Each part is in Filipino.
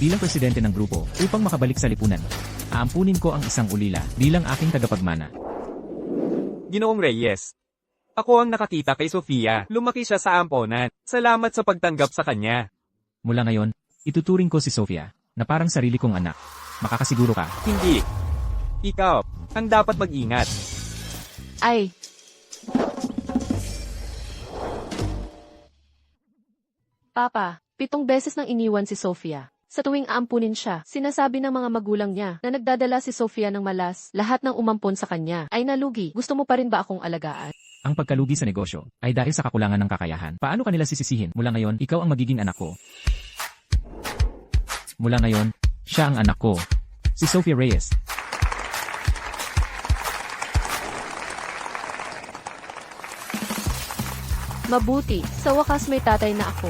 bilang presidente ng grupo upang makabalik sa lipunan. Aampunin ko ang isang ulila bilang aking tagapagmana. Ginoong Reyes. Ako ang nakakita kay Sofia. Lumaki siya sa amponan. Salamat sa pagtanggap sa kanya. Mula ngayon, ituturing ko si Sofia na parang sarili kong anak. Makakasiguro ka. Hindi. Ikaw ang dapat mag-ingat. Ay. Papa, 7 beses nang iniwan si Sofia. Sa tuwing aampunin siya, sinasabi ng mga magulang niya na nagdadala si Sofia ng malas, lahat ng umampon sa kanya ay nalugi. Gusto mo pa rin ba akong alagaan? Ang pagkalugi sa negosyo ay dahil sa kakulangan ng kakayahan. Paano kanila sisisihin? Mula ngayon, ikaw ang magiging anak ko. Mula ngayon, siya ang anak ko. Si Sofia Reyes. Mabuti, sa wakas may tatay na ako.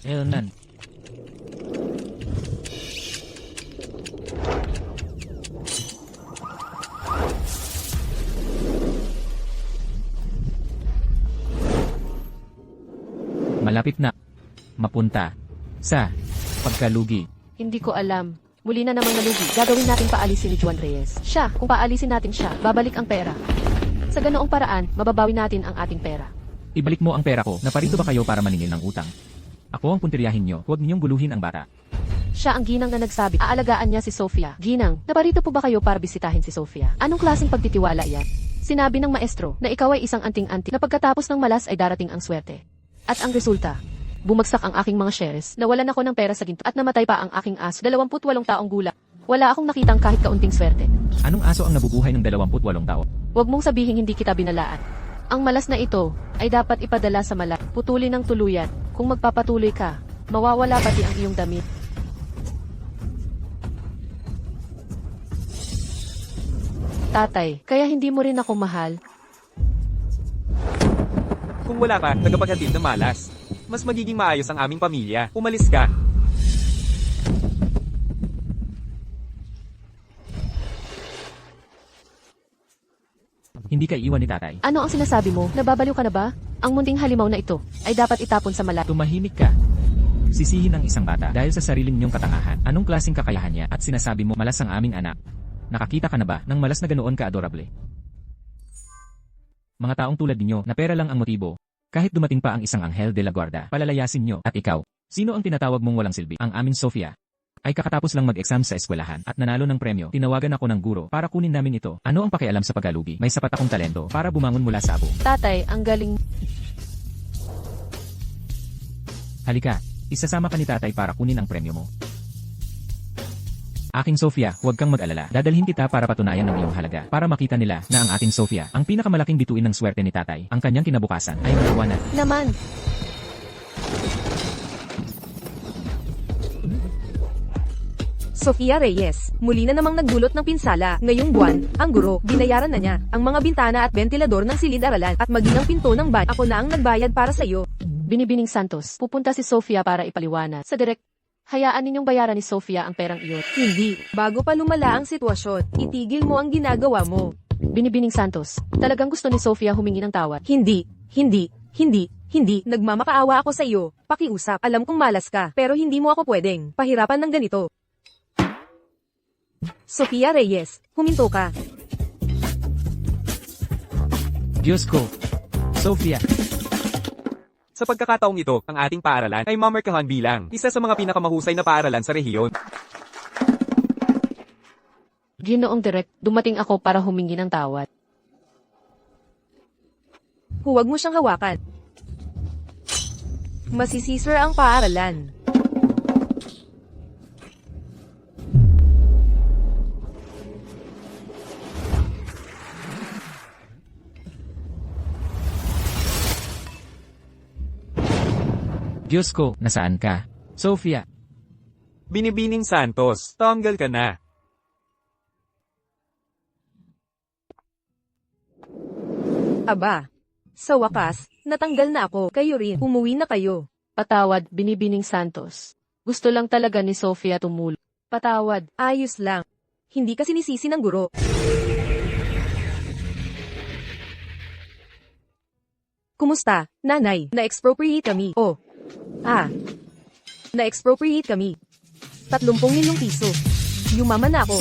Elnan. Malapit na mapunta sa pagkalugi. Hindi ko alam. Muli na namang nalugi. Gagawin natin paalisin ni Juan Reyes. Siya, kung paalisin natin siya, babalik ang pera. Sa ganoong paraan, mababawi natin ang ating pera. Ibalik mo ang pera ko. Naparito ba kayo para maningil ng utang? Ako ang puntiryahin nyo. Huwag ninyong guluhin ang bata. Siya ang ginang na nagsabi, aalagaan niya si Sofia. Ginang, naparito po ba kayo para bisitahin si Sofia? Anong klaseng pagtitiwala yan? Sinabi ng maestro na ikaw ay isang anting-anting na pagkatapos ng malas ay darating ang swerte. At ang resulta, bumagsak ang aking mga shares, nawalan ako ng pera sa ginto at namatay pa ang aking aso, 28 taong gulang. Wala akong nakitang kahit kaunting swerte. Anong aso ang nabubuhay ng 28 tao? Huwag mong sabihin hindi kita binalaan. Ang malas na ito ay dapat ipadala sa mala. Putulin ng tuluyan. Kung magpapatuloy ka, mawawala pati ang iyong damit. Tatay, kaya hindi mo rin ako mahal. Kung wala ka, tagapaghatid na malas. Mas magiging maayos ang aming pamilya. Umalis ka. Hindi ka iwan ni tatay. Ano ang sinasabi mo? Nababaliw ka na ba? Ang munting halimaw na ito ay dapat itapon sa mala. Tumahimik ka. Sisihin ang isang bata dahil sa sarili ninyong katangahan. Anong klaseng kakayahan niya at sinasabi mo malas ang aming anak? Nakakita ka na ba ng malas na ganoon ka-adorable? Mga taong tulad ninyo na pera lang ang motibo. Kahit dumating pa ang isang anghel de la guarda, palalayasin nyo. At ikaw, sino ang tinatawag mong walang silbi? Ang amin Sofia ay kakatapos lang mag-exam sa eskwelahan at nanalo ng premyo. Tinawagan ako ng guro para kunin namin ito. Ano ang pakialam sa pagkalugi? May sapat akong talento para bumangon mula sa abo. Tatay, ang galing. Halika, isasama ka ni tatay para kunin ang premyo mo. Aking Sofia, huwag kang mag-alala. Dadalhin kita para patunayan ng iyong halaga. Para makita nila na ang ating Sofia, ang pinakamalaking bituin ng swerte ni tatay, ang kanyang kinabukasan ay maliwanag. Naman. Sofia Reyes, muli na namang nagdulot ng pinsala. Ngayong buwan, ang guro, binayaran na niya ang mga bintana at ventilador ng silid-aralan at maging ang pinto ng bahay. Ako na ang nagbayad para sa iyo. Binibining Santos, pupunta si Sofia para ipaliwanag. Sa direct, hayaan ninyong bayaran ni Sofia ang perang iyon. Hindi. Bago pa lumala ang sitwasyon, itigil mo ang ginagawa mo. Binibining Santos, talagang gusto ni Sofia humingi ng tawad. Hindi. Nagmamakaawa ako sa iyo. Pakiusap. Alam kong malas ka, pero hindi mo ako pwedeng pahirapan ng ganito. Sofia Reyes, huminto ka. Diyos ko, Sofia. Sa pagkakataong ito, ang ating paaralan ay mamarkahan bilang isa sa mga pinakamahusay na paaralan sa rehiyon. Ginoong direct, dumating ako para humingi ng tawad. Huwag mo siyang hawakan. Masisisir ang paaralan. Diyos ko, nasaan ka? Sofia. Binibining Santos, tanggal ka na. Aba. Sa wakas, natanggal na ako. Kayo rin. Umuwi na kayo. Patawad, Binibining Santos. Gusto lang talaga ni Sofia tumulong. Patawad. Ayos lang. Hindi ka sinisisi ng guro. Kumusta, nanay? Na-expropriate kami. Oh. Na-expropriate kami. 30 milyong piso. Yumaman na ako.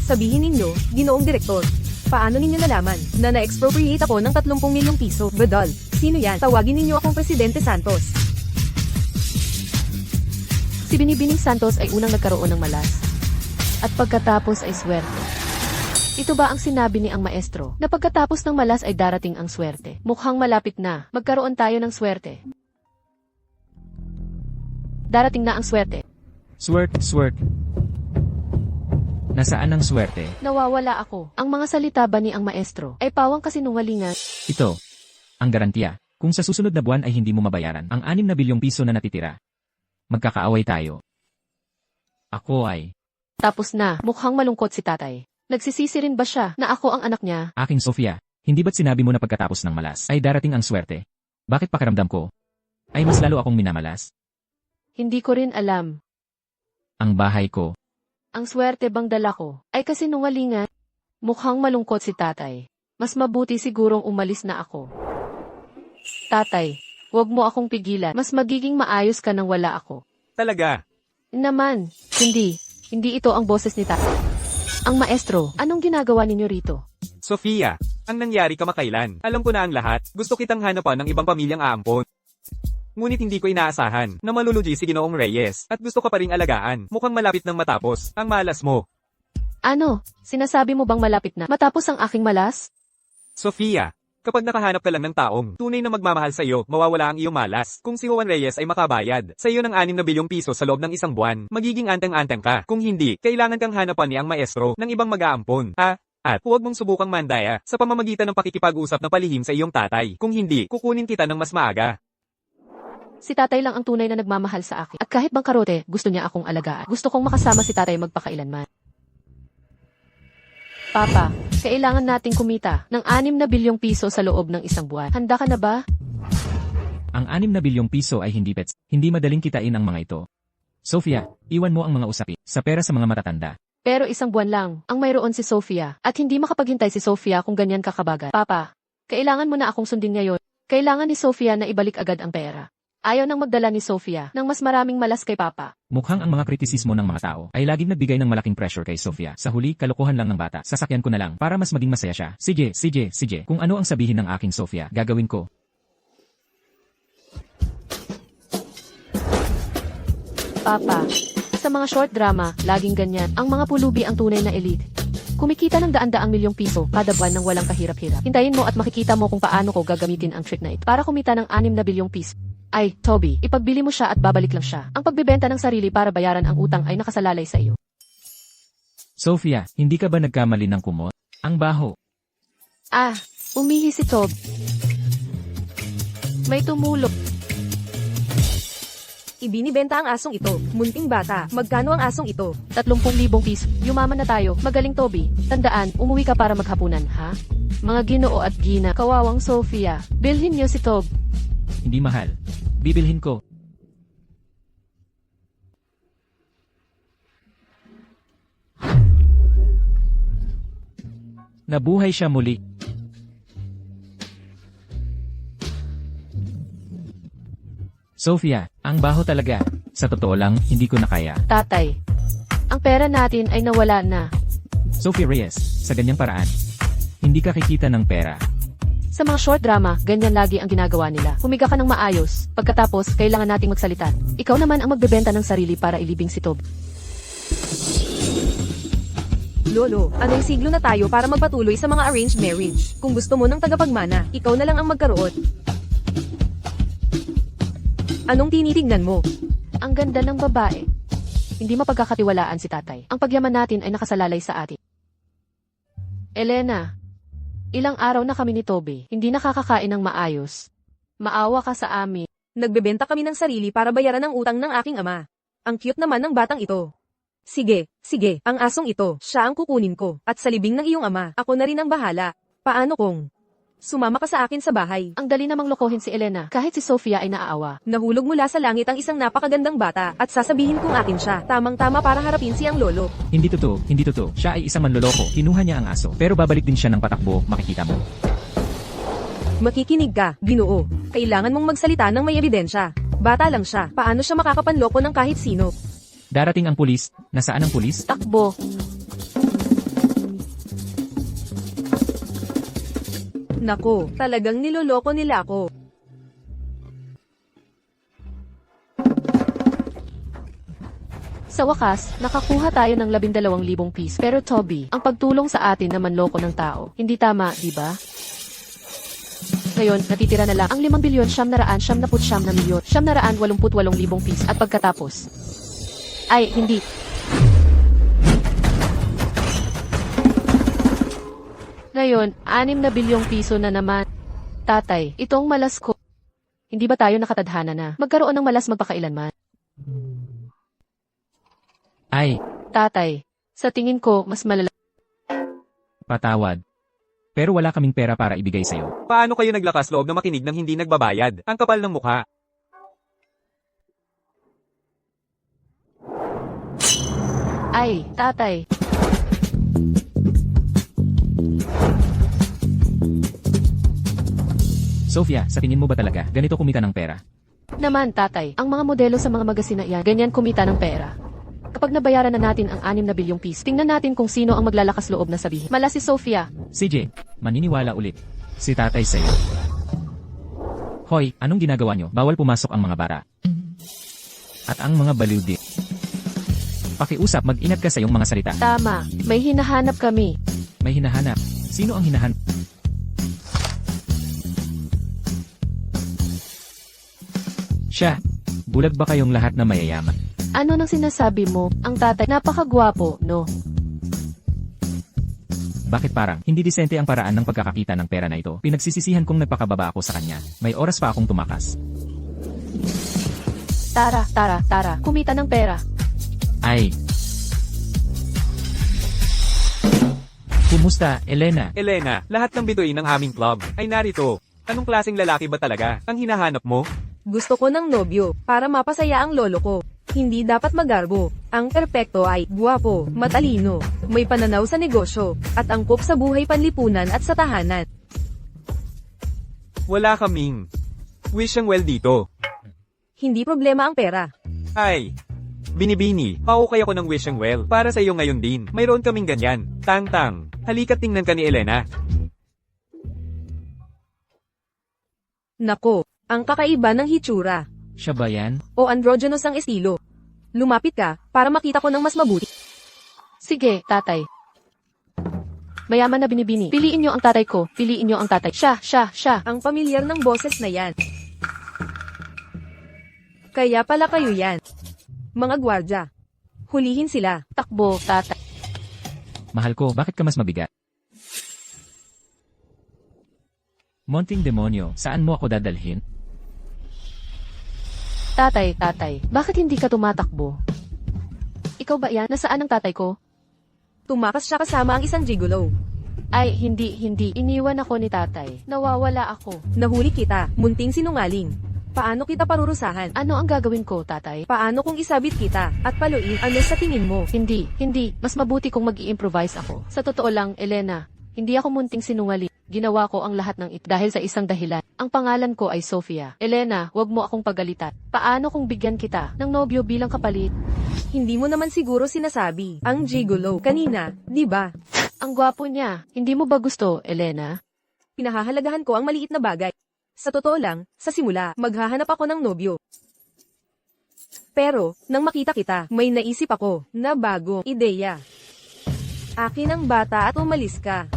Sabihin ninyo, Ginoong Direktor, paano ninyo nalaman na na-expropriate ako ng 30 milyong piso? Badal, sino yan? Tawagin ninyo akong Presidente Santos. Si Binibining Santos ay unang nagkaroon ng malas. At pagkatapos ay swerte. Ito ba ang sinabi ni ang maestro, na pagkatapos ng malas ay darating ang swerte? Mukhang malapit na, magkaroon tayo ng swerte. Darating na ang swerte. Swert. Nasaan ang swerte? Nawawala ako. Ang mga salita ba ni ang maestro ay pawang kasinungalingan? Ito. Ang garantiya. Kung sa susunod na buwan ay hindi mo mabayaran ang 6 na bilyong piso na natitira, magkakaaway tayo. Ako ay... Tapos na, mukhang malungkot si tatay. Nagsisisi rin ba siya na ako ang anak niya? Aking Sofia, hindi ba't sinabi mo na pagkatapos ng malas ay darating ang swerte? Bakit pakiramdam ko ay mas lalo akong minamalas? Hindi ko rin alam. Ang bahay ko. Ang swerte bang dala ko ay kasinungalingan? Mukhang malungkot si tatay. Mas mabuti sigurong umalis na ako. Tatay, huwag mo akong pigilan. Mas magiging maayos ka nang wala ako. Talaga. Naman, hindi. Hindi ito ang boses ni tatay. Ang maestro, anong ginagawa ninyo rito? Sofia, ang nangyari kamakailan. Alam ko na ang lahat. Gusto kitang hanapan ng ibang pamilyang aampon. Ngunit hindi ko inaasahan na malulugi si Ginoong Reyes at gusto ka pa ring alagaan. Mukhang malapit nang matapos ang malas mo. Ano? Sinasabi mo bang malapit na matapos ang aking malas? Sofia, kapag nakahanap ka lang ng taong tunay na magmamahal sa iyo, mawawala ang iyong malas. Kung si Juan Reyes ay makabayad sa iyo ng 6 na bilyong piso sa loob ng isang buwan, magiging anteng-anteng ka. Kung hindi, kailangan kang hanapan ni ang maestro ng ibang mag-aampon. At huwag mong subukang mandaya sa pamamagitan ng pakikipag-usap na palihim sa iyong tatay. Kung hindi, kukunin kita ng mas maaga. Si tatay lang ang tunay na nagmamahal sa akin. At kahit bangkarote, gusto niya akong alagaan. Gusto kong makasama si tatay magpakailanman. Papa, kailangan nating kumita ng 6 na bilyong piso sa loob ng isang buwan. Handa ka na ba? Ang 6 na bilyong piso ay hindi pets. Hindi madaling kitain ang mga ito. Sofia, iwan mo ang mga usapin sa pera sa mga matatanda. Pero isang buwan lang ang mayroon si Sofia at hindi makapaghintay si Sofia kung ganyan kakabagat. Papa, kailangan mo na akong sundin ngayon. Kailangan ni Sofia na ibalik agad ang pera. Ayaw nang magdala ni Sofia ng mas maraming malas kay Papa. Mukhang ang mga kritisismo ng mga tao ay laging nagbigay ng malaking pressure kay Sofia. Sa huli, kalokohan lang ng bata. Sasakyan ko na lang para mas maging masaya siya. Sige. Kung ano ang sabihin ng aking Sofia, gagawin ko. Papa, sa mga short drama, laging ganyan. Ang mga pulubi ang tunay na elite. Kumikita ng daan-daang milyong piso kada buwan ng walang kahirap-hirap. Hintayin mo at makikita mo kung paano ko gagamitin ang trick na ito para kumita ng 6 na bilyong piso. Ay, Toby, ipagbili mo siya at babalik lang siya. Ang pagbebenta ng sarili para bayaran ang utang ay nakasalalay sa iyo. Sofia, hindi ka ba nagkamali ng kumot? Ang baho. Umihi si Tob. May tumulog. Ibinibenta ang asong ito. Munting bata, magkano ang asong ito? 30,000 piso. Yumaman na tayo. Magaling, Toby. Tandaan, umuwi ka para maghapunan, ha? Mga Ginoo at Gina, kawawang Sofia. Bilhin niyo si Tob. Hindi mahal. Bibilhin ko. Nabuhay siya muli. Sofia, ang baho talaga. Sa totoo lang, hindi ko na kaya. Tatay, ang pera natin ay nawala na. Sophie Reyes, sa ganyang paraan, hindi ka kikita ng pera. Sa mga short drama, ganyan lagi ang ginagawa nila. Humiga ka ng maayos. Pagkatapos, kailangan nating magsalita. Ikaw naman ang magbebenta ng sarili para ilibing si Tob. Lolo, anong siglo na tayo para magpatuloy sa mga arranged marriage? Kung gusto mo ng tagapagmana, ikaw na lang ang magkaroon. Anong tinitignan mo? Ang ganda ng babae. Hindi mapagkakatiwalaan si tatay. Ang pagyaman natin ay nakasalalay sa atin. Elena, ilang araw na kami ni Toby. Hindi nakakakain ng maayos. Maawa ka sa amin. Nagbebenta kami ng sarili para bayaran ang utang ng aking ama. Ang cute naman ng batang ito. Sige, ang asong ito, siya ang kukunin ko. At sa libing ng iyong ama, ako na rin ang bahala. Paano kung sumama ka sa akin sa bahay? Ang dali namang lokohin si Elena, kahit si Sofia ay naaawa. Nahulog mula sa langit ang isang napakagandang bata, at sasabihin kong akin siya. Tamang-tama para harapin siyang lolo. Hindi totoo. Siya ay isang manloloko. Kinuha niya ang aso. Pero babalik din siya ng patakbo, makikita mo. Makikinig ka, Ginoo. Kailangan mong magsalita ng may ebidensya. Bata lang siya. Paano siya makakapanloko ng kahit sino? Darating ang pulis. Nasaan ang pulis? Takbo. Nako, talagang niloloko nila ako. Sa wakas, nakakuha tayo ng 12,000 piece. Pero Toby, ang pagtulong sa atin na manloko ng tao. Hindi tama, di ba? Ngayon, natitira na lang ang 5,999,000,000, 788,000 piece at pagkatapos. Ay, hindi. Ngayon, 6 na bilyong piso na naman. Tatay, itong malas ko. Hindi ba tayo nakatadhana na magkaroon ng malas magpakailanman? Ay, Tatay, sa tingin ko, mas malala. patawad. Pero wala kaming pera para ibigay sa'yo. Paano kayo naglakas loob na makinig ng hindi nagbabayad? Ang kapal ng mukha. Ay, tatay. Sofia, sa tingin mo ba talaga ganito kumita ng pera? Naman, tatay, ang mga modelo sa mga magasina yan, ganyan kumita ng pera. Kapag nabayaran na natin ang 6 na bilyong piece, tingnan natin kung sino ang maglalakas loob na sabihin. Mala si Sofia. CJ, maniniwala ulit. Si tatay sa'yo. Hoy, anong ginagawa nyo? Bawal pumasok ang mga bara. At ang mga baliw di. Pakiusap, mag-ingat ka sa iyong mga salita. Tama, may hinahanap kami. May hinahanap. Sino ang hinahanap? Siya. Bulag ba kayong lahat na mayayaman? Ano nang sinasabi mo? Ang tatay, napakagwapo, no? Bakit parang hindi disente ang paraan ng pagkakakita ng pera na ito? Pinagsisisihan kong nagpakababa ako sa kanya. May oras pa akong tumakas. Tara, kumita ng pera. Ay. Kumusta, Elena? Elena, lahat ng bituin ng aming club ay narito. Anong klaseng lalaki ba talaga ang hinahanap mo? Gusto ko ng nobyo, para mapasaya ang lolo ko. Hindi dapat magarbo. Ang perpekto ay guwapo, matalino, may pananaw sa negosyo, at angkop sa buhay panlipunan at sa tahanan. Wala kaming wishing well dito. Hindi problema ang pera. Ay, binibini, paukay ako ng wishing well para sa iyo ngayon din. Mayroon kaming ganyan. Tang-tang, halika't tingnan ka ni Elena. Nako, ang kakaiba ng hitsura. Siya ba yan? O androgynous ang estilo. Lumapit ka, para makita ko ng mas mabuti. Sige, tatay. Mayaman na binibini. Piliin nyo ang tatay ko. Piliin nyo ang tatay. Siya. Ang pamilyar ng boses na yan. Kaya pala kayo yan. Mga gwardya. Hulihin sila. Takbo, tatay. Mahal ko, bakit ka mas mabigat? Monting demonyo, saan mo ako dadalhin? Tatay, bakit hindi ka tumatakbo? Ikaw ba yan? Nasaan ang tatay ko? Tumakas siya kasama ang isang gigolo. Ay, hindi. Iniwan ako ni tatay. Nawawala ako. Nahuli kita, munting sinungaling. Paano kita parurusahan? Ano ang gagawin ko, tatay? Paano kung isabit kita, at paluin, ano sa tingin mo? Hindi. Mas mabuti kung mag-i-improvise ako. Sa totoo lang, Elena, hindi ako munting sinungaling. Ginawa ko ang lahat ng ito dahil sa isang dahilan. Ang pangalan ko ay Sofia. Elena, wag mo akong pagalitan. Paano kung bigyan kita ng nobyo bilang kapalit? Hindi mo naman siguro sinasabi. Ang gigolo, kanina, di ba? Ang gwapo niya. Hindi mo ba gusto, Elena? Pinahahalagahan ko ang maliit na bagay. Sa totoo lang, sa simula, maghahanap ako ng nobyo. Pero, nang makita kita, may naisip ako na bagong ideya. Akin ang bata at umalis ka.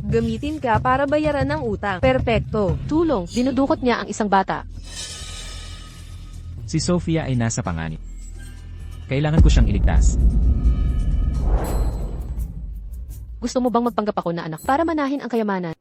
Gamitin ka para bayaran ng utang. Perpekto. Tulong, dinudukot niya ang isang bata. Si Sofia ay nasa panganib. Kailangan ko siyang iligtas. Gusto mo bang magpanggap ako na anak para manahin ang kayamanan?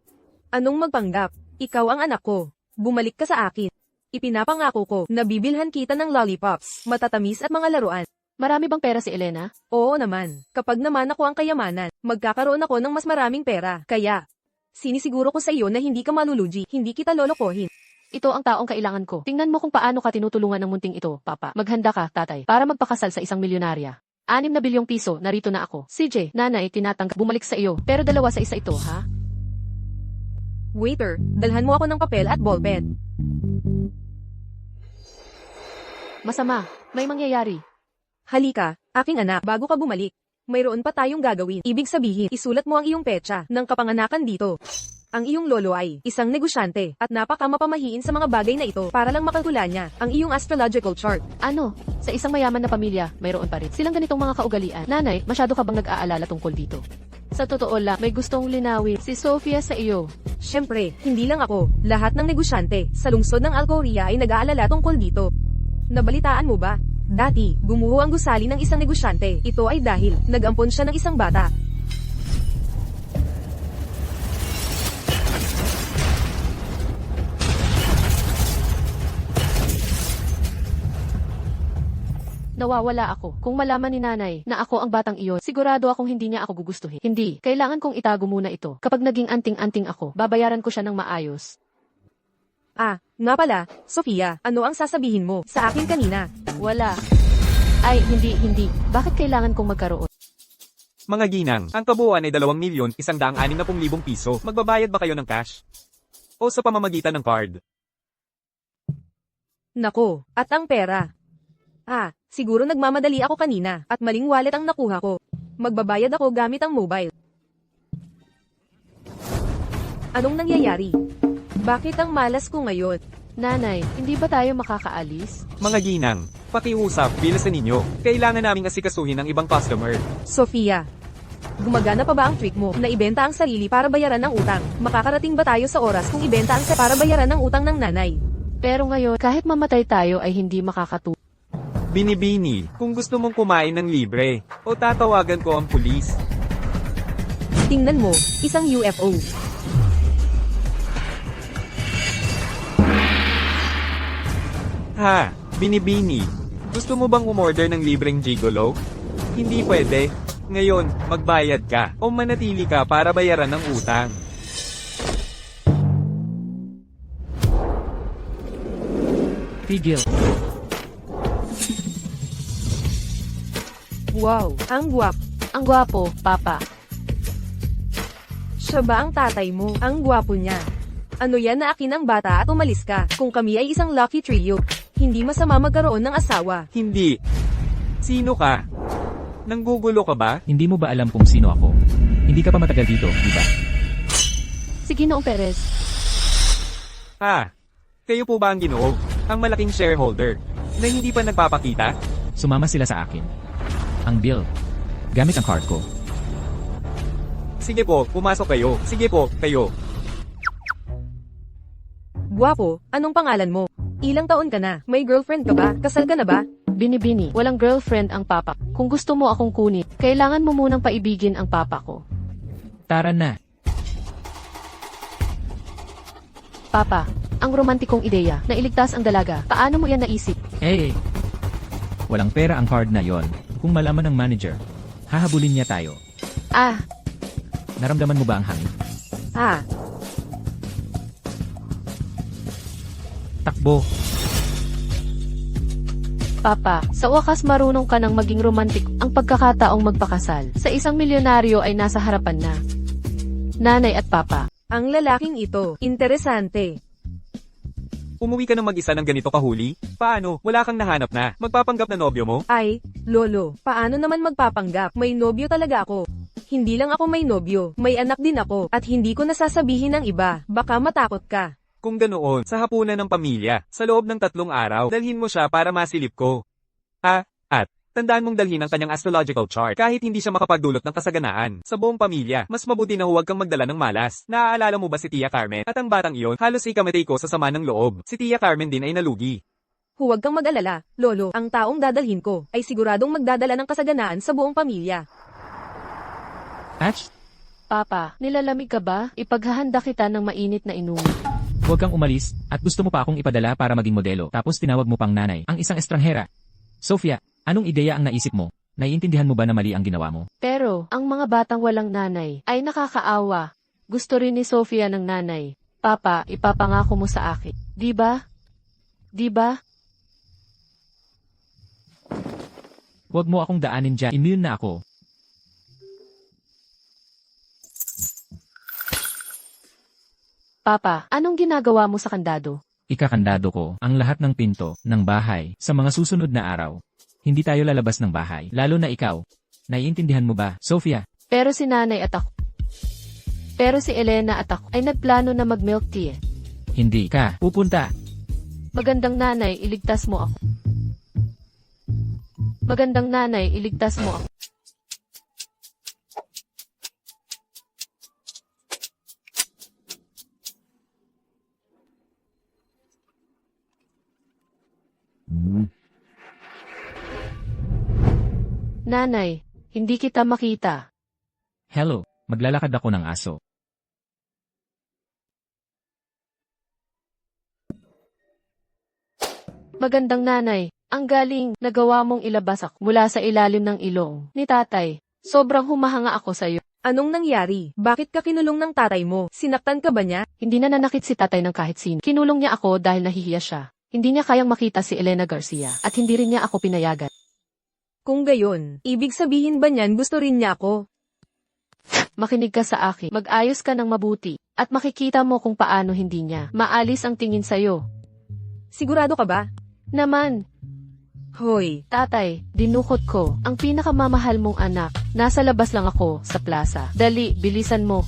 Anong magpanggap? Ikaw ang anak ko. Bumalik ka sa akin. Ipinapangako ko na bibilhan kita ng lollipops, matatamis at mga laruan. Marami bang pera si Elena? Oo naman. Kapag naman ako ang kayamanan, magkakaroon ako ng mas maraming pera. Kaya, sinisiguro ko sa iyo na hindi ka malulugi, hindi kita lolokohin. Ito ang taong kailangan ko. Tingnan mo kung paano ka tinutulungan ng munting ito, Papa. Maghanda ka, tatay, para magpakasal sa isang milyonarya. 6 na bilyong piso, narito na ako. CJ, nanay, tinatanggap. Bumalik sa iyo. Pero 2 sa isa ito, ha? Waiter, dalhan mo ako ng papel at ballpen. Masama, may mangyayari. Halika, aking anak, bago ka bumalik. Mayroon pa tayong gagawin. Ibig sabihin, isulat mo ang iyong petsa ng kapanganakan dito. Ang iyong lolo ay isang negosyante at napakamapamahiin sa mga bagay na ito para lang makalkula niya ang iyong astrological chart. Ano? Sa isang mayaman na pamilya, mayroon pa rin silang ganitong mga kaugalian. Nanay, masyado ka bang nag-aalala tungkol dito? Sa totoo lang, may gustong linawin si Sofia sa iyo. Siyempre, hindi lang ako. Lahat ng negosyante sa lungsod ng Alcoria ay nag-aalala tungkol dito. Nabalitaan mo ba? Dati, gumuho ang gusali ng isang negosyante. Ito ay dahil nag-ampon siya ng isang bata. Nawawala ako. Kung malaman ni nanay na ako ang batang iyon, sigurado akong hindi niya ako gugustuhin. Hindi, kailangan kong itago muna ito. Kapag naging anting-anting ako, babayaran ko siya ng maayos. Ah, nga pala, Sofia, ano ang sasabihin mo sa akin kanina? Wala. Ay, hindi. Bakit kailangan kong magkaroon? Mga ginang, ang kabuuan ay 2,160,000 piso. Magbabayad ba kayo ng cash? O sa pamamagitan ng card? Nako, at ang pera. Ah, siguro nagmamadali ako kanina at maling wallet ang nakuha ko. Magbabayad ako gamit ang mobile. Anong nangyayari? Bakit ang malas ko ngayon? Nanay, hindi ba tayo makakaalis? Mga ginang, pakiusap, bilisan ninyo. Kailangan naming asikasuhin ang ibang customer. Sofia, gumagana pa ba ang trick mo na ibenta ang sarili para bayaran ng utang? Makakarating ba tayo sa oras kung ibenta ang para bayaran ng utang ng nanay? Pero ngayon, kahit mamatay tayo ay hindi makakatulong. Binibini, kung gusto mong kumain ng libre, o tatawagan ko ang pulis. Tingnan mo, isang UFO. Ha, Binibini, gusto mo bang umorder ng libreng gigolo? Hindi pwede. Ngayon, magbayad ka o manatili ka para bayaran ng utang. Tigil. Wow, ang guwap. Ang gwapo, Papa. Siya ba ang tatay mo? Ang gwapo niya. Ano yan na akin ang bata at umalis ka? Kung kami ay isang lucky trio, hindi masama magkaroon ng asawa. Hindi. Sino ka? Nanggugulo ka ba? Hindi mo ba alam kung sino ako? Hindi ka pa matagal dito, di ba? Si Ginoong Perez. Ha? Kayo po ba ang Ginoo? Ang malaking shareholder na hindi pa nagpapakita? Sumama sila sa akin. Ang bill. Gamit ang card ko. Sige po, pumasok kayo. Sige po, kayo. Gwapo, anong pangalan mo? Ilang taon ka na? May girlfriend ka ba? Kasal ka na ba? Binibini, walang girlfriend ang papa. Kung gusto mo akong kunin, kailangan mo munang paibigin ang papa ko. Tara na. Papa, ang romantikong ideya na iligtas ang dalaga, paano mo yan naisip? Eh. Walang pera ang card na yon. Kung malaman ng manager, hahabulin niya tayo. Ah, Naramdaman mo ba ang hangin? Ah, Takbo. Papa, sa wakas marunong ka nang maging romantik. Ang pagkakataong magpakasal sa isang milyonaryo ay nasa harapan na. Nanay at Papa. ang lalaking ito, interesante. Umuwi ka ng mag-isa ng ganito kahuli? Paano? Wala kang nahanap na. Magpapanggap na nobyo mo? Ay, lolo, paano naman magpapanggap? May nobyo talaga ako. Hindi lang ako may nobyo, may anak din ako, at hindi ko nasasabihin ng iba, baka matakot ka. Kung ganoon, sa hapunan ng pamilya, sa loob ng 3 araw, dalhin mo siya para masilip ko. Ha? At, tandaan mong dalhin ang kanyang astrological chart kahit hindi siya makapagdulot ng kasaganaan. Sa buong pamilya, mas mabuti na huwag kang magdala ng malas. Naaalala mo ba si Tia Carmen? At ang batang iyon, halos ikamatay ko sa sama ng loob. Si Tia Carmen din ay nalugi. Huwag kang mag-alala, lolo, ang taong dadalhin ko, ay siguradong magdadala ng kasaganaan sa buong pamilya. Atch, Papa, nilalamig ka ba? Ipaghahanda kita ng mainit na inumin. huwag kang umalis, at gusto mo pa akong ipadala para maging modelo, tapos tinawag mo pang nanay, ang isang estranghera. Sofia, anong ideya ang naisip mo? Naiintindihan mo ba na mali ang ginawa mo? Pero, ang mga batang walang nanay ay nakakaawa. Gusto rin ni Sofia ng nanay. Papa, ipapangako mo sa akin. Di ba? Di ba? Huwag mo akong daanin dyan, immune na ako. Papa, anong ginagawa mo sa kandado? Ikakandado ko ang lahat ng pinto ng bahay sa mga susunod na araw. Hindi tayo lalabas ng bahay, lalo na ikaw. Naiintindihan mo ba, Sofia? Pero si nanay at ako. Pero si Elena at ako ay nagplano na mag-milk tea. Hindi ka pupunta. Magandang nanay, iligtas mo ako. Magandang nanay, iligtas mo ako. Nanay, hindi kita makita. Hello, maglalakad ako ng aso. Magandang nanay, ang galing nagawa mong ilabas ako mula sa ilalim ng ilong ni tatay. Sobrang humahanga ako sa iyo. Anong nangyari? Bakit ka kinulong ng tatay mo? Sinaktan ka ba niya? Hindi na nanakit si tatay ng kahit sino. Kinulong niya ako dahil nahihiya siya. Hindi niya kayang makita si Elena Garcia at hindi rin niya ako pinayagan. Kung gayon, ibig sabihin ba niyan gusto rin niya ako? Makinig ka sa akin, mag-ayos ka ng mabuti, at makikita mo kung paano hindi niya maalis ang tingin sa'yo. Sigurado ka ba? Naman, Hoy, tatay, dinukot ko ang pinakamamahal mong anak. Nasa labas lang ako sa plaza. Dali, bilisan mo.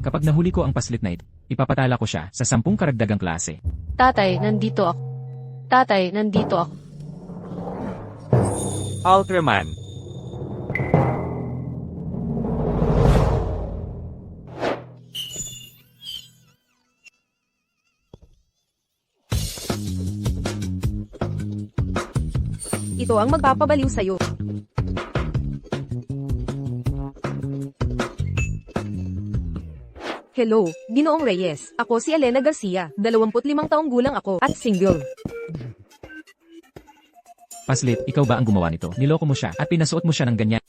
Kapag nahuli ko ang paslit na ito, ipapatala ko siya sa 10 karagdagang klase. Tatay, nandito ako. Tatay, nandito ako. Ultraman. ito ang magpapabaliw sa'yo. Hello, Ginoong Reyes. Ako si Elena Garcia, 25 taong gulang ako, at single. Paslit, ikaw ba ang gumawa nito? Niloko mo siya at pinasuot mo siya ng ganyan.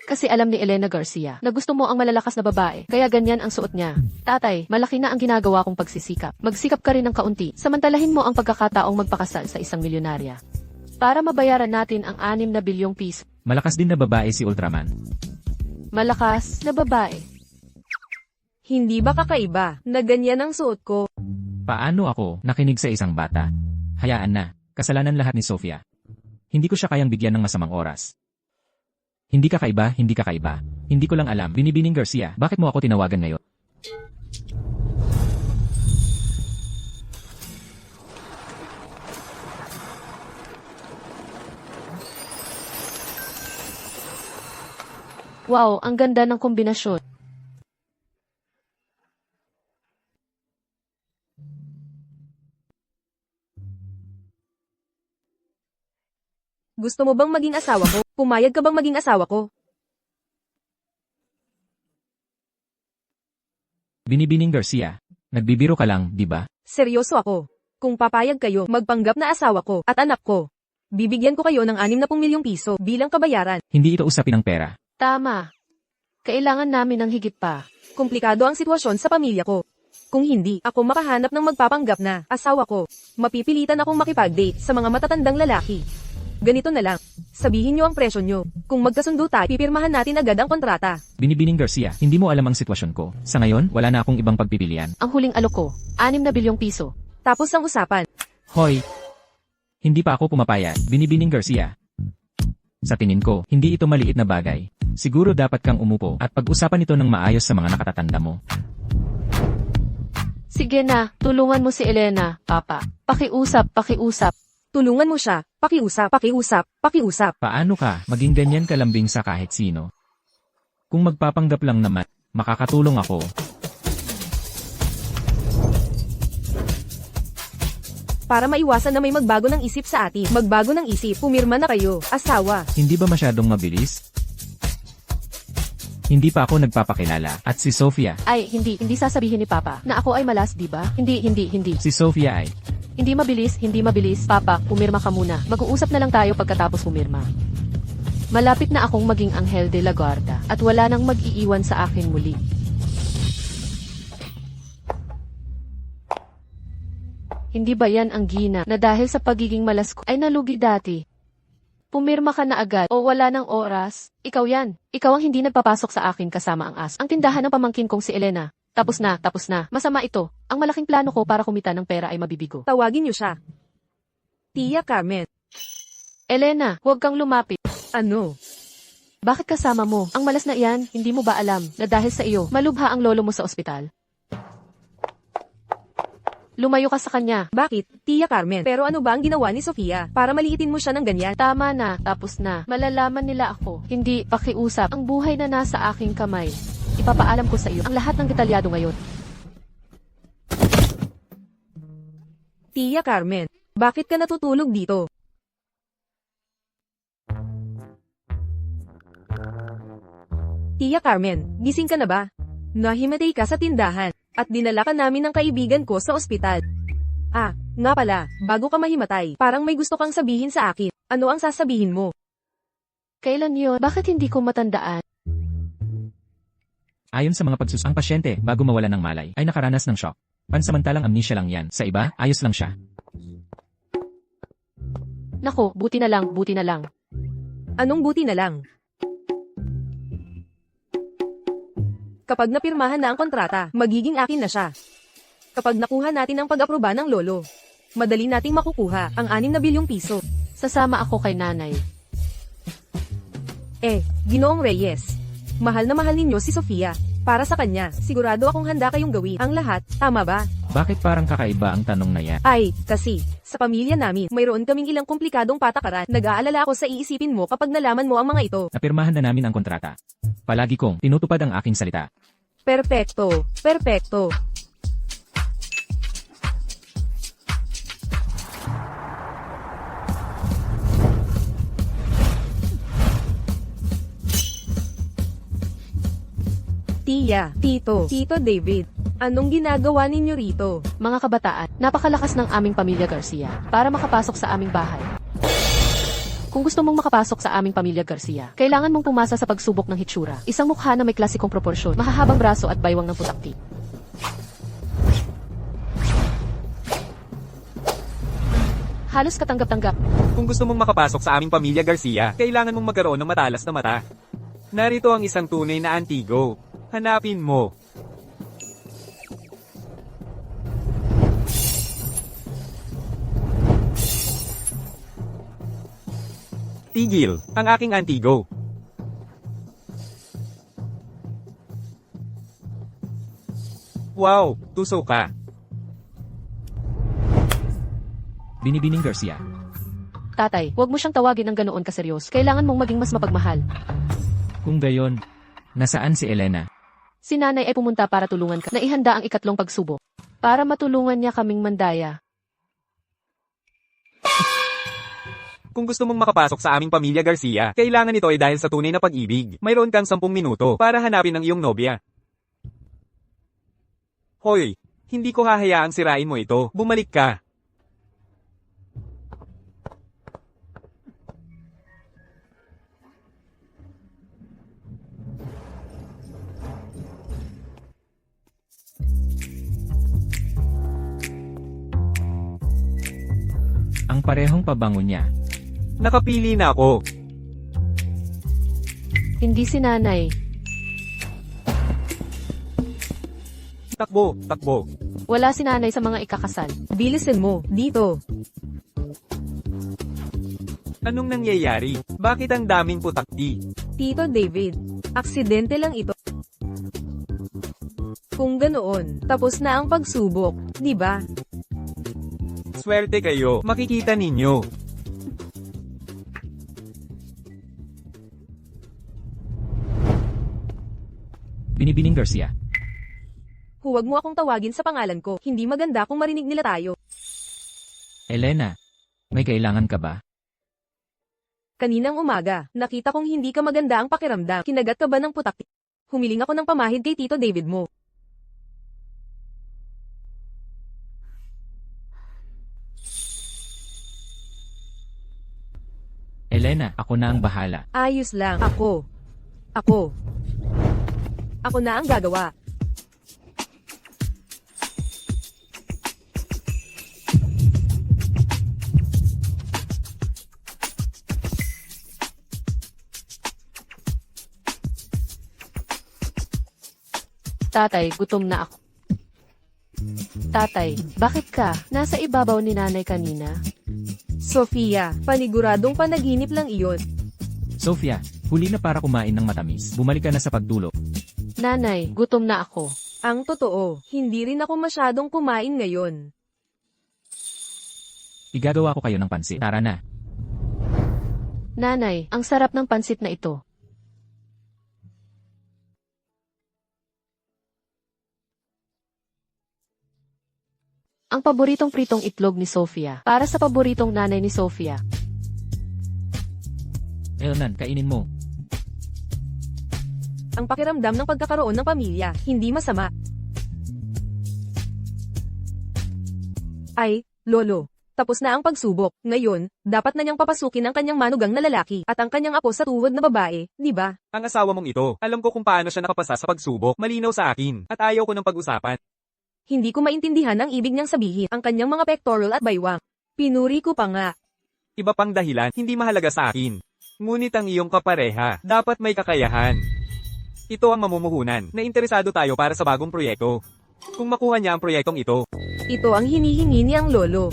Kasi alam ni Elena Garcia na gusto mo ang malalakas na babae, kaya ganyan ang suot niya. Tatay, malaki na ang ginagawa kong pagsisikap. Magsikap ka rin ng kaunti, samantalahin mo ang pagkakataong magpakasal sa isang milyonarya. Para mabayaran natin ang 6 na bilyong piso. Malakas din na babae si Ultraman. Malakas na babae. Hindi ba kakaiba na ganyan ang suot ko? Paano ako nakinig sa isang bata? Hayaan na, kasalanan lahat ni Sofia. Hindi ko siya kayang bigyan ng masamang oras. Hindi kakaiba, hindi kakaiba. Hindi ko lang alam. Binibining Garcia, bakit mo ako tinawagan ngayon? Wow, ang ganda ng kombinasyon. Gusto mo bang maging asawa ko? Pumayag ka bang maging asawa ko? Binibining Garcia, nagbibiro ka lang, di ba? Seryoso ako. Kung papayag kayo, magpanggap na asawa ko at anak ko. Bibigyan ko kayo ng 60 milyong piso bilang kabayaran. Hindi ito usapin ng pera. Tama. Kailangan namin ng higit pa. Komplikado ang sitwasyon sa pamilya ko. Kung hindi ako makahanap ng magpapanggap na asawa ko, mapipilitan akong makipag-date sa mga matatandang lalaki. Ganito na lang. Sabihin nyo ang presyo nyo. Kung magkasundo tayo, pipirmahan natin agad ang kontrata. Binibining Garcia, hindi mo alam ang sitwasyon ko. Sa ngayon, wala na akong ibang pagpipilian. Ang huling alok ko, 6 na bilyong piso. Tapos ang usapan. Hoy! Hindi pa ako pumapayag. Binibining Garcia. Sa tingin ko, hindi ito maliit na bagay. Siguro dapat kang umupo at pag-usapan ito ng maayos sa mga nakatatanda mo. Sige na, tulungan mo si Elena, Papa. Pakiusap, pakiusap. Tulungan mo siya. Pakiusap, pakiusap, pakiusap. Paano ka maging ganyan kalambing sa kahit sino? Kung magpapanggap lang naman, makakatulong ako. Para maiwasan na may magbago ng isip sa atin. Magbago ng isip, pumirma na kayo. Asawa. Hindi ba masyadong mabilis? Hindi pa ako nagpapakilala. At si Sofia. Ay, hindi sasabihin ni Papa na ako ay malas, di ba? Hindi. Si Sofia ay. Hindi mabilis. Papa, pumirma ka muna. Mag-uusap na lang tayo pagkatapos pumirma. Malapit na akong maging Anghel de la Guarda at wala nang mag-iiwan sa akin muli. Hindi ba yan ang Gina na dahil sa pagiging malas ko ay nalugi dati? Pumirma ka na agad o wala ng oras. Ikaw yan. Ikaw ang hindi nagpapasok sa akin kasama ang aso. Ang tindahan ng pamangkin kong si Elena. Tapos na, tapos na. Masama ito. Ang malaking plano ko para kumita ng pera ay mabibigo. Tawagin niyo siya. Tia Carmen. Elena, huwag kang lumapit. Ano? Bakit kasama mo? Ang malas na iyan, hindi mo ba alam na dahil sa iyo, malubha ang lolo mo sa ospital? Lumayo ka sa kanya. Bakit, Tia Carmen? Pero ano ba ang ginawa ni Sofia para maliitin mo siya ng ganyan? Tama na, tapos na. Malalaman nila ako. Hindi pakiusap. Ang buhay na nasa aking kamay. Ipapaalam ko sa iyo ang lahat ng detalyado ngayon. Tia Carmen, bakit ka natutulog dito? Tia Carmen, gising ka na ba? Nahimatay ka sa tindahan, at dinala ka namin ng kaibigan ko sa ospital. Ah, nga pala, bago ka mahimatay, parang may gusto kang sabihin sa akin. Ano ang sasabihin mo? Kailan yon? Bakit hindi ko matandaan? Ayon sa mga ang pasyente, bago mawala ng malay, ay nakaranas ng shock. Pansamantalang amnesia lang yan. Sa iba, ayos lang siya. Nako, buti na lang, buti na lang. Anong buti na lang? Kapag napirmahan na ang kontrata, magiging akin na siya. Kapag nakuha natin ang pag-aproba ng lolo, madali nating makukuha ang 6 na bilyong piso. Sasama ako kay nanay. Ginoong Reyes, mahal na mahal ninyo si Sofia. Para sa kanya, sigurado akong handa kayong gawin ang lahat, tama ba? Bakit parang kakaiba ang tanong na yan? Ay, kasi, sa pamilya namin, mayroon kaming ilang komplikadong patakaran. Nag-aalala ako sa iisipin mo kapag nalaman mo ang mga ito. Napirmahan na namin ang kontrata. Palagi kong tinutupad ang aking salita. Perpekto, perpekto. Tia, Tito David, anong ginagawa ninyo rito? Mga kabataan, napakalakas ng aming pamilya Garcia para makapasok sa aming bahay. Kung gusto mong makapasok sa aming pamilya Garcia, kailangan mong pumasa sa pagsubok ng hitsura. Isang mukha na may klasikong proporsyon, mahahabang braso at baywang ng putakti. Halos katanggap-tanggap. Kung gusto mong makapasok sa aming pamilya Garcia, kailangan mong magkaroon ng matalas na mata. Narito ang isang tunay na antigo. Hanapin mo. Tigil, ang aking antigo. Wow, tuso ka. Binibining Garcia. Tatay, huwag mo siyang tawagin ng ganoon kaseryos. Kailangan mong maging mas mapagmahal. Kung gayon, nasaan si Elena? Si nanay ay pumunta para tulungan ka. Naihanda ang ikatlong pagsubok. Para matulungan niya kaming mandaya. Kung gusto mong makapasok sa aming pamilya Garcia, kailangan ito ay dahil sa tunay na pag-ibig. Mayroon kang 10 minuto para hanapin ang iyong nobya. Hoy, hindi ko hahayaang sirain mo ito. Bumalik ka. Ang parehong pabango niya. Nakapili na ako. Hindi si nanay. Takbo, takbo. Wala si nanay sa mga ikakasal. Bilisin mo, dito. Anong nangyayari? Bakit ang daming putakti? Tito David, aksidente lang ito. Kung ganoon, tapos na ang pagsubok, di ba? Swerte kayo, makikita ninyo. Binibining Garcia. Huwag mo akong tawagin sa pangalan ko. Hindi maganda kung marinig nila tayo. Elena, may kailangan ka ba? Kaninang umaga, nakita kong hindi ka maganda ang pakiramdam. Kinagat ka ba ng putak? Humiling ako ng pamahid kay Tito David mo. Elena, ako na ang bahala. Ayos lang. Ako na ang gagawa. Tatay, gutom na ako. Tatay, bakit ka? Nasa ibabaw ni nanay kanina. Sofia, paniguradong panaginip lang iyon. Sofia, huli na para kumain ng matamis. Bumalik ka na sa pagdulo. Nanay, gutom na ako. Ang totoo, hindi rin ako masyadong kumain ngayon. Igagawa ko kayo ng pansit. Tara na. Nanay, ang sarap ng pansit na ito. Ang paboritong pritong itlog ni Sofia. Para sa paboritong nanay ni Sofia. Elnan, kainin mo. Ang pakiramdam ng pagkakaroon ng pamilya, hindi masama. Ay, Lolo. Tapos na ang pagsubok. Ngayon, dapat na niyang papasukin ang kanyang manugang na lalaki at ang kanyang apo sa tuhod na babae, di ba? Ang asawa mong ito, alam ko kung paano siya nakapasa sa pagsubok, malinaw sa akin, at ayaw ko ng pag-usapan. Hindi ko maintindihan ang ibig niyang sabihin, ang kanyang mga pectoral at baywang. Pinuri ko pa nga. Iba pang dahilan, hindi mahalaga sa akin. Ngunit ang iyong kapareha, dapat may kakayahan. Ito ang mamumuhunan, na interesado tayo para sa bagong proyekto. Kung makuha niya ang proyektong ito, Ito ang hinihingi ni ang Lolo.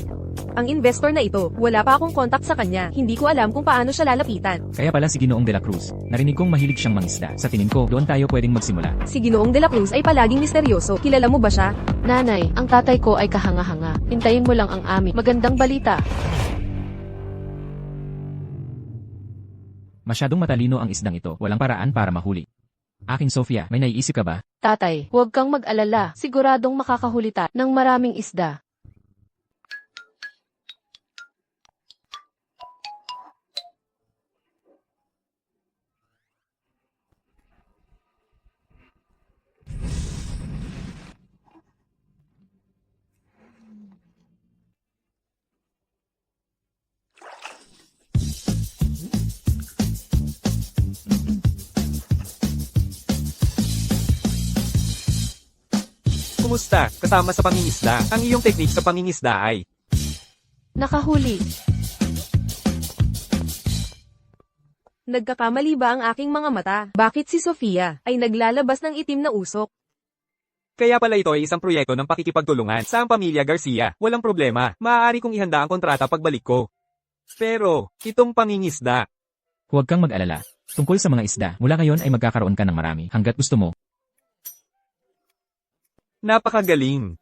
Ang investor na ito, wala pa akong kontak sa kanya, hindi ko alam kung paano siya lalapitan. Kaya pala si Ginoong de la Cruz. Narinig kong mahilig siyang mangisda. Sa tingin ko, doon tayo pwedeng magsimula. Si Ginoong de la Cruz ay palaging misteryoso, kilala mo ba siya? Nanay, ang tatay ko ay kahanga-hanga. Hintayin mo lang ang aming magandang balita. Masyadong matalino ang isdang ito. Walang paraan para mahuli. Aking Sofia, may naiisip ka ba? Tatay, huwag kang mag-alala. Siguradong makakahuli tayo ng maraming isda. kumusta, kasama sa pangingisda? Ang iyong teknik sa pangingisda ay, Nakahuli. Nagkakamali ba ang aking mga mata? Bakit si Sofia ay naglalabas ng itim na usok? kaya pala ito ay isang proyekto ng pakikipagtulungan sa ang pamilya Garcia. Walang problema, maaari kong ihanda ang kontrata pagbalik ko. Pero, itong pangingisda, Huwag kang mag-alala. Tungkol sa mga isda, mula ngayon ay magkakaroon ka ng marami. Hanggat gusto mo. napakagaling.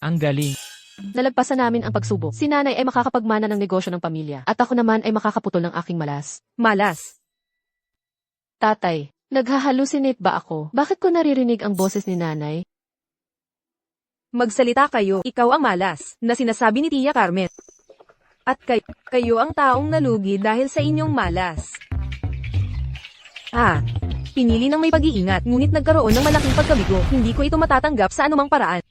Ang galing. Nalagpasan namin ang pagsubok. Si nanay ay makakapagmana ng negosyo ng pamilya. At ako naman ay makakaputol ng aking malas. Malas. Tatay, naghahalusinate ba ako? Bakit ko naririnig ang boses ni nanay? Magsalita kayo, ikaw ang malas, na sinasabi ni Tia Carmen. At kayo ang taong nalugi dahil sa inyong malas. Pinili ng may pag-iingat, ngunit nagkaroon ng malaking pagkabigo, hindi ko ito matatanggap sa anumang paraan.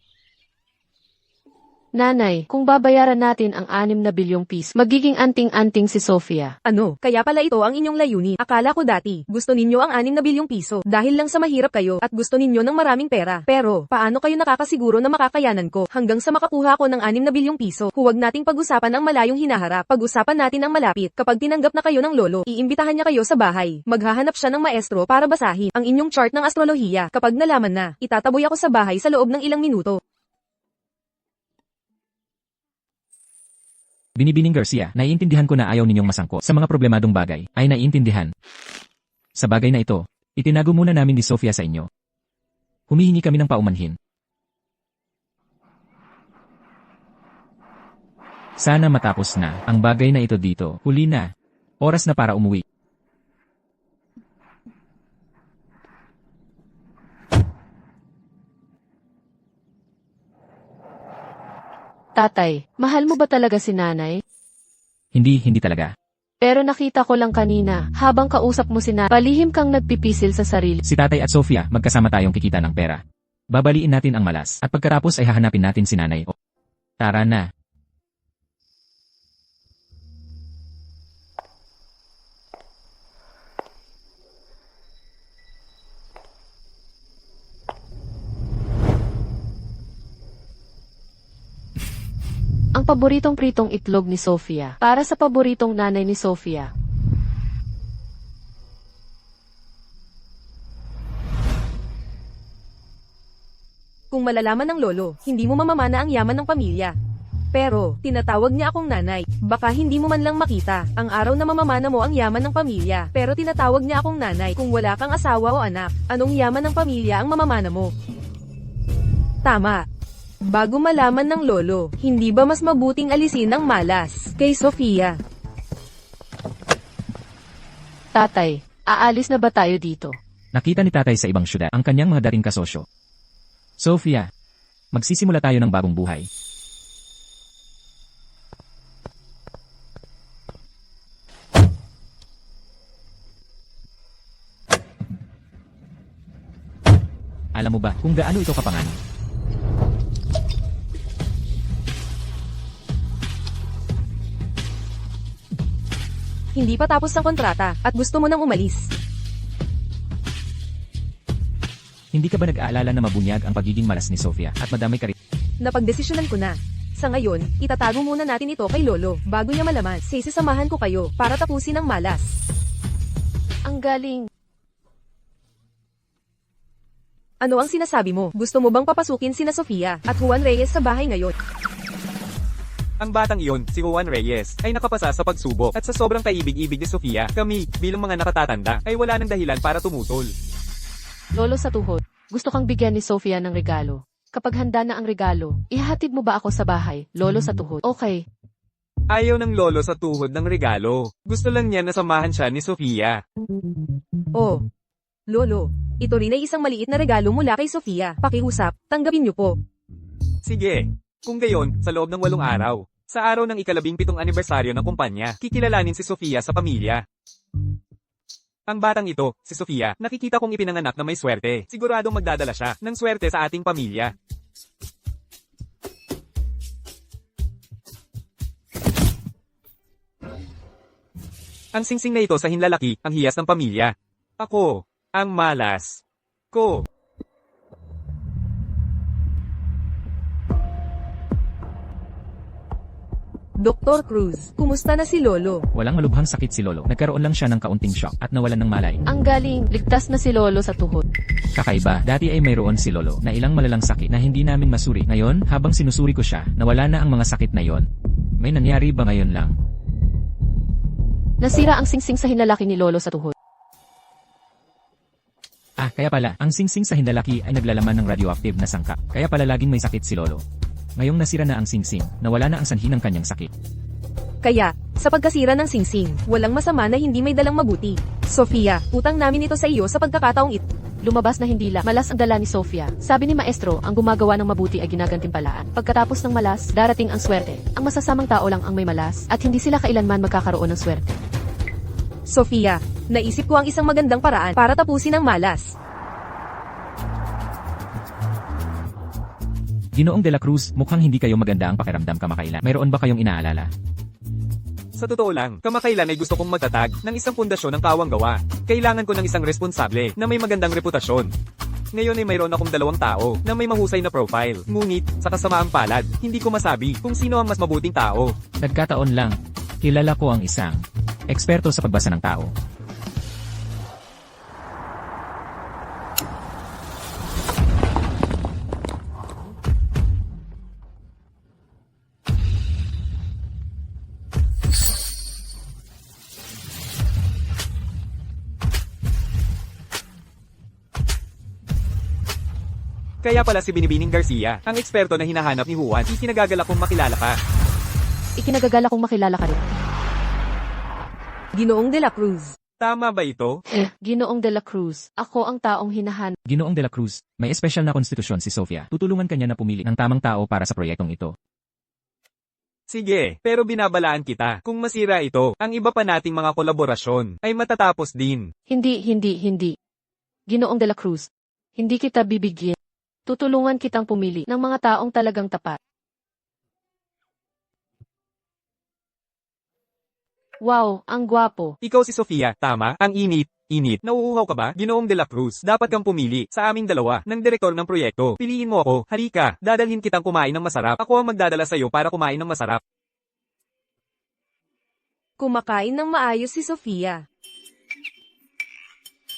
Nanay, kung babayaran natin ang 6 na bilyong piso, magiging anting-anting si Sofia. Ano, kaya pala ito ang inyong layunin. Akala ko dati, gusto ninyo ang 6 na bilyong piso, dahil lang sa mahirap kayo, at gusto ninyo ng maraming pera. Pero, paano kayo nakakasiguro na makakayanan ko, hanggang sa makakuha ko ng 6 na bilyong piso? Huwag nating pag-usapan ang malayong hinaharap, pag-usapan natin ang malapit. Kapag tinanggap na kayo ng lolo, iimbitahan niya kayo sa bahay. Maghahanap siya ng maestro para basahin ang inyong chart ng astrolohiya. Kapag nalaman na, itataboy ako sa bahay sa loob ng ilang minuto. Binibining Garcia, naiintindihan ko na ayaw ninyong masangko sa mga problemadong bagay. Ay naiintindihan. Sa bagay na ito, itinago muna namin ni Sofia sa inyo. Humihingi kami ng paumanhin. Sana matapos na ang bagay na ito dito. Huli na. Oras na para umuwi. Tatay, mahal mo ba talaga si nanay? Hindi talaga. Pero nakita ko lang kanina, habang kausap mo si nanay, palihim kang nagpipisil sa sarili. Si tatay at Sofia, magkasama tayong kikita ng pera. Babaliin natin ang malas, at pagkatapos ay hahanapin natin si nanay. Tara na. Ang paboritong pritong itlog ni Sofia. Para sa paboritong nanay ni Sofia. Kung malalaman ng lolo, hindi mo mamamana ang yaman ng pamilya. Pero, tinatawag niya akong nanay. Baka hindi mo man lang makita ang araw na mamamana mo ang yaman ng pamilya. Pero tinatawag niya akong nanay kung wala kang asawa o anak. Anong yaman ng pamilya ang mamamana mo? Tama. Bago malaman ng lolo, hindi ba mas mabuting alisin ang malas kay Sofia? Tatay, aalis na ba tayo dito? Nakita ni tatay sa ibang syudad ang kanyang mga dating kasosyo. Sophia, magsisimula tayo ng bagong buhay. Alam mo ba kung gaano ito kapanganib? Hindi pa tapos ang kontrata at gusto mo nang umalis. Hindi ka ba nag-aalala na mabunyag ang pagiging malas ni Sophia at madamay ka rin? Napagdesisyonan ko na. Sa ngayon, itatago muna natin ito kay lolo bago niya malaman. Sisamahan ko kayo para tapusin ang malas. Ang galing. Ano ang sinasabi mo? Gusto mo bang papasukin sina Sofia at Juan Reyes sa bahay ngayon? Ang batang iyon, si Juan Reyes, ay nakapasa sa pagsubok at sa sobrang kaibig-ibig ni Sofia, kami, bilang mga nakatatanda, ay wala ng dahilan para tumutol. Lolo sa tuhod, gusto kang bigyan ni Sofia ng regalo. Kapag handa na ang regalo, ihahatid mo ba ako sa bahay, lolo sa tuhod? Okay. Ayaw ng lolo sa tuhod ng regalo. Gusto lang niya na samahan siya ni Sofia. Oh, lolo, ito rin ay isang maliit na regalo mula kay Sofia. Pakiusap, tanggapin niyo po. Sige. Kung gayon, sa loob ng 8 araw, sa araw ng ika-17 anibersaryo ng kumpanya, kikilalanin si Sofia sa pamilya. Ang batang ito, si Sofia, nakikita kong ipinanganak na may swerte. Siguradong magdadala siya ng swerte sa ating pamilya. Ang singsing na ito sa hinlalaki, ang hiyas ng pamilya. Ako, ang malas ko. Dr. Cruz, kumusta na si lolo? Walang malubhang sakit si Lolo. Nagkaroon lang siya ng kaunting shock at nawalan ng malay. Ang galing, ligtas na si lolo sa tuhod. Kakaiba, dati ay mayroon si Lolo na ilang malalang sakit na hindi namin masuri. Ngayon, habang sinusuri ko siya, nawala na ang mga sakit na yon. May nangyari ba ngayon lang? Nasira ang singsing sa hinlalaki ni lolo sa tuhod. Ah, kaya pala, ang singsing sa hindalaki ay naglalaman ng radioactive na sangkap. Kaya pala laging may sakit si Lolo. Ngayong nasira na ang singsing, nawala na ang sanhi ng kanyang sakit. Kaya, sa pagkasira ng singsing, walang masama na hindi may dalang mabuti. Sofia, utang namin ito sa iyo sa pagkakataong ito. Lumabas na hindi malas ang dala ni Sofia. Sabi ni Maestro, ang gumagawa ng mabuti ay ginagantimpalaan. Pagkatapos ng malas, darating ang swerte. Ang masasamang tao lang ang may malas, at hindi sila kailanman magkakaroon ng swerte. Sofia, naisip ko ang isang magandang paraan para tapusin ang malas. Ginoong De La Cruz, mukhang hindi kayo maganda ang pakiramdam kamakailan. Mayroon ba kayong inaalala? Sa totoo lang, kamakailan ay gusto kong magtatag ng isang pundasyon ng kawang gawa. Kailangan ko ng isang responsable na may magandang reputasyon. Ngayon ay mayroon akong 2 tao na may mahusay na profile. Ngunit, sa kasamaang palad, hindi ko masabi kung sino ang mas mabuting tao. Nagkataon lang, kilala ko ang isang eksperto sa pagbasa ng tao. Kaya pala si Binibining Garcia, ang eksperto na hinahanap ni Juan, ikinagagalak kong makilala ka. Ikinagagala kong makilala ka rin. Ginoong De La Cruz. Tama ba ito? Ginoong De La Cruz, ako ang taong hinahanap. Ginoong De La Cruz, may espesyal na konstitusyon si Sofia. Tutulungan kanya na pumili ng tamang tao para sa proyektong ito. Sige, pero binabalaan kita. Kung masira ito, ang iba pa nating mga kolaborasyon ay matatapos din. Hindi. Ginoong De La Cruz, hindi kita bibigyan. Tutulungan kitang pumili ng mga taong talagang tapat. Wow, ang gwapo. Ikaw si Sofia, tama? Ang init. Nauuhaw ka ba? Ginoong De La Cruz, dapat kang pumili sa aming dalawa ng direktor ng proyekto. Piliin mo ako, halika, dadalhin kitang kumain ng masarap. Ako ang magdadala sa'yo para kumain ng masarap. Kumakain ng maayos si Sofia.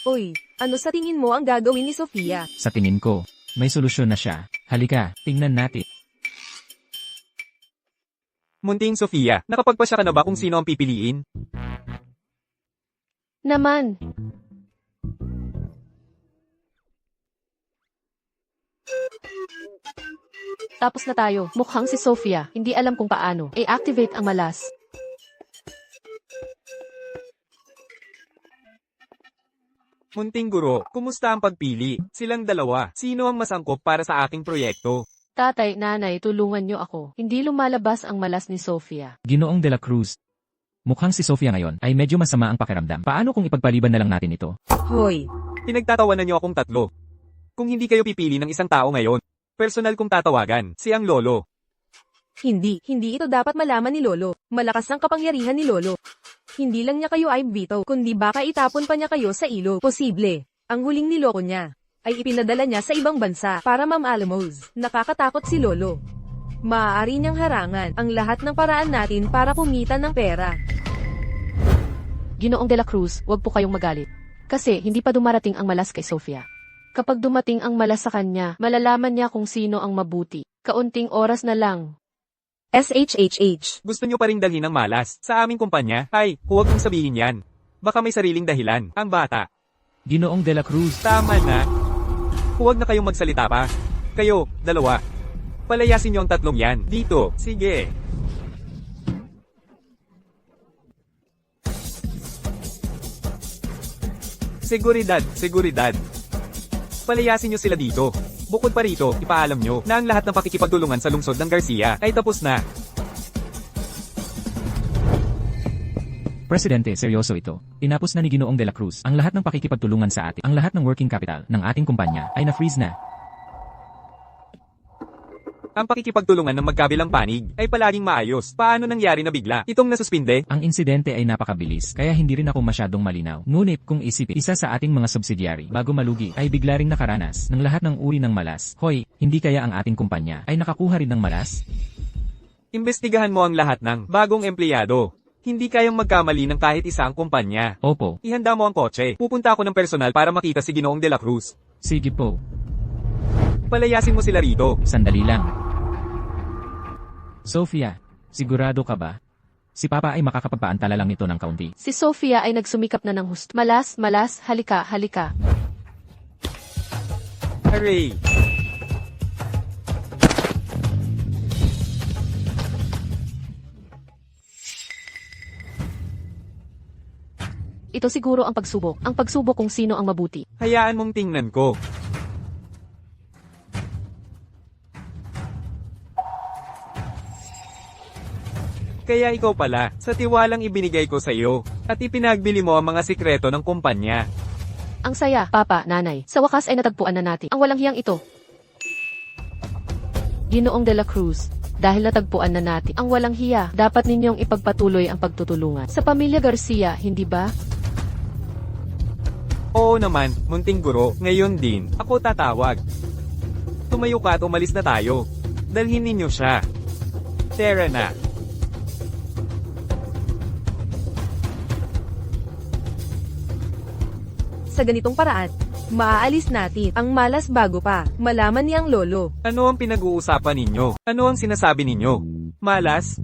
Uy, ano sa tingin mo ang gagawin ni Sofia? Sa tingin ko, May solusyon na siya. Halika, tingnan natin. Munting Sofia, nakapagpasya ka na ba kung sino ang pipiliin? Naman. Tapos na tayo. Mukhang si Sofia, hindi alam kung paano i-activate ang malas. Munting guro, kumusta ang pagpili? Silang dalawa, sino ang masangkop para sa aking proyekto? Tatay, nanay, tulungan niyo ako. Hindi lumalabas ang malas ni Sofia. Ginoong de la Cruz. Mukhang si Sofia ngayon ay medyo masama ang pakiramdam. Paano kung ipagpaliban na lang natin ito? Hoy, Pinagtatawanan niyo akong tatlo. Kung hindi kayo pipili ng isang tao ngayon, personal kong tatawagan, si ang lolo. hindi ito dapat malaman ni Lolo. Malakas ang kapangyarihan ni Lolo. Hindi lang niya kayo ay bito, kundi baka itapon pa niya kayo sa ilog. Posible. Ang huling niloko niya ay ipinadala niya sa ibang bansa para Alamos. Nakakatakot si Lolo. Maaari niyang harangan ang lahat ng paraan natin para kumita ng pera. Ginoong de la Cruz, huwag po kayong magalit. Kasi hindi pa dumarating ang malas kay Sofia. Kapag dumating ang malas sa kanya, malalaman niya kung sino ang mabuti. Kaunting oras na lang. SHHH. Gusto niyo pa ring dalhin ng malas sa aming kumpanya? Ay, huwag mong sabihin yan. Baka may sariling dahilan, ang bata. Ginoong de la Cruz. Tama na. Huwag na kayong magsalita pa. Kayo, dalawa. Palayasin niyo ang tatlong yan. Dito, sige. Seguridad. Palayasin niyo sila dito. Bukod pa rito, ipaalam niyo na ang lahat ng pakikipagtulungan sa lungsod ng Garcia ay tapos na. Presidente, seryoso ito. Tinapos na ni Ginoong de la Cruz ang lahat ng pakikipagtulungan sa atin. Ang lahat ng working capital ng ating kumpanya ay na-freeze na. Ang pakikipagtulungan ng magkabilang panig ay palaging maayos. Paano nangyari na bigla itong nasuspinde? Ang insidente ay napakabilis, kaya hindi rin ako masyadong malinaw. Ngunit kung isipin, isa sa ating mga subsidiary bago malugi ay bigla ring nakaranas ng lahat ng uri ng malas. Hoy, hindi kaya ang ating kumpanya ay nakakuha rin ng malas? Imbestigahan mo ang lahat ng bagong empleyado. Hindi kayang magkamali ng kahit isa ang kumpanya. Opo, Ihanda mo ang kotse. Pupunta ako ng personal para makita si Ginoong de la Cruz. sige po. Palayasin mo sila rito. Sandali lang. Sofia, sigurado ka ba? Si Papa ay makakapagpaantala lang nito ng kaunti. Si Sofia ay nagsumikap na ng husto. Malas, halika. Hooray! Ito siguro ang pagsubok. Ang pagsubok kung sino ang mabuti. Hayaan mong tingnan ko. Kaya ikaw pala, sa tiwalang ibinigay ko sa iyo, at ipinagbili mo ang mga sikreto ng kumpanya. Ang saya, Papa, Nanay. Sa wakas ay natagpuan na natin ang walang hiyang ito. Ginoong de la Cruz, dahil natagpuan na natin ang walang hiya, dapat ninyong ipagpatuloy ang pagtutulungan. Sa pamilya Garcia, hindi ba? Oo naman, munting guro, ngayon din, ako tatawag. Tumayo ka at umalis na tayo. Dalhin ninyo siya. Tara na. Sa ganitong paraan, maaalis natin ang malas bago pa malaman ni ang Lolo. Ano ang pinag-uusapan ninyo? Ano ang sinasabi ninyo? Malas?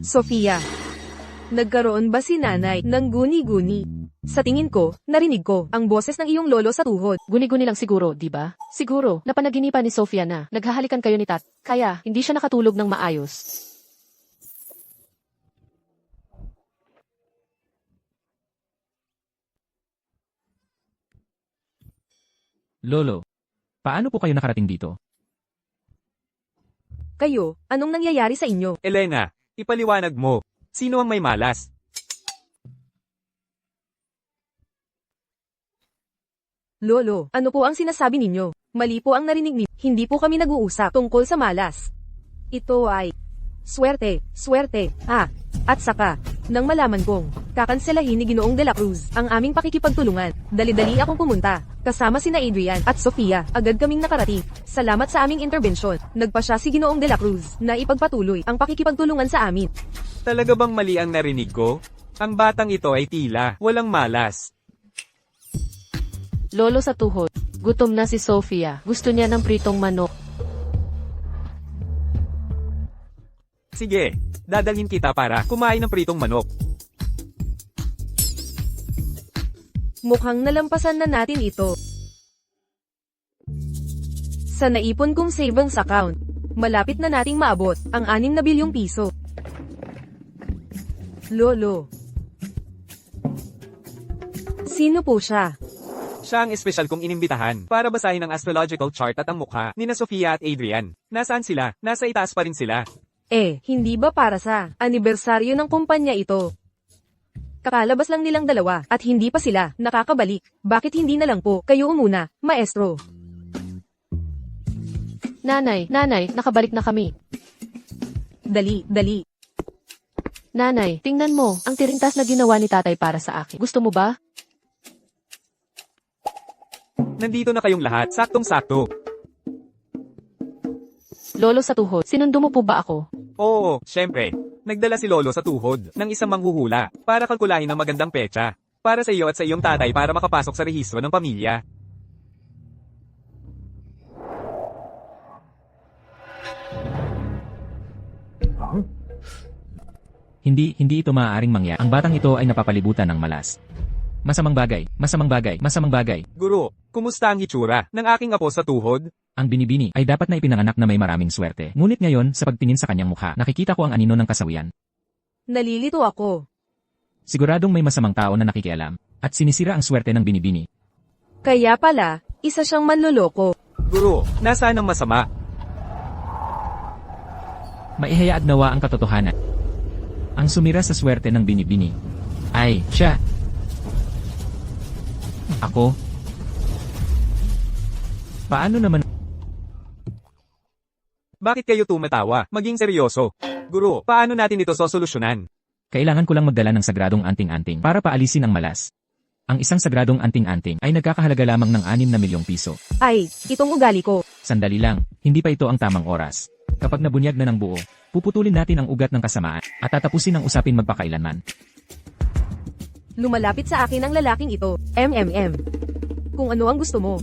Sofia, nagkaroon ba si nanay ng guni-guni? Sa tingin ko, narinig ko ang boses ng iyong lolo sa tuhod. Guni-guni lang siguro, di ba? Siguro, napanaginipan ni Sofia na naghahalikan kayo ni Tat. Kaya, hindi siya nakatulog ng maayos. Lolo, paano po kayo nakarating dito? Kayo, anong nangyayari sa inyo? Elena, ipaliwanag mo. Sino ang may malas? Lolo, ano po ang sinasabi ninyo? Mali po ang narinig ni. Hindi po kami nag-uusap tungkol sa malas. Ito ay swerte. At saka, nang malaman kong kakanselahin ni Ginoong de la Cruz ang aming pakikipagtulungan, dali-dali akong pumunta. Kasama sina Adrian at Sofia, agad kaming nakarating. Salamat sa aming interbensyon. Nagpa siya si Ginoong de la Cruz na ipagpatuloy ang pakikipagtulungan sa amin. Talaga bang mali ang narinig ko? Ang batang ito ay tila, walang malas. Lolo sa tuhod. Gutom na si Sofia. Gusto niya ng pritong manok. Sige, dadalhin kita para kumain ng pritong manok. Mukhang nalampasan na natin ito. Sa naipon kong savings account, malapit na nating maabot ang 6 na bilyong piso. Lolo. Sino po siya? Siya ang espesyal kong inimbitahan para basahin ang astrological chart at ang mukha ni na Sofia at Adrian. Nasaan sila? Nasa itaas pa rin sila. Hindi ba para sa anibersaryo ng kumpanya ito? Kakalabas lang nilang dalawa at hindi pa sila nakakabalik. Bakit hindi na lang po kayo umuna, maestro? Nanay, nakabalik na kami. Dali. Nanay, tingnan mo, ang tirintas na ginawa ni tatay para sa akin. Gusto mo ba? Nandito na kayong lahat, saktong-sakto. Lolo sa tuhod, sinundo mo po ba ako? Oo, syempre. Nagdala si Lolo sa tuhod ng isang manghuhula para kalkulahin ang magandang petsa. Para sa iyo at sa iyong tatay para makapasok sa rehistro ng pamilya. Hindi ito maaaring mangyari. Ang batang ito ay napapalibutan ng malas. Masamang bagay. Guro, kumusta ang hitsura ng aking apo sa tuhod? Ang binibini ay dapat na ipinanganak na may maraming swerte. Ngunit ngayon, sa pagtingin sa kanyang mukha, nakikita ko ang anino ng kasawian. Nalilito ako. Siguradong may masamang tao na nakikialam, at sinisira ang swerte ng binibini. Kaya pala, isa siyang manloloko. Guro, nasaan ang masama? Maihayaag nawa ang katotohanan. Ang sumira sa swerte ng binibini ay siya. Ako? Paano naman? Bakit kayo tumatawa? Maging seryoso. Guro, paano natin ito sosolusyonan? Kailangan ko lang magdala ng sagradong anting-anting para paalisin ang malas. Ang isang sagradong anting-anting ay nagkakahalaga lamang ng 6 na milyong piso. Ay, itong ugali ko. Sandali lang, hindi pa ito ang tamang oras. Kapag nabunyag na ng buo, puputulin natin ang ugat ng kasamaan at tatapusin ang usapin magpakailanman. Lumalapit sa akin ang lalaking ito. Kung ano ang gusto mo.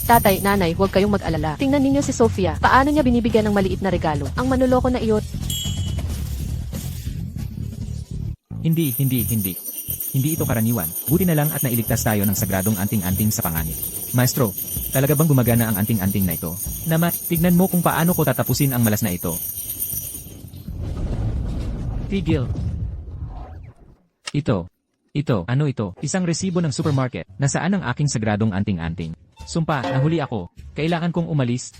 Tatay, nanay, huwag kayong mag-alala. Tingnan ninyo si Sofia. Paano niya binibigyan ng maliit na regalo? Ang manloloko na iyon. Hindi. Hindi ito karaniwan. Buti na lang at nailigtas tayo ng sagradong anting-anting sa panganib. Maestro, talaga bang gumagana ang anting-anting na ito? Tignan mo kung paano ko tatapusin ang malas na ito. Tigil. Ano ito? Isang resibo ng supermarket. Nasaan ang aking sagradong anting-anting? Sumpa, nahuli ako. Kailangan kong umalis.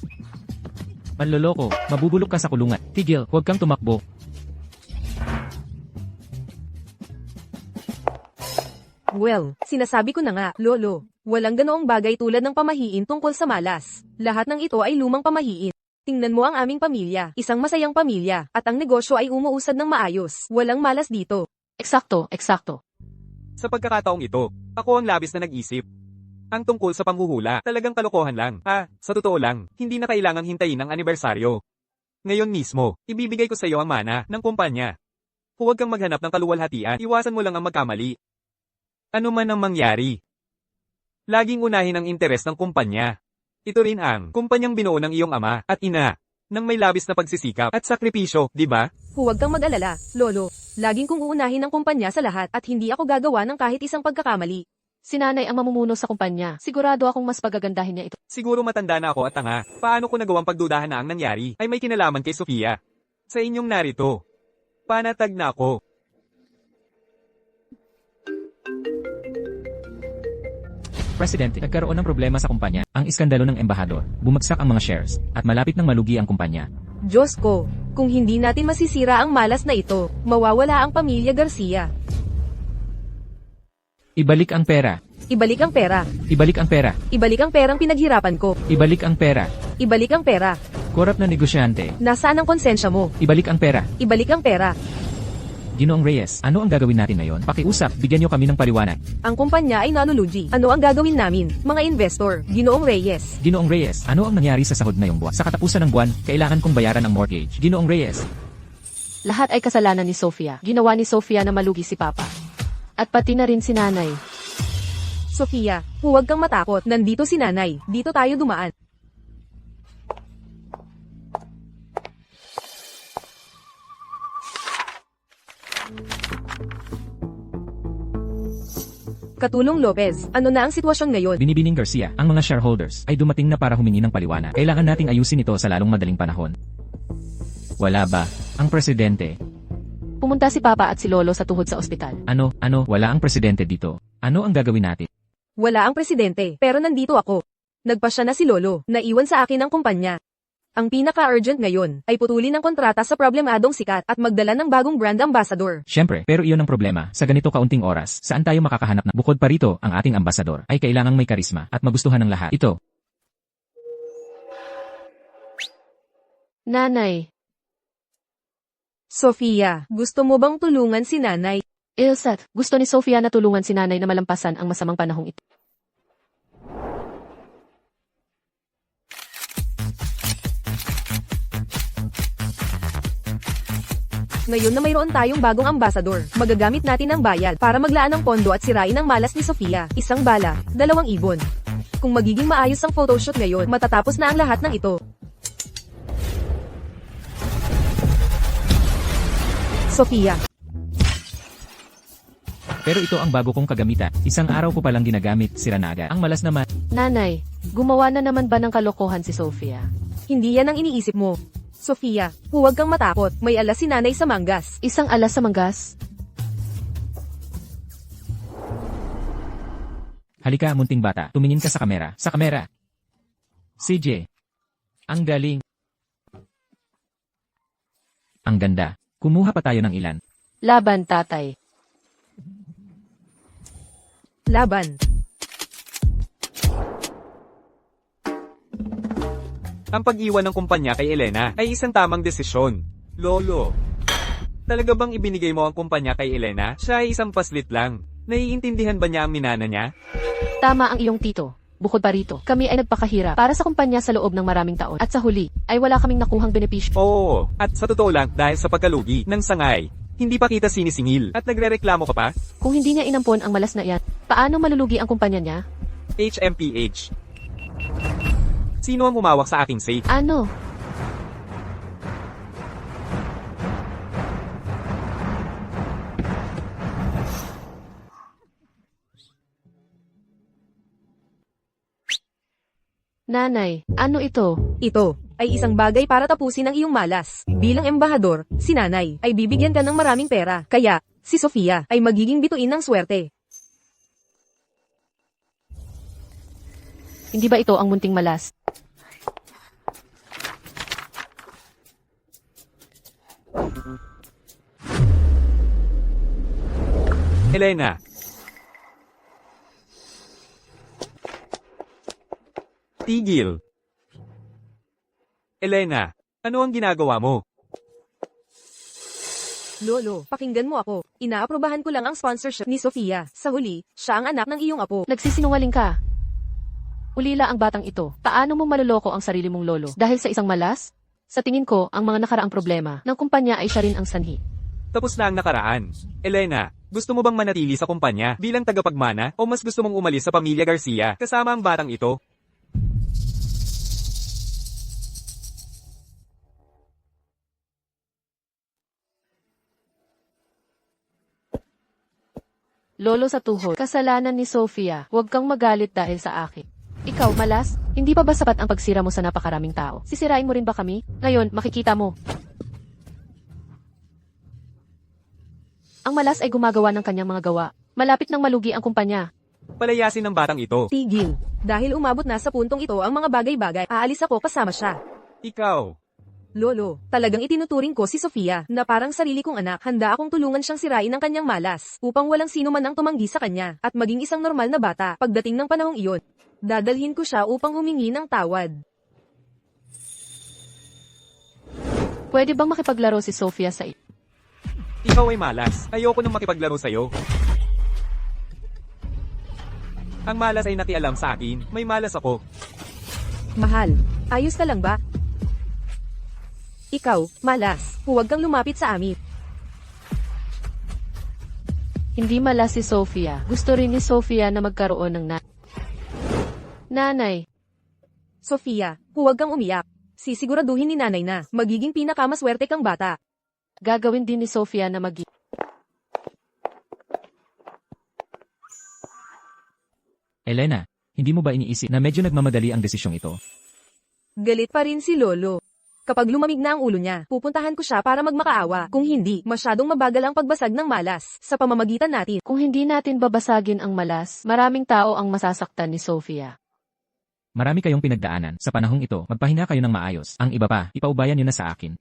Manloloko, mabubulok ka sa kulungan. Tigil, huwag kang tumakbo. Well, sinasabi ko na nga, Lolo. Walang ganoong bagay tulad ng pamahiin tungkol sa malas. Lahat ng ito ay lumang pamahiin. Tingnan mo ang aming pamilya, isang masayang pamilya, at ang negosyo ay umuusad ng maayos. Walang malas dito. Eksakto. Sa pagkakataong ito, ako ang labis na nag-isip. Ang tungkol sa panghuhula, talagang kalokohan lang. Sa totoo lang, hindi na kailangang hintayin ang anibersaryo. Ngayon mismo, ibibigay ko sa iyo ang mana ng kumpanya. Huwag kang maghanap ng kaluwalhatian, iwasan mo lang ang magkamali. Ano man ang mangyari. Laging unahin ang interes ng kumpanya. Ito rin ang kumpanyang binuo ng iyong ama at ina, nang may labis na pagsisikap at sakripisyo, di ba? Huwag kang mag-alala, Lolo. Laging kong uunahin ang kumpanya sa lahat at hindi ako gagawa ng kahit isang pagkakamali. Si nanay ang mamumuno sa kumpanya. Sigurado akong mas pagagandahin niya ito. Siguro matanda na ako at tanga. Paano ko nagawang pagdudahan na ang nangyari ay may kinalaman kay Sofia? Sa inyong narito. Panatag na ako. Presidente, nagkaroon ng problema sa kumpanya. Ang iskandalo ng embahador, bumagsak ang mga shares, at malapit nang malugi ang kumpanya. Diyos ko, kung hindi natin masisira ang malas na ito, mawawala ang pamilya Garcia. Ibalik ang pera. Ibalik ang pera. Ibalik ang pera. Ibalik ang perang pinaghirapan ko. Ibalik ang pera. Ibalik ang pera. Korap na negosyante. Nasaan ang konsensya mo? Ibalik ang pera. Ibalik ang pera. Ginoong Reyes, ano ang gagawin natin ngayon? Pakiusap, bigyan niyo kami ng paliwanag. Ang kumpanya ay nanulugi. Ano ang gagawin namin, mga investor? Ginoong Reyes. Ginoong Reyes, ano ang nangyari sa sahod ngayong buwan? Sa katapusan ng buwan, kailangan kong bayaran ang mortgage. Ginoong Reyes, Lahat ay kasalanan ni Sofia. Ginawa ni Sofia na malugi si Papa. At pati na rin si Nanay. Sofia, huwag kang matakot. Nandito si nanay. Dito tayo dumaan. Katulong Lopez, ano na ang sitwasyon ngayon? Binibining Garcia, ang mga shareholders ay dumating na para humingi ng paliwanag. Kailangan nating ayusin ito sa lalong madaling panahon. Wala ba? Ang presidente. Pumunta si Papa at si Lolo sa tuhod sa ospital. Ano, wala ang presidente dito. Ano ang gagawin natin? Wala ang presidente, pero nandito ako. Nagpasya na si Lolo, naiwan sa akin ang kumpanya. Ang pinaka-urgent ngayon ay putulin ang kontrata sa problemadong sikat at magdala ng bagong brand ambassador. Siyempre, pero iyon ang problema. Sa ganito kaunting oras, saan tayo makakahanap na bukod pa rito, ang ating ambasador ay kailangang may karisma at magustuhan ng lahat. Ito, Nanay, Sofia, gusto mo bang tulungan si nanay? Ilsat, gusto ni Sofia na tulungan si Nanay na malampasan ang masamang panahong ito. Ngayon na mayroon tayong bagong ambassador, magagamit natin ang bayad para maglaan ng pondo at sirain ang malas ni Sofia. Isang bala, 2 ibon. Kung magiging maayos ang photoshoot ngayon, matatapos na ang lahat ng ito. Sofia, pero ito ang bago kong kagamitan. Isang araw ko palang ginagamit, sira na agad. Ang malas naman. Nanay, gumawa na naman ba ng kalokohan si Sofia? hindi yan ang iniisip mo. Sofia, huwag kang matakot, may alas si nanay sa manggas. Isang alas sa manggas? Halika, munting bata. Tumingin ka sa kamera. Sa kamera. CJ. Ang galing. Ang ganda. Kumuha pa tayo ng ilan. Laban, tatay. Laban. Ang pag-iwan ng kumpanya kay Elena ay isang tamang desisyon. Lolo, talaga bang ibinigay mo ang kumpanya kay Elena? Siya ay isang paslit lang. Naiintindihan ba niya ang minana niya? Tama ang iyong tito. Bukod pa rito, kami ay nagpakahirap para sa kumpanya sa loob ng maraming taon. At sa huli, ay wala kaming nakuhang benepisyo. Oo, at sa totoo lang, dahil sa pagkalugi ng sangay, hindi pa kita sinisingil at nagrereklamo ka pa? Kung hindi niya inampon ang malas na iyan, paano malulugi ang kumpanya niya? HMPH. Sino ang umawak sa aking safe? Ano? Nanay, ano ito? Ito ay isang bagay para tapusin ang iyong malas. Bilang embahador, si nanay ay bibigyan ka ng maraming pera. Kaya, si Sofia ay magiging bituin ng swerte. Hindi ba ito ang munting malas? Elena. Tigil. Elena, ano ang ginagawa mo? Lolo, pakinggan mo ako. Inaaprobahan ko lang ang sponsorship ni Sofia. Sa huli, siya ang anak ng iyong apo. Nagsisinungaling ka. Ulila ang batang ito. Paano mo maluloko ang sarili mong lolo? Dahil sa isang malas? Sa tingin ko, ang mga nakaraang problema ng kumpanya ay siya rin ang sanhi. Tapos na ang nakaraan. Elena, gusto mo bang manatili sa kumpanya bilang tagapagmana o mas gusto mong umalis sa pamilya Garcia kasama ang batang ito? Lolo sa tuhod, kasalanan ni Sofia. Huwag kang magalit dahil sa akin. Ikaw, malas? Hindi pa ba sapat ang pagsira mo sa napakaraming tao? Sisirain mo rin ba kami? Ngayon, makikita mo. Ang malas ay gumagawa ng kanyang mga gawa. Malapit nang malugi ang kumpanya. Palayasin ng batang ito. Tigil. Dahil umabot na sa puntong ito ang mga bagay-bagay, aalis ako kasama siya. Ikaw. Lolo, talagang itinuturing ko si Sofia na parang sarili kong anak. Handa akong tulungan siyang sirain ang kanyang malas upang walang sino man ang tumanggi sa kanya at maging isang normal na bata. Pagdating ng panahong iyon, dadalhin ko siya upang humingi ng tawad. Pwede bang makipaglaro si Sofia sa iyo? Ikaw ay malas. Ayoko nang makipaglaro sa'yo. Ang malas ay nakialam sa akin. May malas ako. Mahal, ayos ka lang ba? Ikaw, malas, huwag kang lumapit sa amin. Hindi malas si Sofia. Gusto rin ni Sofia na magkaroon ng nanay. Sofia, huwag kang umiyak. Sisiguraduhin ni nanay na magiging pinakamaswerte kang bata. Gagawin din ni Sofia na Elena, hindi mo ba iniisip na medyo nagmamadali ang desisyong ito? Galit pa rin si Lolo. Kapag lumamig na ang ulo niya, pupuntahan ko siya para magmakaawa. Kung hindi, masyadong mabagal ang pagbasag ng malas sa pamamagitan natin. Kung hindi natin babasagin ang malas, maraming tao ang masasaktan ni Sofia. Marami kayong pinagdaanan. Sa panahong ito, magpahinga kayo ng maayos. Ang iba pa, ipaubayan niyo na sa akin.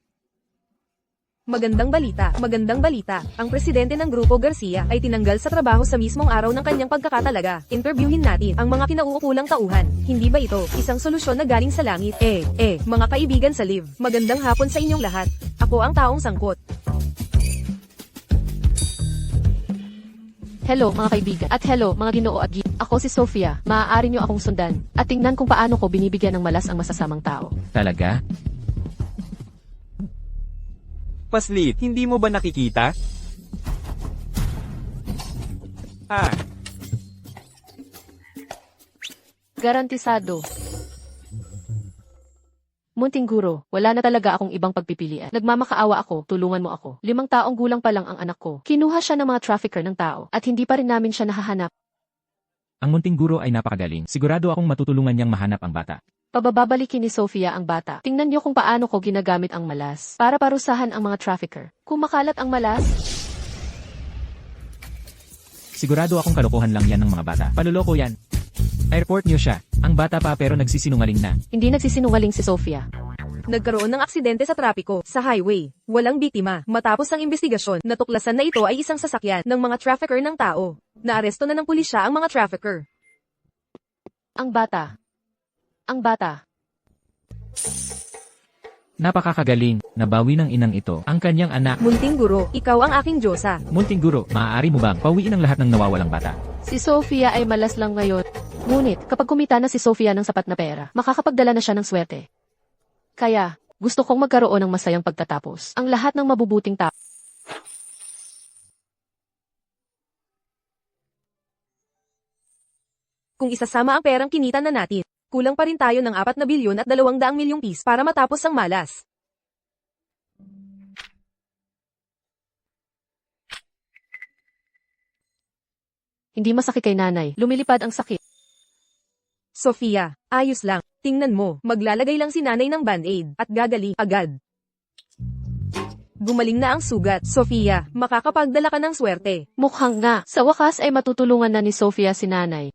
Magandang balita, magandang balita. Ang presidente ng Grupo Garcia ay tinanggal sa trabaho sa mismong araw ng kanyang pagkakatalaga. Interviewin natin ang mga kinauukulang tauhan. Hindi ba ito isang solusyon na galing sa langit? Mga kaibigan sa live. Magandang hapon sa inyong lahat. Ako ang taong sangkot. Hello mga kaibigan, at hello mga ginoo at Ako si Sofia, maaari niyo akong sundan, at tingnan kung paano ko binibigyan ng malas ang masasamang tao. Talaga? Paslit, hindi mo ba nakikita? Garantisado. Munting guro, wala na talaga akong ibang pagpipilian. Nagmamakaawa ako, tulungan mo ako. 5 taong gulang pa lang ang anak ko. Kinuha siya ng mga trafficker ng tao, at hindi pa rin namin siya nahahanap. Ang munting guro ay napakagaling. Sigurado akong matutulungan niyang mahanap ang bata. Pabababalikin ni Sofia ang bata. Tingnan niyo kung paano ko ginagamit ang malas para parusahan ang mga trafficker. Kung makalat ang malas, Sigurado akong kalokohan lang yan ng mga bata. Panuloko yan. Airport niyo siya. Ang bata pa pero nagsisinungaling na. hindi nagsisinungaling si Sofia. Nagkaroon ng aksidente sa trapiko, sa highway. Walang biktima. Matapos ang investigasyon, natuklasan na ito ay isang sasakyan ng mga trafficker ng tao. Naaresto na ng pulisya ang mga trafficker. Ang bata. Ang bata. Napakakagaling. Nabawi ng inang ito ang kanyang anak. Munting guro, ikaw ang aking Diyosa. Munting guro, maaari mo bang pawiin ang lahat ng nawawalang bata? Si Sofia ay malas lang ngayon. Ngunit, kapag kumita na si Sofia ng sapat na pera, makakapagdala na siya ng swerte. Kaya, gusto kong magkaroon ng masayang pagtatapos. Ang lahat ng mabubuting tao. Kung isasama ang perang kinita na natin, kulang pa rin tayo ng 4 na bilyon at 200 milyong piso para matapos ang malas. Hindi masakit kay nanay. Lumilipad ang sakit. Sofia, ayos lang. Tingnan mo, maglalagay lang si nanay ng band-aid at gagali agad. Gumaling na ang sugat. Sofia, makakapagdala ka ng swerte. Mukhang nga, sa wakas ay matutulungan na ni Sofia si nanay.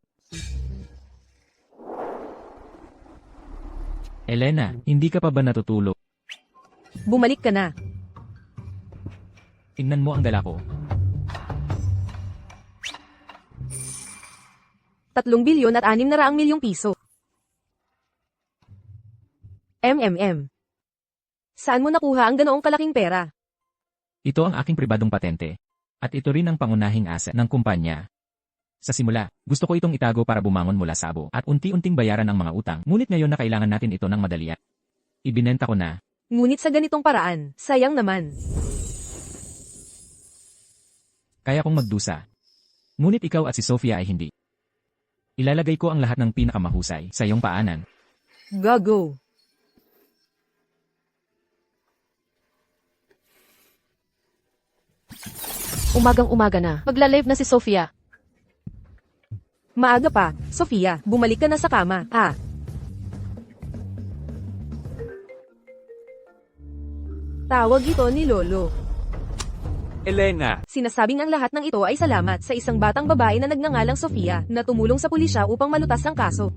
Elena, hindi ka pa ba natutulog? Bumalik ka na. Tingnan mo ang dala ko. 3 bilyon at 600 milyong piso. Saan mo nakuha ang ganoong kalaking pera? Ito ang aking pribadong patente. At ito rin ang pangunahing asset ng kumpanya. Sa simula, gusto ko itong itago para bumangon mula sa abo at unti-unting bayaran ang mga utang. Ngunit ngayon na kailangan natin ito ng madalian. Ibinenta ko na. Ngunit sa ganitong paraan, sayang naman. Kaya kong magdusa. Ngunit ikaw at si Sofia ay hindi. Ilalagay ko ang lahat ng pinakamahusay sa iyong paanan. Gago. Umagang-umaga na. Magla-live na si Sofia. Maaga pa, Sofia, bumalik ka na sa kama, ha? Tawag ito ni Lolo. Elena, Sinasabing ang lahat ng ito ay salamat sa isang batang babae na nagngangalang Sofia na tumulong sa pulisya upang malutas ang kaso.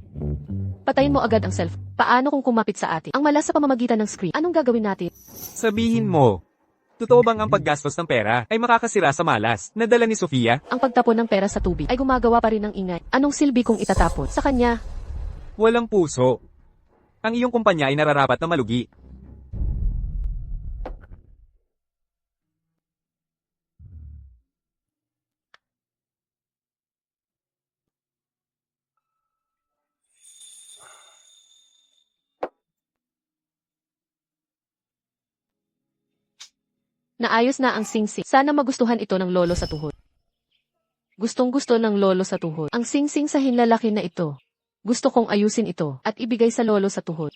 Patayin mo agad ang cellphone. Paano kung kumapit sa atin? Ang malas sa pamamagitan ng screen. Anong gagawin natin? sabihin mo. Totoo bang ang paggastos ng pera ay makakasira sa malas na dala ni Sofia? Ang pagtapon ng pera sa tubig ay gumagawa pa rin ng ingay. Anong silbi kung itatapon sa kanya? Walang puso. Ang iyong kumpanya ay nararapat na malugi. Naayos na ang singsing. Sana magustuhan ito ng lolo sa tuhod. Gustong-gusto ng lolo sa tuhod. Ang singsing sa hinlalaki na ito. Gusto kong ayusin ito at ibigay sa lolo sa tuhod.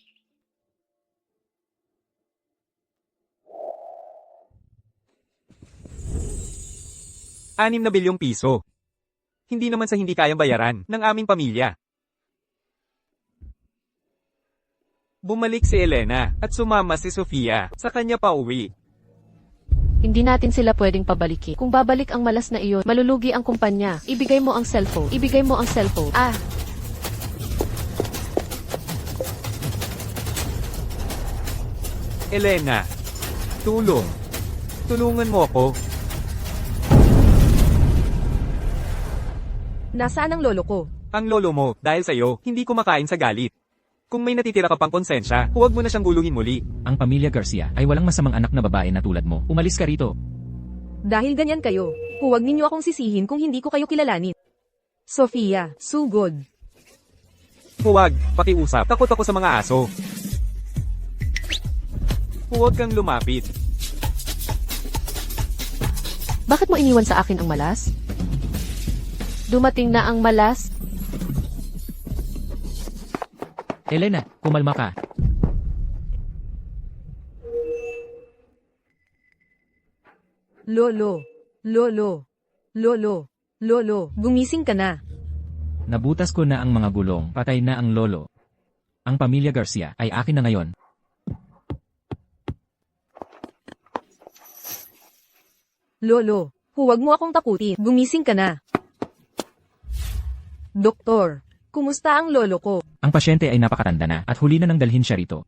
₱6 na bilyon. Hindi naman sa hindi kayang bayaran ng aming pamilya. Bumalik si Elena at sumama si Sofia sa kanya pauwi. Hindi natin sila pwedeng pabalikin. Kung babalik ang malas na iyon, malulugi ang kumpanya. Ibigay mo ang cellphone. Ibigay mo ang cellphone. Elena, tulong. Tulungan mo ako. Nasaan ang lolo ko? Ang lolo mo, dahil sa'yo, hindi kumakain sa galit. Kung may natitira ka pang konsensya, huwag mo na siyang guluhin muli. Ang pamilya Garcia ay walang masamang anak na babae na tulad mo. Umalis ka rito. Dahil ganyan kayo, huwag ninyo akong sisihin kung hindi ko kayo kilalanin. Sofia, sugod. Huwag, pakiusap. Takot ako sa mga aso. Huwag kang lumapit. Bakit mo iniwan sa akin ang malas? Dumating na ang malas. Elena, kumalma ka. Lolo, lolo, lolo, lolo, gumising ka na. Nabutas ko na ang mga gulong. Patay na ang lolo. Ang pamilya Garcia ay akin na ngayon. Lolo, huwag mo akong takutin. Gumising ka na. Doktor, kumusta ang lolo ko? Ang pasyente ay napakatanda na at huli na nang dalhin siya rito.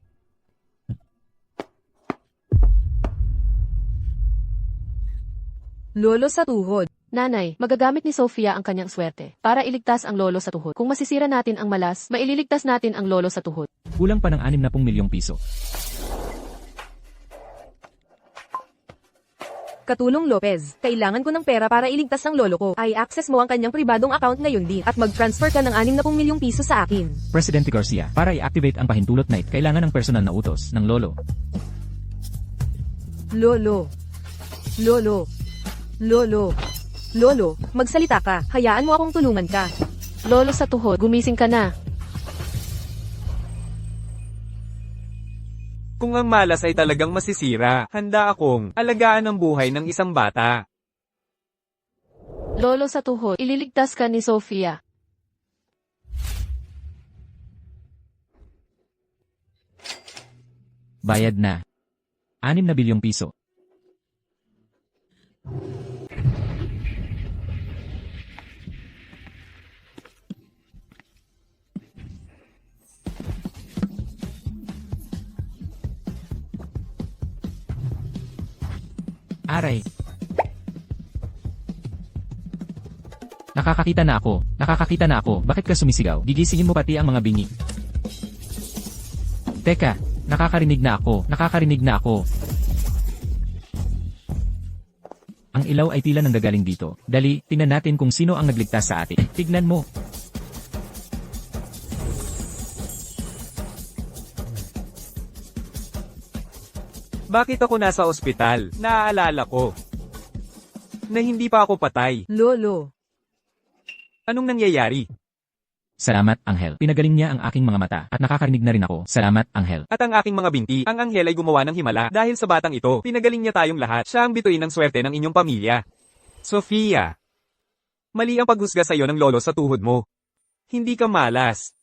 Lolo sa tuhod. Nanay, magagamit ni Sofia ang kanyang swerte para iligtas ang lolo sa tuhod. Kung masisira natin ang malas, maililigtas natin ang lolo sa tuhod. Kulang pa ng 60 milyong piso. Katulong Lopez, kailangan ko ng pera para iligtas ang lolo ko. Ay access mo ang kanyang pribadong account ngayon din at mag-transfer ka ng 60 milyong piso sa akin. Presidente Garcia, para i-activate ang pahintulot na kailangan ng personal na utos ng lolo. Lolo. Lolo. Lolo. Lolo, magsalita ka. Hayaan mo akong tulungan ka. Lolo sa tuhod, gumising ka na. Kung ang malas ay talagang masisira, handa akong alagaan ang buhay ng isang bata. Lolo sa tuhod, ililigtas ka ni Sofia. Bayad na. 6 na bilyong piso. Aray. Nakakakita na ako. Nakakakita na ako. Bakit ka sumisigaw? Gigisingin mo pati ang mga bingi. Teka, nakakarinig na ako. Nakakarinig na ako. Ang ilaw ay tila nang gagaling dito. Dali, tingnan natin kung sino ang nagligtas sa atin. Tignan mo. Bakit ako nasa ospital? Naaalala ko na hindi pa ako patay. Lolo. Anong nangyayari? Salamat, Anghel. Pinagaling niya ang aking mga mata at nakakarinig na rin ako. Salamat, Anghel. At ang aking mga binti, ang anghel ay gumawa ng himala dahil sa batang ito. Pinagaling niya tayong lahat. Siya ang bituin ng swerte ng inyong pamilya. Sofia, mali ang paghusga sa iyo ng lolo sa tuhod mo. Hindi ka malas.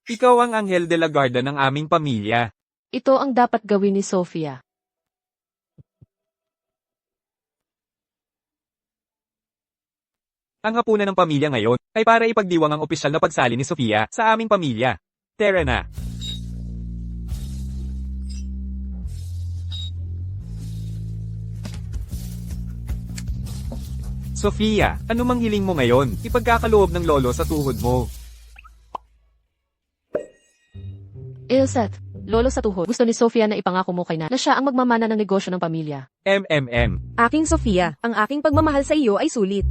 Ikaw ang anghel de la guarda ng aming pamilya. Ito ang dapat gawin ni Sofia. Ang hapunan ng pamilya ngayon ay para ipagdiwang ang opisyal na pagsali ni Sofia sa aming pamilya. Tara na. Sofia, ano mang hiling mo ngayon? Ipagkakaloob ng lolo sa tuhod mo. Ilset, lolo sa tuhod, gusto ni Sofia na ipangako mo kay na siya ang magmamana ng negosyo ng pamilya. Aking Sofia, ang aking pagmamahal sa iyo ay sulit.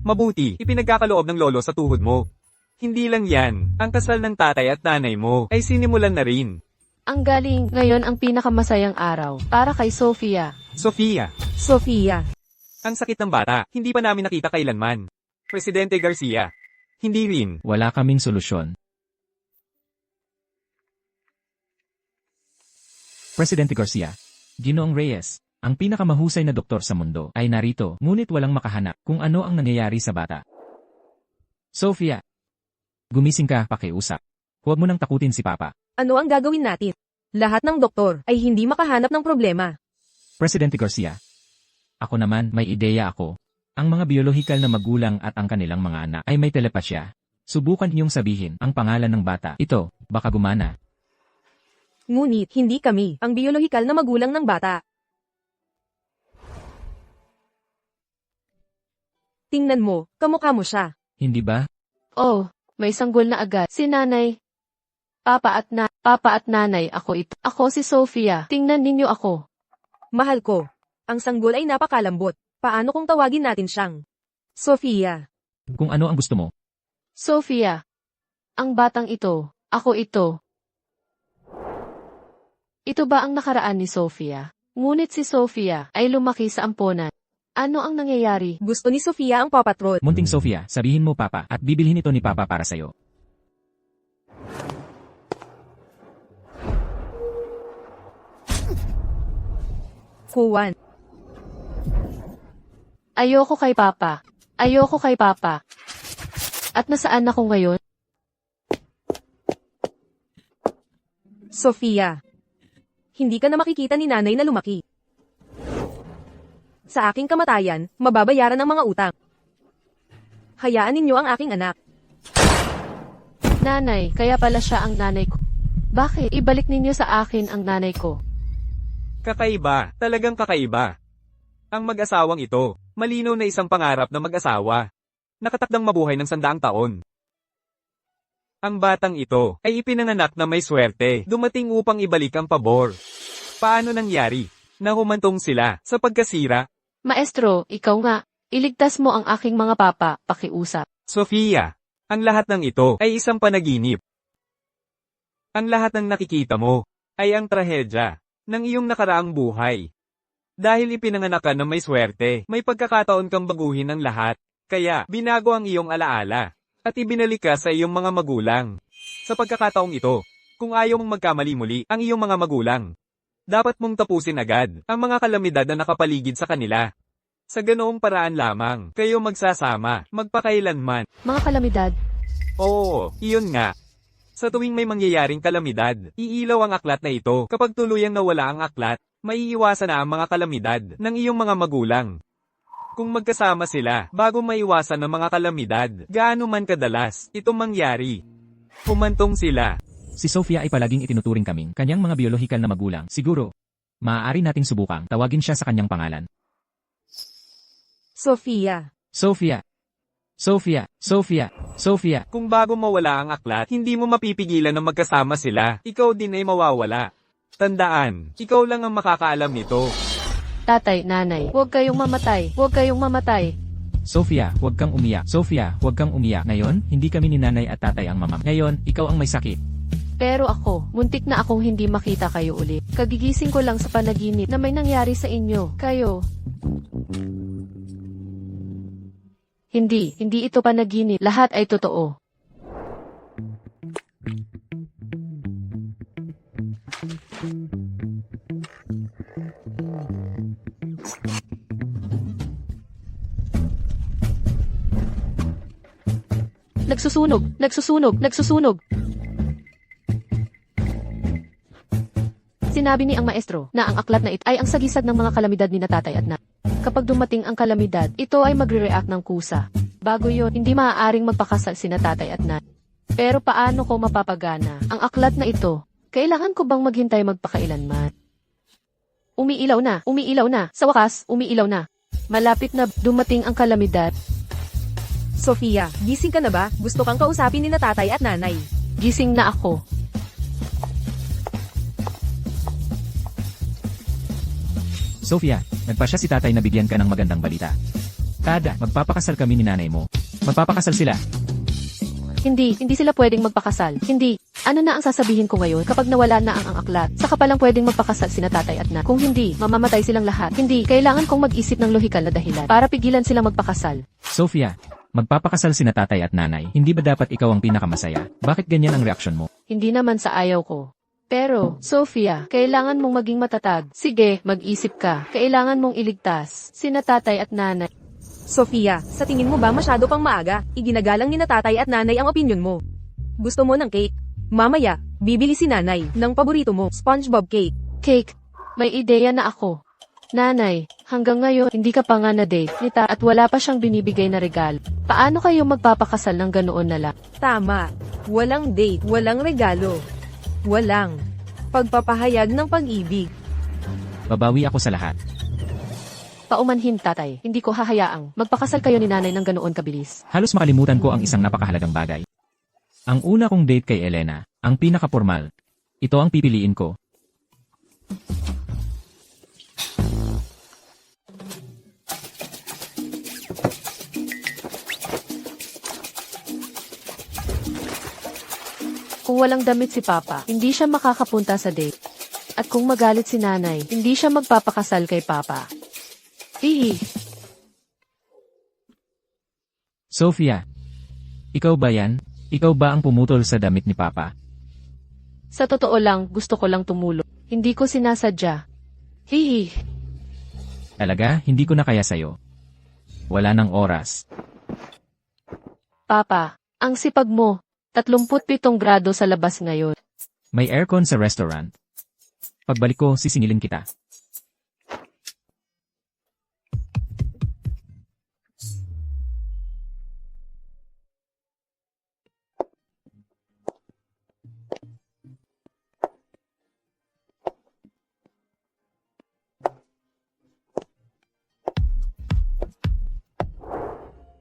Mabuti, ipinagkakaloob ng lolo sa tuhod mo. Hindi lang yan, ang kasal ng tatay at nanay mo ay sinimulan na rin. Ang galing, ngayon ang pinakamasayang araw para kay Sofia. Sofia, Sofia. ang sakit ng bata, hindi pa namin nakita kailanman. Presidente Garcia. Hindi rin. Wala kaming solusyon. Presidente Garcia. Ginoong Reyes, ang pinakamahusay na doktor sa mundo, ay narito, ngunit walang makahanap kung ano ang nangyayari sa bata. Sofia. Gumising ka, pakiusap. Huwag mo nang takutin si Papa. Ano ang gagawin natin? Lahat ng doktor ay hindi makahanap ng problema. Presidente Garcia. Ako naman, may ideya ako. Ang mga biolohikal na magulang at ang kanilang mga anak ay may telepasya. Subukan niyong sabihin ang pangalan ng bata. Ito, baka gumana. Ngunit hindi kami ang biolohikal na magulang ng bata. Tingnan mo, kamukha mo siya. Hindi ba? Oh, may sanggol na agad. Si nanay. Papa at nanay, ako ito. Ako si Sofia. Tingnan ninyo ako. Mahal ko. Ang sanggol ay napakalambot. Paano kung tawagin natin siyang Sofia? Kung ano ang gusto mo. Sofia. Ang batang ito. Ako ito. Ito ba ang nakaraan ni Sofia? Ngunit si Sofia ay lumaki sa amponan. Ano ang nangyayari? Gusto ni Sofia ang Paw Patrol. Munting Sofia, sabihin mo Papa at bibilhin ito ni Papa para sa'yo. Kuwan. Ayoko kay Papa. Ayoko kay Papa. At nasaan ako ngayon? Sofia. Hindi ka na makikita ni nanay na lumaki. Sa aking kamatayan, mababayaran ang mga utang. Hayaan ninyo ang aking anak. Nanay, kaya pala siya ang nanay ko. Bakit? Ibalik ninyo sa akin ang nanay ko. Kakaiba, talagang kakaiba. Ang mag-asawang ito, malinaw na isang pangarap na mag-asawa. Nakatakdang mabuhay ng 100 taon. Ang batang ito ay ipinanganak na may swerte, dumating upang ibalik ang pabor. Paano nangyari? Nahumantong sila sa pagkasira. Maestro, ikaw nga. Iligtas mo ang aking mga papa, pakiusap. Sofia, ang lahat ng ito ay isang panaginip. Ang lahat ng nakikita mo ay ang trahedya ng iyong nakaraang buhay. Dahil ipinanganak ka na may swerte, may pagkakataon kang baguhin ang lahat. Kaya, binago ang iyong alaala at ibinalik ka sa iyong mga magulang. Sa pagkakataong ito, kung ayaw mong magkamali muli ang iyong mga magulang, dapat mong tapusin agad ang mga kalamidad na nakapaligid sa kanila. Sa ganoong paraan lamang, kayo magsasama, magpakailanman. Mga kalamidad, Oo, iyon nga. Sa tuwing may mangyayaring kalamidad, iilaw ang aklat na ito. Kapag tuluyang nawala ang aklat, maiiwasan na ang mga kalamidad ng iyong mga magulang. Kung magkasama sila, bago maiwasan ang mga kalamidad, gaano man kadalas, itong mangyari. Humantong sila. Si Sofia ay palaging itinuturing kaming kanyang mga biolohikal na magulang. Siguro, maaari nating subukang tawagin siya sa kanyang pangalan. Sofia. Sofia. Sofia. Sofia. Sofia. Kung bago mawala ang aklat, hindi mo mapipigilan na magkasama sila, ikaw din ay mawawala. Tandaan, ikaw lang ang makakaalam nito. tatay, nanay, huwag kayong mamatay, huwag kayong mamatay. Sofia, huwag kang umiyak. Sofia, huwag kang umiyak. Ngayon, hindi kami ni nanay at tatay ang mamam. Ngayon, ikaw ang may sakit. Pero ako, muntik na akong hindi makita kayo ulit. Kagigising ko lang sa panaginip na may nangyari sa inyo. Kayo. Hindi ito panaginip. Lahat ay totoo. Nagsusunog. Sinabi ni ang maestro na ang aklat na ito ay ang sagisag ng mga kalamidad ni na tatay at na. Kapag dumating ang kalamidad, ito ay magre-react ng kusa. Bago yon, hindi maaaring magpakasal sina tatay at na. Pero paano ko mapapagana ang aklat na ito? Kailangan ko bang maghintay magpakailanman? Umiilaw na. Sa wakas, umiilaw na. Malapit na dumating ang kalamidad. Sofia, gising ka na ba? Gusto kang kausapin ni na tatay at nanay. Gising na ako. Sofia, nagpasya si tatay na bigyan ka ng magandang balita. Kada, magpapakasal kami ni nanay mo. Magpapakasal sila. Hindi sila pwedeng magpakasal. Hindi. Ano na ang sasabihin ko ngayon kapag nawala na ang aklat? Saka palang pwedeng magpakasal sina tatay at na. Kung hindi, mamamatay silang lahat. Hindi, kailangan kong mag-isip ng lohikal na dahilan para pigilan silang magpakasal. Sophia, magpapakasal sina tatay at nanay. Hindi ba dapat ikaw ang pinakamasaya? Bakit ganyan ang reaksyon mo? Hindi naman sa ayaw ko. Pero, Sophia, kailangan mong maging matatag. Sige, mag-isip ka. Kailangan mong iligtas sina tatay at nanay. Sofia, sa tingin mo ba masyado pang maaga? Iginagalang ni na tatay at nanay ang opinyon mo. Gusto mo ng cake? Mamaya, bibili si nanay ng paborito mo, SpongeBob cake. Cake, may ideya na ako. Nanay, hanggang ngayon hindi ka pa nga na-date nita at wala pa siyang binibigay na regalo. Paano kayo magpapakasal ng ganoon na lang? Tama. Walang date, walang regalo. Walang pagpapahayag ng pag-ibig. Babawi ako sa lahat. Paumanhin tatay, hindi ko hahayaang magpakasal kayo ni nanay ng ganoon kabilis. Halos makalimutan ko ang isang napakahalagang bagay. Ang una kong date kay Elena, ang pinaka-formal. Ito ang pipiliin ko. Kung walang damit si Papa, hindi siya makakapunta sa date. At kung magalit si nanay, hindi siya magpapakasal kay Papa. Hihi. Sophia, ikaw ba yan? Ikaw ba ang pumutol sa damit ni Papa? Sa totoo lang, gusto ko lang tumulong. Hindi ko sinasadya. Hihi. Talaga, hindi ko na kaya sa'yo. Wala nang oras. Papa, ang sipag mo. 37 grado sa labas ngayon. May aircon sa restaurant. Pagbalik ko, sisingilin kita.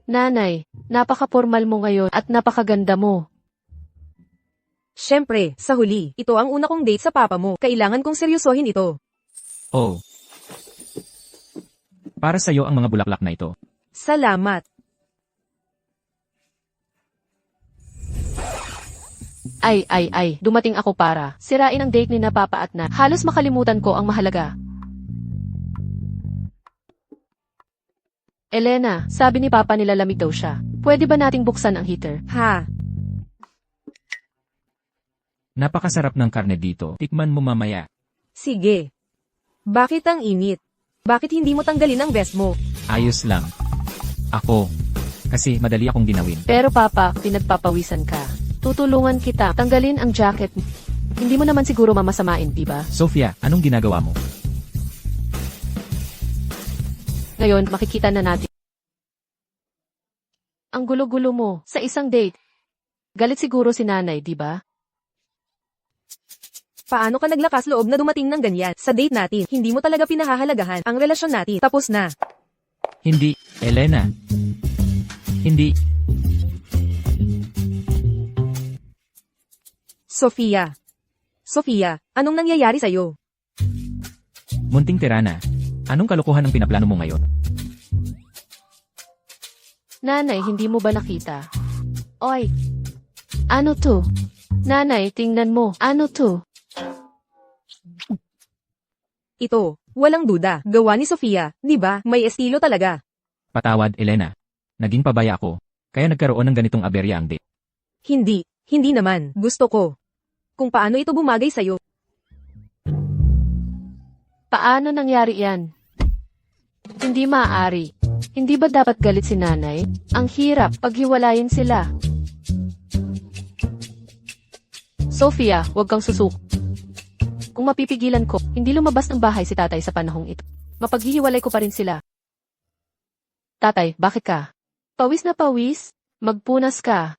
Nanay, napaka-formal mo ngayon at napakaganda mo. Siyempre, sa huli, ito ang una kong date sa papa mo. Kailangan kong seryosohin ito. Oh. Para sa'yo ang mga bulaklak na ito. Salamat. Ay, dumating ako para sirain ang date ni na Papa at na. Halos makalimutan ko ang mahalaga. Elena, sabi ni Papa nilalamig daw siya. Pwede ba nating buksan ang heater? Ha? Napakasarap ng karne dito. Tikman mo mamaya. Sige. Bakit ang init? Bakit hindi mo tanggalin ang vest mo? Ayos lang. Ako. Kasi madali akong ginawin. Pero Papa, pinagpapawisan ka. Tutulungan kita. Tanggalin ang jacket. Hindi mo naman siguro mamasamain, di ba? Sophia, anong ginagawa mo? Ngayon, makikita na natin. Ang gulo-gulo mo sa isang date. Galit siguro si nanay, di ba? Paano ka naglakas loob na dumating ng ganyan? Sa date natin, hindi mo talaga pinahahalagahan ang relasyon natin. Tapos na. Hindi, Elena. Hindi. Sofia. Sofia, anong nangyayari sa'yo? Munting tirana. Anong kalokohan ang pinaplano mo ngayon? Nanay, hindi mo ba nakita? Oy! Ano to? Nanay, tingnan mo. Ano to? Ito, walang duda. Gawa ni Sofia, di ba? May estilo talaga. Patawad, Elena. Naging pabaya ako. Kaya nagkaroon ng ganitong aberya ang date. Hindi naman. Gusto ko. Kung paano ito bumagay sa'yo. Paano nangyari yan? Hindi maaari. Hindi ba dapat galit si nanay? Ang hirap paghiwalayin sila. Sophia, huwag kang susuko. Kung mapipigilan ko, hindi lumabas ng bahay si tatay sa panahong ito. Mapaghihiwalay ko pa rin sila. Tatay, bakit ka? Pawis na pawis? Magpunas ka.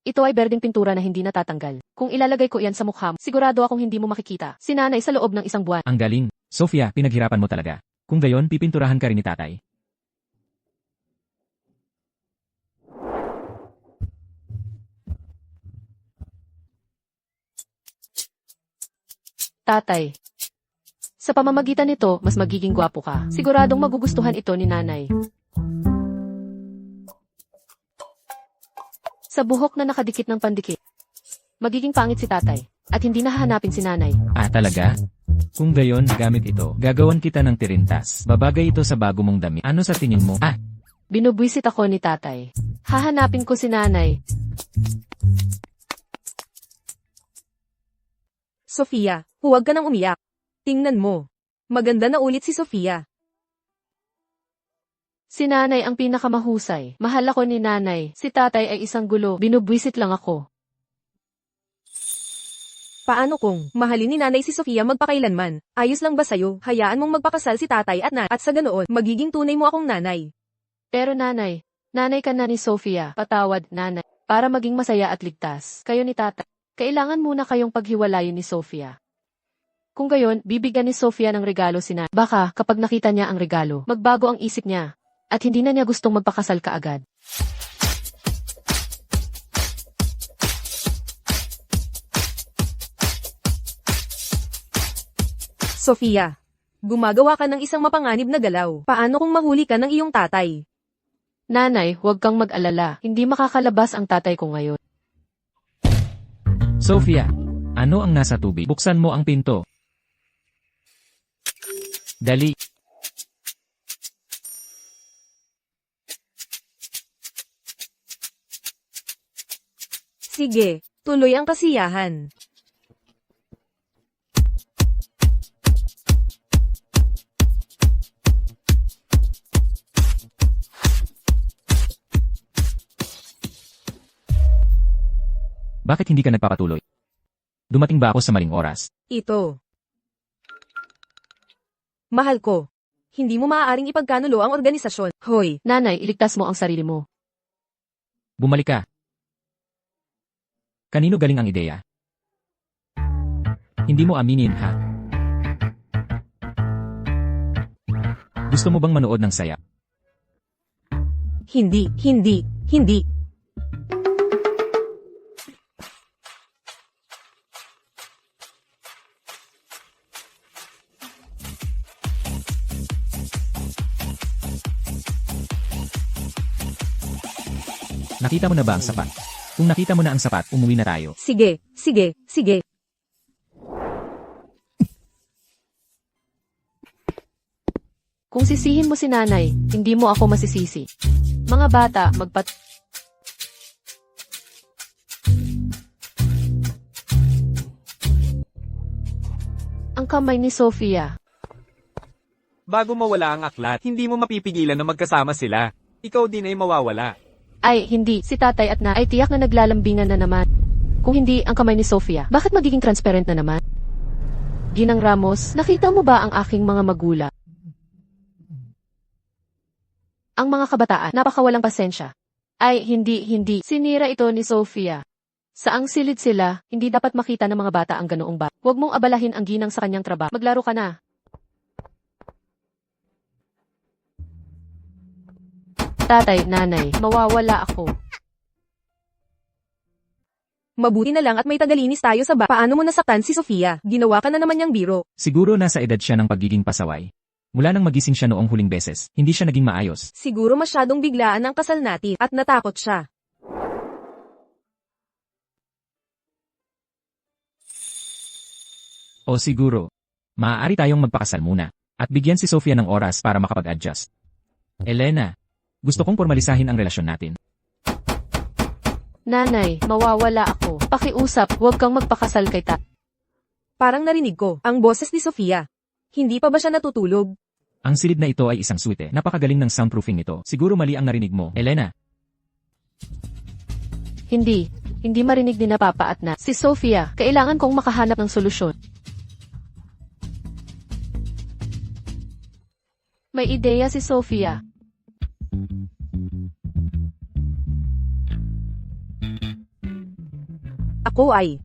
Ito ay berdeng pintura na hindi natatanggal. Kung ilalagay ko iyan sa mukha mo, sigurado akong hindi mo makikita. Si nanay sa loob ng isang buwan. Ang galing. Sophia, pinaghirapan mo talaga. Kung gayon, pipinturahan ka rin ni tatay. Tatay. Sa pamamagitan nito, mas magiging gwapo ka. Siguradong magugustuhan ito ni nanay. Sa buhok na nakadikit ng pandikit. Magiging pangit si tatay. At hindi na hahanapin si nanay. Ah, talaga? Kung gayon, gamit ito. Gagawan kita ng tirintas. Babagay ito sa bago mong damit. Ano sa tingin mo? Ah, Binubwisit ako ni tatay. Hahanapin ko si nanay. Sofia, huwag ka nang umiyak. Tingnan mo. Maganda na ulit si Sofia. Si nanay ang pinakamahusay. Mahal ako ni nanay. Si tatay ay isang gulo. Binubwisit lang ako. Paano kung mahalin ni nanay si Sofia magpakailanman? Ayos lang ba sa'yo? Hayaan mong magpakasal si tatay at sa ganoon, magiging tunay mo akong nanay. Pero nanay ka na ni Sofia. Patawad, nanay. Para maging masaya at ligtas. Kayo ni tatay. Kailangan muna kayong paghiwalayin ni Sofia. Kung gayon, bibigyan ni Sofia ng regalo si nanay. Baka, kapag nakita niya ang regalo, magbago ang isip niya. At hindi na niya gustong magpakasal kaagad. Sofia, gumagawa ka ng isang mapanganib na galaw. Paano kung mahuli ka ng iyong tatay? Nanay, huwag kang mag-alala. Hindi makakalabas ang tatay ko ngayon. Sophia, ano ang nasa tubig? Buksan mo ang pinto. Dali. Sige, tuloy ang kasiyahan. Bakit hindi ka nagpapatuloy? Dumating ba ako sa maling oras? Ito. Mahal ko. Hindi mo maaaring ipagkanulo ang organisasyon. Hoy, Nanay, iligtas mo ang sarili mo. Bumalik ka. Kanino galing ang ideya? Hindi mo aminin, ha? Gusto mo bang manood ng saya? hindi. Nakita mo na ba ang sapat? Kung nakita mo na ang sapat, umuwi na tayo. Sige. Kung sisihin mo si nanay, hindi mo ako masisisi. Mga bata, Ang kamay ni Sofia. Bago mawala ang aklat, hindi mo mapipigilan na magkasama sila. Ikaw din ay mawawala. Ay, hindi. Si tatay at na ay tiyak na naglalambingan na naman. Kung hindi ang kamay ni Sofia, bakit magiging transparent na naman? Ginang Ramos, nakita mo ba ang aking mga magulang? Ang mga kabataan, napakawalang pasensya. Ay, hindi. Sinira ito ni Sofia. Saang silid sila, hindi dapat makita ng mga bata ang ganoong ba. Huwag mong abalahin ang ginang sa kanyang trabaho. Maglaro ka na. Tatay, nanay, mawawala ako. Mabuti na lang at may tagalinis tayo sa Paano mo nasaktan si Sofia? Ginawa ka na naman niyang biro. Siguro nasa edad siya ng pagiging pasaway. Mula nang magising siya noong huling beses, hindi siya naging maayos. Siguro masyadong biglaan ang kasal natin at natakot siya. O siguro, maaari tayong magpakasal muna at bigyan si Sofia ng oras para makapag-adjust. Elena, gusto kong formalisahin ang relasyon natin. Nanay, mawawala ako. Pakiusap, huwag kang magpakasal kay Parang narinig ko ang boses ni Sofia. Hindi pa ba siya natutulog? Ang silid na ito ay isang suite. Napakagaling ng soundproofing nito. Siguro mali ang narinig mo, Elena. Hindi marinig ni na papa at na. Si Sofia, kailangan kong makahanap ng solusyon. May ideya si Sofia. Ako ay.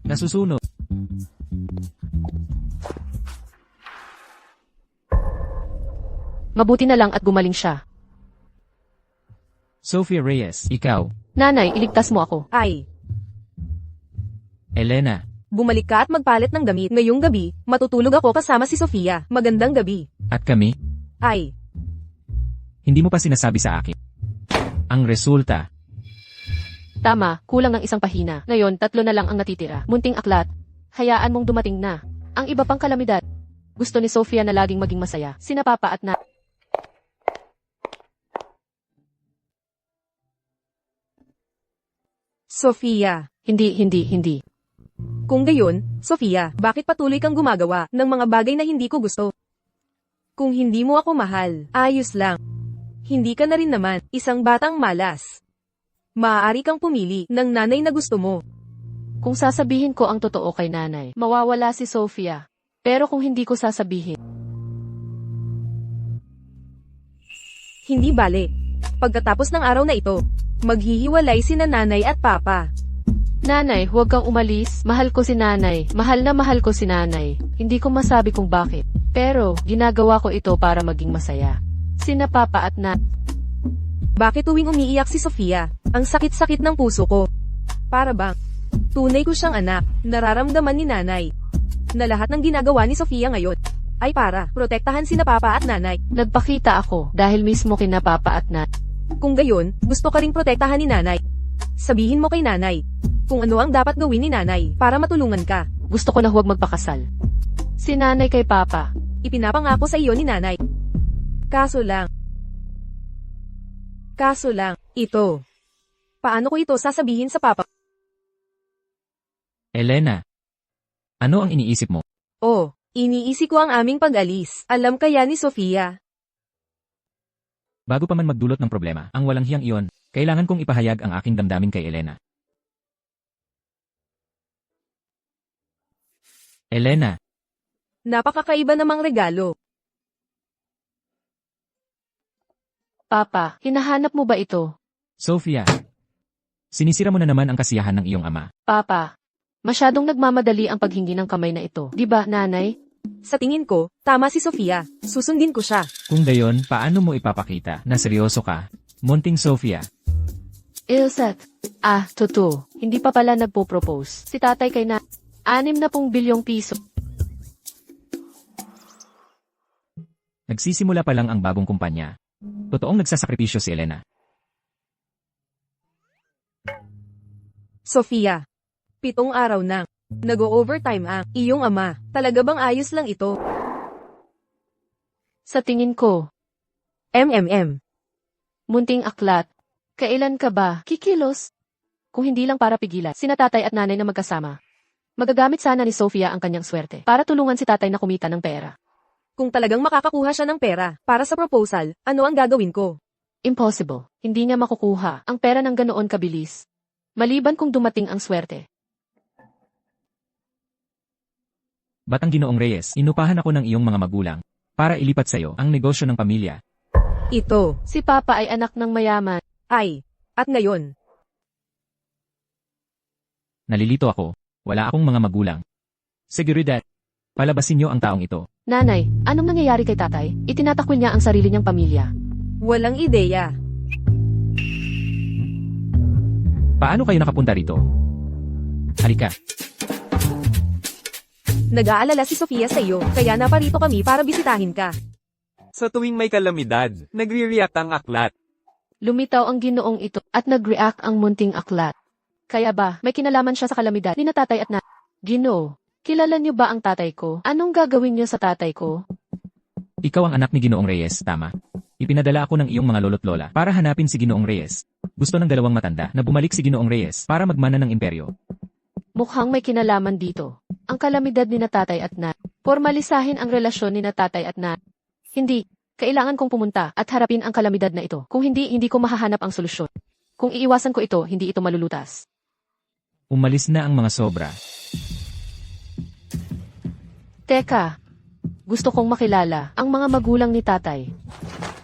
Nasusunod. Mabuti na lang at gumaling siya. Sophia Reyes, ikaw. Nanay, iligtas mo ako. Ay. Elena, Bumalik ka at magpalit ng damit. Ngayong gabi, matutulog ako kasama si Sofia. Magandang gabi. at kami, Ay. hindi mo pa sinasabi sa akin. Ang resulta, Tama, kulang ng isang pahina. Ngayon, 3 na lang ang natitira. Munting aklat. Hayaan mong dumating na. Ang iba pang kalamidad. Gusto ni Sofia na laging maging masaya. Sina Papa at na... Sofia. Hindi. Kung gayon, Sofia, bakit patuloy kang gumagawa ng mga bagay na hindi ko gusto? Kung hindi mo ako mahal, ayos lang. Hindi ka na rin naman isang batang malas. Maaari kang pumili ng nanay na gusto mo. Kung sasabihin ko ang totoo kay nanay, mawawala si Sofia. Pero kung hindi ko sasabihin, Hindi bale. Pagkatapos ng araw na ito, maghihiwalay sina nanay at papa. Nanay, huwag kang umalis. Mahal ko si nanay. Mahal na mahal ko si nanay. Hindi ko masabi kung bakit. Pero, ginagawa ko ito para maging masaya. Sina Papa at na... Bakit tuwing umiiyak si Sofia, ang sakit-sakit ng puso ko? Para bang, tunay ko siyang anak, nararamdaman ni nanay. Na lahat ng ginagawa ni Sofia ngayon, ay para protektahan sina Papa at nanay. Nagpakita ako dahil mismo kina Papa at na... Kung gayon, gusto ka ring protektahan ni nanay. Sabihin mo kay nanay, kung ano ang dapat gawin ni nanay para matulungan ka. Gusto ko na huwag magpakasal. Si nanay kay Papa. Ipinapangako sa iyo ni nanay. Kaso lang, ito. Paano ko ito sasabihin sa Papa? Elena. Ano ang iniisip mo? Oh, iniisip ko ang aming pag-alis. Alam kaya ni Sofia. Bago pa man magdulot ng problema, ang walang hiyang iyon, kailangan kong ipahayag ang aking damdamin kay Elena. Elena, Napakakaiba namang regalo. Papa, hinahanap mo ba ito? Sofia. Sinisira mo na naman ang kasiyahan ng iyong ama. Papa, masyadong nagmamadali ang paghingi ng kamay na ito. Di ba, nanay? Sa tingin ko, tama si Sofia. Susundin ko siya. Kung gayon, paano mo ipapakita na seryoso ka? Munting Sofia. Ilset. Totoo. Hindi pa pala nagpo-propose. Si tatay kay na... 60 bilyong piso. Nagsisimula pa lang ang bagong kumpanya. Totoong nagsasakripisyo si Elena. Sofia. 7 araw nang nag-overtime ang iyong ama. Talaga bang ayos lang ito? Sa tingin ko, munting aklat. Kailan ka ba kikilos? Kung hindi lang para pigilan sina tatay at nanay na magkasama. Magagamit sana ni Sofia ang kanyang swerte para tulungan si tatay na kumita ng pera. Kung talagang makakakuha siya ng pera para sa proposal, ano ang gagawin ko? Impossible. Hindi niya makukuha ang pera ng ganoon kabilis. Maliban kung dumating ang swerte. Batang Ginoong Reyes, inupahan ako ng iyong mga magulang para ilipat sa iyo ang negosyo ng pamilya. Ito. Si Papa ay anak ng mayaman. Ay. At ngayon, Nalilito ako. Wala akong mga magulang. Seguridad. Palabasin niyo ang taong ito. Nanay, anong nangyayari kay tatay? Itinatakwil niya ang sarili niyang pamilya. walang ideya. Paano kayo nakapunta rito? Halika. Nag-aalala si Sofia sa iyo, kaya naparito kami para bisitahin ka. Sa tuwing may kalamidad, nagre-react ang aklat. Lumitaw ang Ginoong ito at nag-react ang munting aklat. Kaya ba, may kinalaman siya sa kalamidad ni na tatay at na... Ginoo, kilala niyo ba ang tatay ko? Anong gagawin niyo sa tatay ko? Ikaw ang anak ni Ginoong Reyes, tama? Ipinadala ako ng iyong mga lolo't lola para hanapin si Ginoong Reyes. Gusto ng dalawang matanda na bumalik si Ginoong Reyes para magmana ng imperyo. Mukhang may kinalaman dito. Ang kalamidad ni na tatay at na... Formalisahin ang relasyon ni na tatay at na... Hindi, kailangan kong pumunta at harapin ang kalamidad na ito. Kung hindi, hindi ko mahahanap ang solusyon. Kung iiwasan ko ito, hindi ito malulutas. Umalis na ang mga sobra. Teka, gusto kong makilala ang mga magulang ni tatay.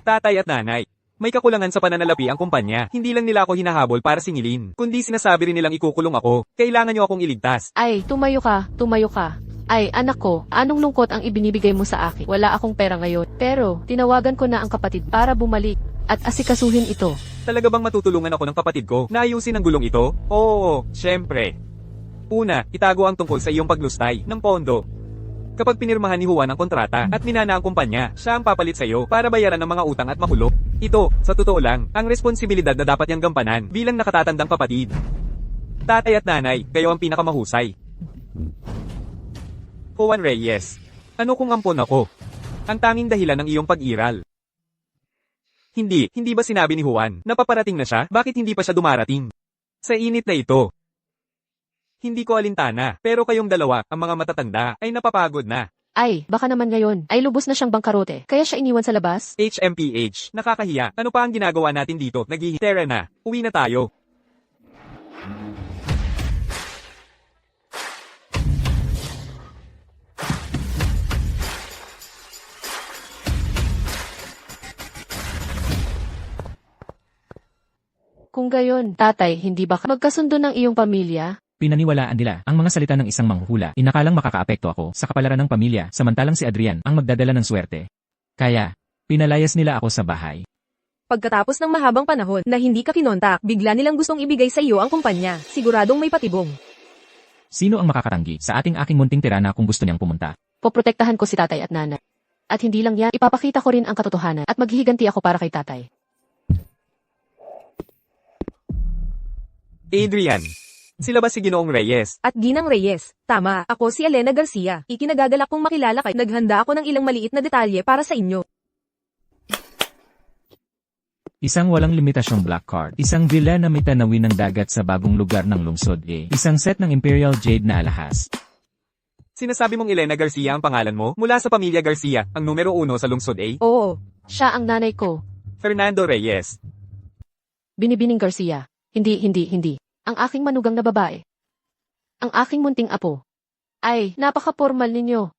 Tatay at nanay. May kakulangan sa pananalapi ang kumpanya. Hindi lang nila ako hinahabol para singilin, kundi sinasabi rin nilang ikukulong ako. Kailangan niyo akong iligtas. Ay, tumayo ka, tumayo ka. Ay, anak ko, anong lungkot ang ibinibigay mo sa akin? Wala akong pera ngayon. Pero, tinawagan ko na ang kapatid para bumalik at asikasuhin ito. Talaga bang matutulungan ako ng kapatid ko na ayusin ang gulong ito? Oo, syempre. Una, itago ang tungkol sa iyong paglustay ng pondo. Kapag pinirmahan ni Juan ang kontrata at minana ang kumpanya, siya ang papalit sa iyo para bayaran ng mga utang at makulong. Ito, sa totoo lang, ang responsibilidad na dapat niyang gampanan bilang nakatatandang kapatid. Tatay at nanay, kayo ang pinakamahusay. Juan Reyes, ano kung ampon ako? Ang tanging dahilan ng iyong pag-iral. Hindi ba sinabi ni Juan na paparating na siya? Bakit hindi pa siya dumarating? Sa init na ito. Hindi ko alintana, pero kayong dalawa, ang mga matatanda, ay napapagod na. Ay, baka naman ngayon, ay lubos na siyang bangkarote, kaya siya iniwan sa labas? HMPH, nakakahiya. Ano pa ang ginagawa natin dito? Naghihitera na. Uwi na tayo. Kung gayon, tatay, hindi ba magkasundo ng iyong pamilya? Pinaniwalaan nila ang mga salita ng isang manghuhula. Inakalang makakaapekto ako sa kapalaran ng pamilya, samantalang si Adrian ang magdadala ng swerte. Kaya, pinalayas nila ako sa bahay. Pagkatapos ng mahabang panahon na hindi ka kinontak, bigla nilang gustong ibigay sa iyo ang kumpanya. Siguradong may patibong. Sino ang makakatanggi sa aking munting tirana kung gusto niyang pumunta? Poprotektahan ko si tatay at nanay. At hindi lang yan, ipapakita ko rin ang katotohanan at maghihiganti ako para kay tatay. Adrian, sila ba si Ginoong Reyes? At Ginang Reyes, tama, ako si Elena Garcia. Ikinagagalak kong makilala kay. Naghanda ako ng ilang maliit na detalye para sa inyo. Isang walang limitasyong black card, isang villa na may tanawin ng dagat sa bagong lugar ng lungsod A, isang set ng Imperial Jade na alahas. Sinasabi mong Elena Garcia ang pangalan mo? Mula sa pamilya Garcia, ang numero 1 sa lungsod A? Oo, Siya ang nanay ko. Fernando Reyes. Binibining Garcia. Hindi. Ang aking manugang na babae. Ang aking munting apo. Ay, napaka-formal ninyo.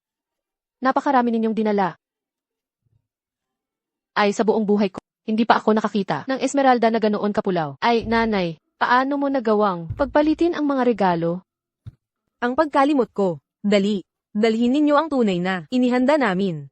Napakarami ninyong dinala. Ay, sa buong buhay ko, hindi pa ako nakakita ng Esmeralda na ganoon kapulaw. Ay, nanay, paano mo nagawang pagpalitin ang mga regalo? ang pagkalimot ko. Dali. Dalhin ninyo ang tunay na inihanda namin.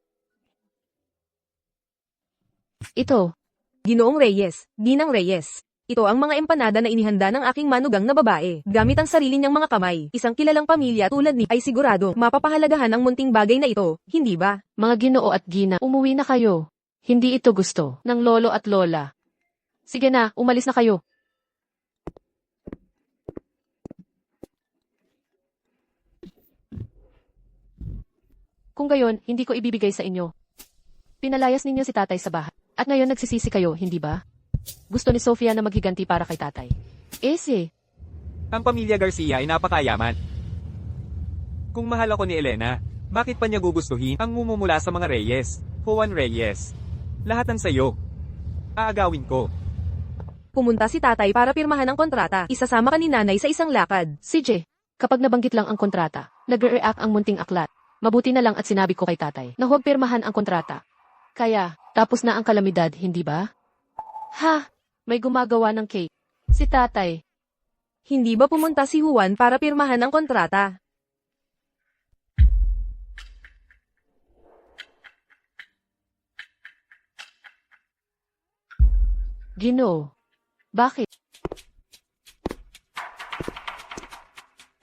Ito, Ginoong Reyes, Ginang Reyes. Ito ang mga empanada na inihanda ng aking manugang na babae. Gamit ang sarili niyang mga kamay. Isang kilalang pamilya tulad ni ay sigurado mapapahalagahan ang munting bagay na ito, hindi ba? mga Ginoo at Gina, umuwi na kayo. Hindi ito gusto ng lolo at lola. Sige na, umalis na kayo. Kung gayon, hindi ko ibibigay sa inyo. Pinalayas ninyo si tatay sa bahay. At ngayon nagsisisi kayo, hindi ba? Gusto ni Sofia na maghiganti para kay tatay. Ese, Ang pamilya Garcia ay napakayaman. Kung mahal ako ni Elena, bakit pa niya gugustuhin ang mumumula sa mga Reyes? Juan Reyes. Lahat ng sayo. Aagawin ko. Pumunta si tatay para pirmahan ang kontrata. Isasama ka ni nanay sa isang lakad. CJ, kapag nabanggit lang ang kontrata, nagre-react ang munting aklat. Mabuti na lang at sinabi ko kay tatay na huwag pirmahan ang kontrata. Kaya, tapos na ang kalamidad, hindi ba? Ha! May gumagawa ng cake. Si tatay. Hindi ba pumunta si Juan para pirmahan ang kontrata? Ginoo. Bakit?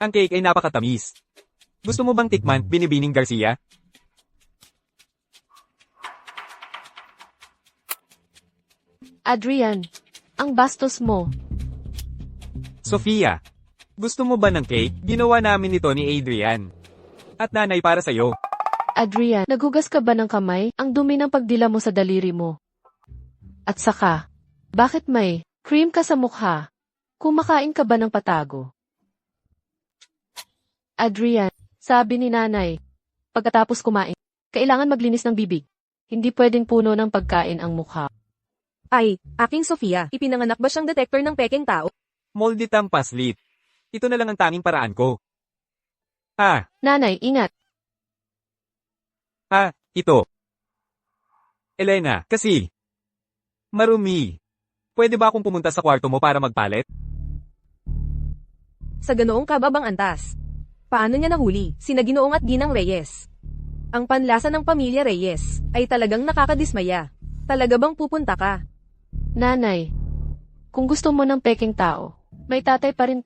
Ang cake ay napakatamis. Gusto mo bang tikman, Binibining Garcia? Adrian, ang bastos mo. Sofia, gusto mo ba ng cake? Ginawa namin ito ni Adrian. At nanay para sa'yo. Adrian, naghugas ka ba ng kamay? Ang dumi ng pagdila mo sa daliri mo. At saka, bakit may cream ka sa mukha? Kumakain ka ba ng patago? Adrian, sabi ni nanay, pagkatapos kumain, kailangan maglinis ng bibig. Hindi pwedeng puno ng pagkain ang mukha. Ay, aking Sofia, ipinanganak ba siyang detector ng pekeng tao? Molditang paslit. Ito na lang ang tanging paraan ko. Nanay, ingat. Ito. Elena, kasi. Marumi. Pwede ba akong pumunta sa kwarto mo para magpalit? Sa ganoong kababang antas. Paano niya nahuli, sina Ginoong at Ginang Reyes? Ang panlasa ng pamilya Reyes ay talagang nakakadismaya. Talaga bang pupunta ka? Nanay, kung gusto mo ng peking tao, may tatay pa rin.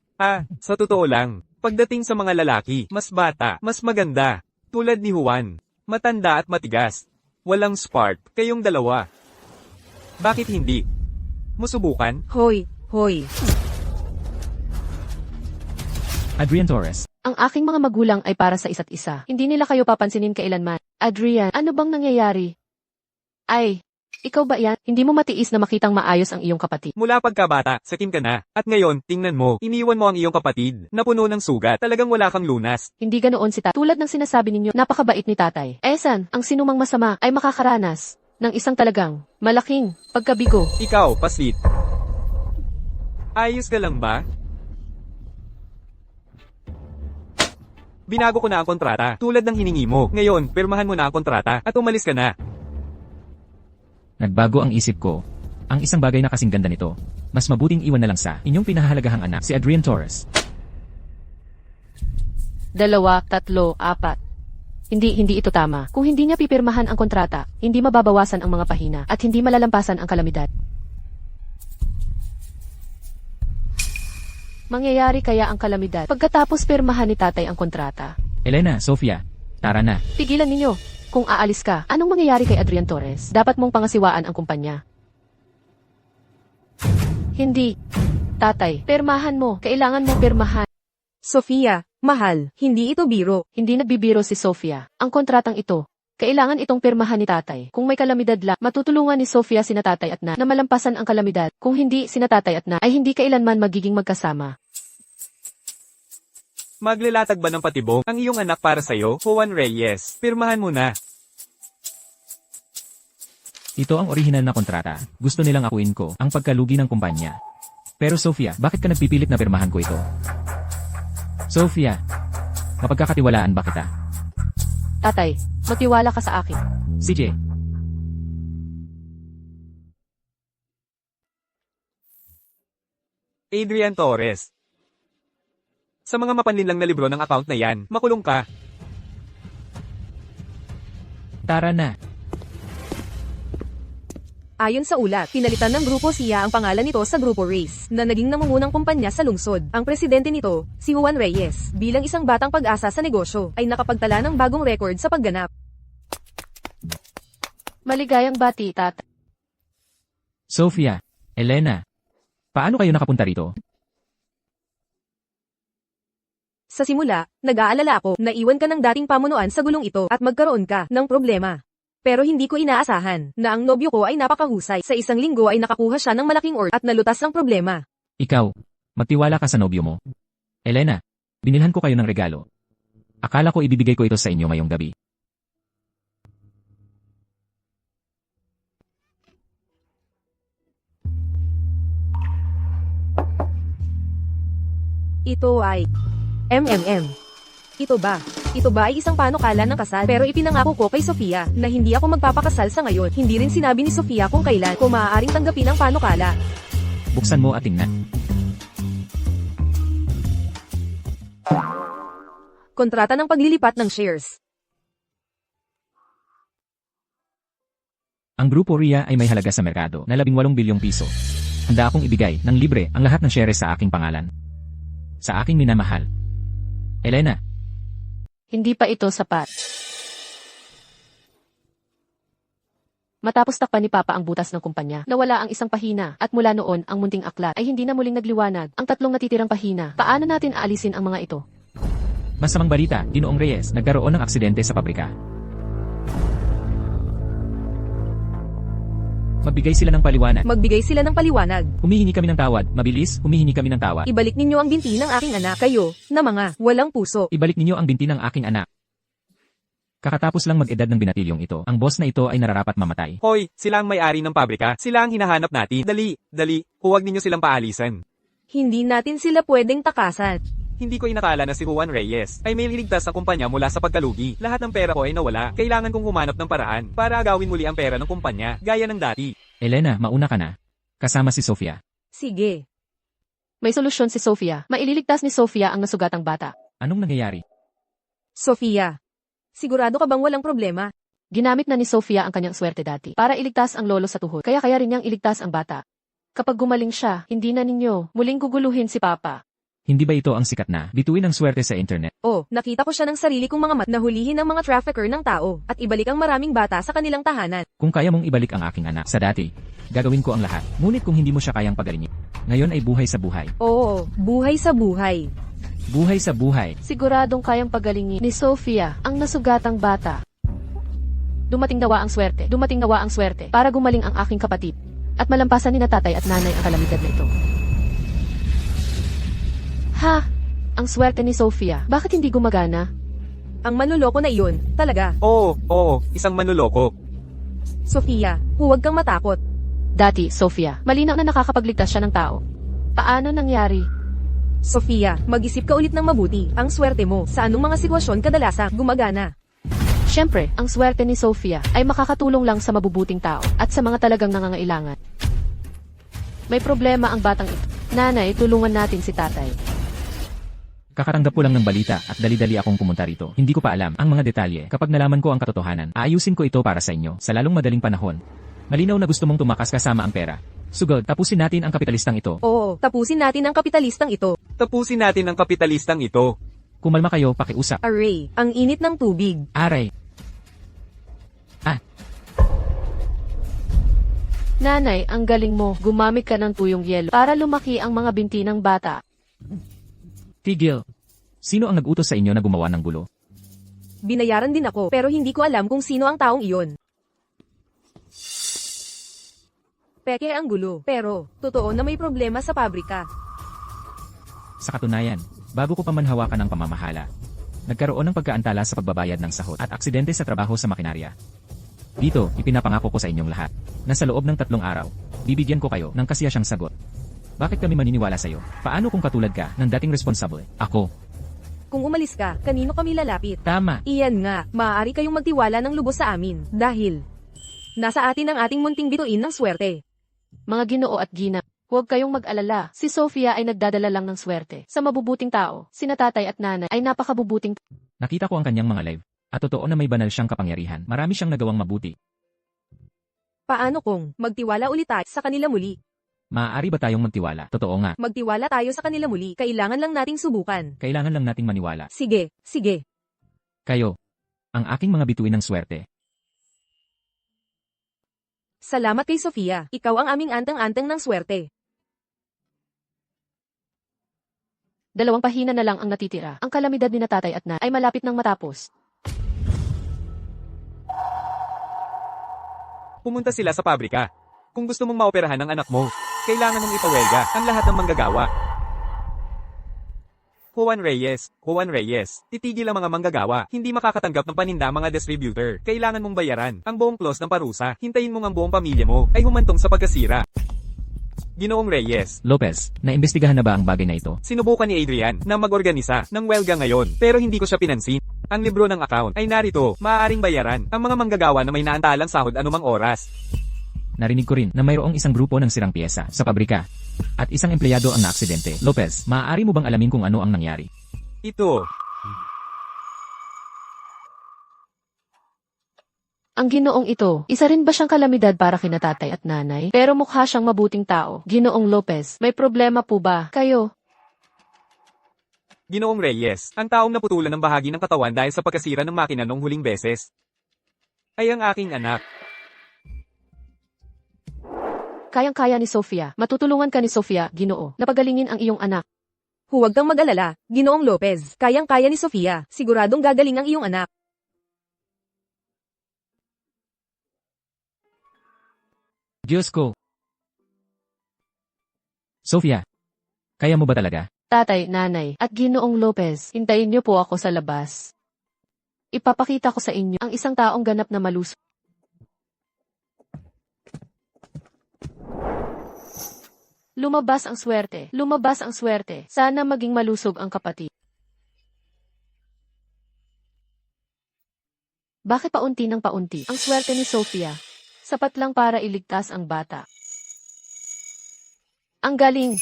Sa totoo lang, pagdating sa mga lalaki, mas bata, mas maganda. Tulad ni Juan. Matanda at matigas. Walang spark, kayong dalawa. Bakit hindi? Musubukan? Hoy, hoy. Adrian Torres. Ang aking mga magulang ay para sa isa't isa. Hindi nila kayo papansinin kailanman. Adrian, ano bang nangyayari? Ay, ikaw ba yan? Hindi mo matiis na makitang maayos ang iyong kapatid. Mula pagkabata, sakim ka na. At ngayon, tingnan mo, iniwan mo ang iyong kapatid, na puno ng sugat. Talagang wala kang lunas. Hindi ganoon si tatay. Tulad ng sinasabi ninyo, napakabait ni tatay. Esan, ang sinumang masama ay makakaranas ng isang talagang malaking pagkabigo. Ikaw, paslit. Ayos ka lang ba? Binago ko na ang kontrata, tulad ng hiningi mo. Ngayon, pirmahan mo na ang kontrata, at umalis ka na. Nagbago ang isip ko. Ang isang bagay na kasing ganda nito. Mas mabuting iwan na lang sa inyong pinahahalagahang anak, si Adrian Torres. 2, 3, 4. Hindi ito tama. Kung hindi niya pipirmahan ang kontrata, hindi mababawasan ang mga pahina at hindi malalampasan ang kalamidad. Mangyayari kaya ang kalamidad pagkatapos pirmahan ni tatay ang kontrata. Elena, Sofia, tara na. Pigilan ninyo. Kung aalis ka, anong mangyayari kay Adrian Torres? Dapat mong pangasiwaan ang kumpanya. Hindi. Tatay, pirmahan mo. Kailangan mo pirmahan. Sofia, mahal, hindi ito biro. Hindi nagbibiro si Sofia. Ang kontratang ito, kailangan itong pirmahan ni tatay. Kung may kalamidad lang, matutulungan ni Sofia sina tatay at na malampasan ang kalamidad. Kung hindi sina tatay at na, ay hindi kailanman magiging magkasama. Maglalatag ba ng patibong ang iyong anak para sa'yo, Juan Reyes? Pirmahan mo na. Ito ang orihinal na kontrata. Gusto nilang akuin ko ang pagkalugi ng kumpanya. Pero Sofia, bakit ka nagpipilit na pirmahan ko ito? Sofia, mapagkakatiwalaan ba kita? Tatay, matiwala ka sa akin. CJ. Adrian Torres. Sa mga mapanlinlang na libro ng account na yan, makulong ka. Tara na. Ayon sa ulat, pinalitan ng Grupo SIA ang pangalan nito sa Grupo Race, na naging namungunang kumpanya sa lungsod. Ang presidente nito, si Juan Reyes, bilang isang batang pag-asa sa negosyo, ay nakapagtala ng bagong record sa pagganap. Maligayang bati, tatay. Sofia, Elena, paano kayo nakapunta rito? Sa simula, nag-aalala ako na iwan ka ng dating pamunuan sa gulong ito at magkaroon ka ng problema. Pero hindi ko inaasahan na ang nobyo ko ay napakahusay. Sa isang linggo ay nakakuha siya ng malaking at nalutas ang problema. Ikaw, magtiwala ka sa nobyo mo. Elena, binilhan ko kayo ng regalo. Akala ko ibibigay ko ito sa inyo ngayong gabi. Ito ay Ito ba ay isang panukala ng kasal? Pero ipinangako ko kay Sofia na hindi ako magpapakasal sa ngayon. Hindi rin sinabi ni Sofia kung kailan ko maaaring tanggapin ang panukala. Buksan mo at tingnan. Kontrata ng paglilipat ng shares. Ang Grupo RIA ay may halaga sa merkado na 18 bilyong piso. Handa akong ibigay ng libre ang lahat ng shares sa aking pangalan. Sa aking minamahal. Elena. Hindi pa ito sapat. Matapos takpan ni Papa ang butas ng kumpanya, nawala ang isang pahina, at mula noon ang munting aklat ay hindi na muling nagliwanag. Ang 3 natitirang pahina, paano natin aalisin ang mga ito? Masamang balita, Ginoong Reyes, nagkaroon ng aksidente sa pabrika. Magbigay sila ng paliwanag. Magbigay sila ng paliwanag. Humihingi kami ng tawad. Mabilis, humihingi kami ng tawad. Ibalik ninyo ang binti ng aking anak. Kayo, na mga walang puso. Ibalik ninyo ang binti ng aking anak. Kakatapos lang mag-edad ng binatilyong ito, ang boss na ito ay nararapat mamatay. Hoy, sila ang may-ari ng pabrika. Sila ang hinahanap natin. Dali. Huwag ninyo silang paalisan. Hindi natin sila pwedeng takasan. Hindi ko inakala na si Juan Reyes ay may liligtas sa kumpanya mula sa pagkalugi. Lahat ng pera ko ay nawala. Kailangan kong humanap ng paraan para agawin muli ang pera ng kumpanya, gaya ng dati. Elena, mauna ka na. Kasama si Sofia. Sige. May solusyon si Sofia. Maililigtas ni Sofia ang nasugatang bata. Anong nangyayari? Sofia, sigurado ka bang walang problema? Ginamit na ni Sofia ang kanyang swerte dati para iligtas ang lolo sa tuhod. Kaya rin niyang iligtas ang bata. Kapag gumaling siya, hindi na ninyo muling guguluhin si Papa. Hindi ba ito ang sikat na bituin ng swerte sa internet? Oh, nakita ko siya ng sarili kong mga mat na hulihin ng mga trafficker ng tao at ibalik ang maraming bata sa kanilang tahanan. Kung kaya mong ibalik ang aking anak sa dati, gagawin ko ang lahat. Ngunit kung hindi mo siya kayang pagalingin, ngayon ay buhay sa buhay. Oo, buhay sa buhay. Buhay sa buhay. Siguradong kayang pagalingin ni Sofia ang nasugatang bata. Dumating nawa ang swerte para gumaling ang aking kapatid at malampasan ni na tatay at nanay ang kalamidad na ito. Ha! Ang swerte ni Sofia. Bakit hindi gumagana? Ang manloloko na iyon, talaga. Oo, isang manloloko. Sofia, huwag kang matakot. Dati, Sofia, malinaw na nakakapagligtas siya ng tao. Paano nangyari? Sofia, mag-isip ka ulit ng mabuti. Ang swerte mo, sa anong mga sitwasyon kadalasang gumagana? Siyempre, ang swerte ni Sofia ay makakatulong lang sa mabubuting tao at sa mga talagang nangangailangan. May problema ang batang ito. Nanay, tulungan natin si tatay. Kakatanggap ko lang ng balita at dali-dali akong pumunta rito. Hindi ko pa alam ang mga detalye. Kapag nalaman ko ang katotohanan, aayusin ko ito para sa inyo sa lalong madaling panahon. Malinaw na gusto mong tumakas kasama ang pera. Sugod, tapusin natin ang kapitalistang ito. Oo, tapusin natin ang kapitalistang ito. Tapusin natin ang kapitalistang ito. Kumalma kayo, pakiusap. Array, ang init ng tubig. Aray. Nanay, ang galing mo. Gumamit ka ng tuyong yelo para lumaki ang mga binti ng bata. Tigil. Sino ang nag-utos sa inyo na gumawa ng gulo? Binayaran din ako, pero hindi ko alam kung sino ang taong iyon. Peke ang gulo, pero totoo na may problema sa pabrika. Sa katunayan, bago ko pa man hawakan ang pamamahala, nagkaroon ng pagkaantala sa pagbabayad ng sahod at aksidente sa trabaho sa makinarya. Dito, ipinapangako ko sa inyong lahat, na sa loob ng 3 araw, bibigyan ko kayo ng kasiyasyang sagot. Bakit kami maniniwala sa'yo? Paano kung katulad ka ng dating responsable? Ako. Kung umalis ka, kanino kami lalapit? Tama. Iyan nga, maaari kayong magtiwala ng lubos sa amin, dahil nasa atin ang ating munting bituin ng swerte. Mga Ginoo at Ginang, huwag kayong mag-alala. Si Sofia ay nagdadala lang ng swerte sa mabubuting tao. Sina tatay at nanay ay napakabubuting. Nakita ko ang kanyang mga live. At totoo na may banal siyang kapangyarihan. Marami siyang nagawang mabuti. Paano kung magtiwala ulit tayo sa kanila muli? Maaari ba tayong magtiwala? Totoo nga. Magtiwala tayo sa kanila muli, kailangan lang nating subukan. Kailangan lang nating maniwala. Sige. Kayo. Ang aking mga bituin ng swerte. Salamat kay Sofia, ikaw ang aming antang-antang ng swerte. 2 pahina na lang ang natitira. Ang kalamidad ni na tatay at nanay ay malapit nang matapos. Pumunta sila sa pabrika. Kung gusto mong maoperahan ang anak mo, kailangan mong ipawelga ang lahat ng manggagawa. Juan Reyes, titigil ang mga manggagawa. Hindi makakatanggap ng paninda ang mga distributor. Kailangan mong bayaran ang buong clause ng parusa. Hintayin mong ang buong pamilya mo ay humantong sa pagkasira. Ginoong Reyes, Lopez, naimbestigahan na ba ang bagay na ito? sinubukan ni Adrian na mag-organisa ng welga ngayon, pero hindi ko siya pinansin. Ang libro ng account ay narito, maaaring bayaran ang mga manggagawa na may naantalang sahod anumang oras. Narinig ko rin na mayroong isang grupo ng sirang piyesa sa pabrika. At isang empleyado ang naaksidente. Lopez, maaari mo bang alamin kung ano ang nangyari? Ito, Ang Ginoong ito, isa rin ba siyang kalamidad para kina tatay at nanay? Pero mukha siyang mabuting tao. Ginoong Lopez, may problema po ba kayo? Ginoong Reyes, ang taong naputulan ng bahagi ng katawan dahil sa pagkasira ng makina nung huling beses, ay ang aking anak. Kayang-kaya ni Sofia. Matutulungan ka ni Sofia, Ginoo, na pagalingin ang iyong anak. Huwag kang mag-alala, Ginoong Lopez. Kayang-kaya ni Sofia. Siguradong gagaling ang iyong anak. Diyos ko. Sofia, kaya mo ba talaga? Tatay, nanay, at Ginoong Lopez, hintayin niyo po ako sa labas. Ipapakita ko sa inyo ang isang taong ganap na malusog. Lumabas ang swerte. Sana maging malusog ang kapatid. Bakit paunti ng paunti ang swerte ni Sofia? Sapat lang para iligtas ang bata. Ang galing!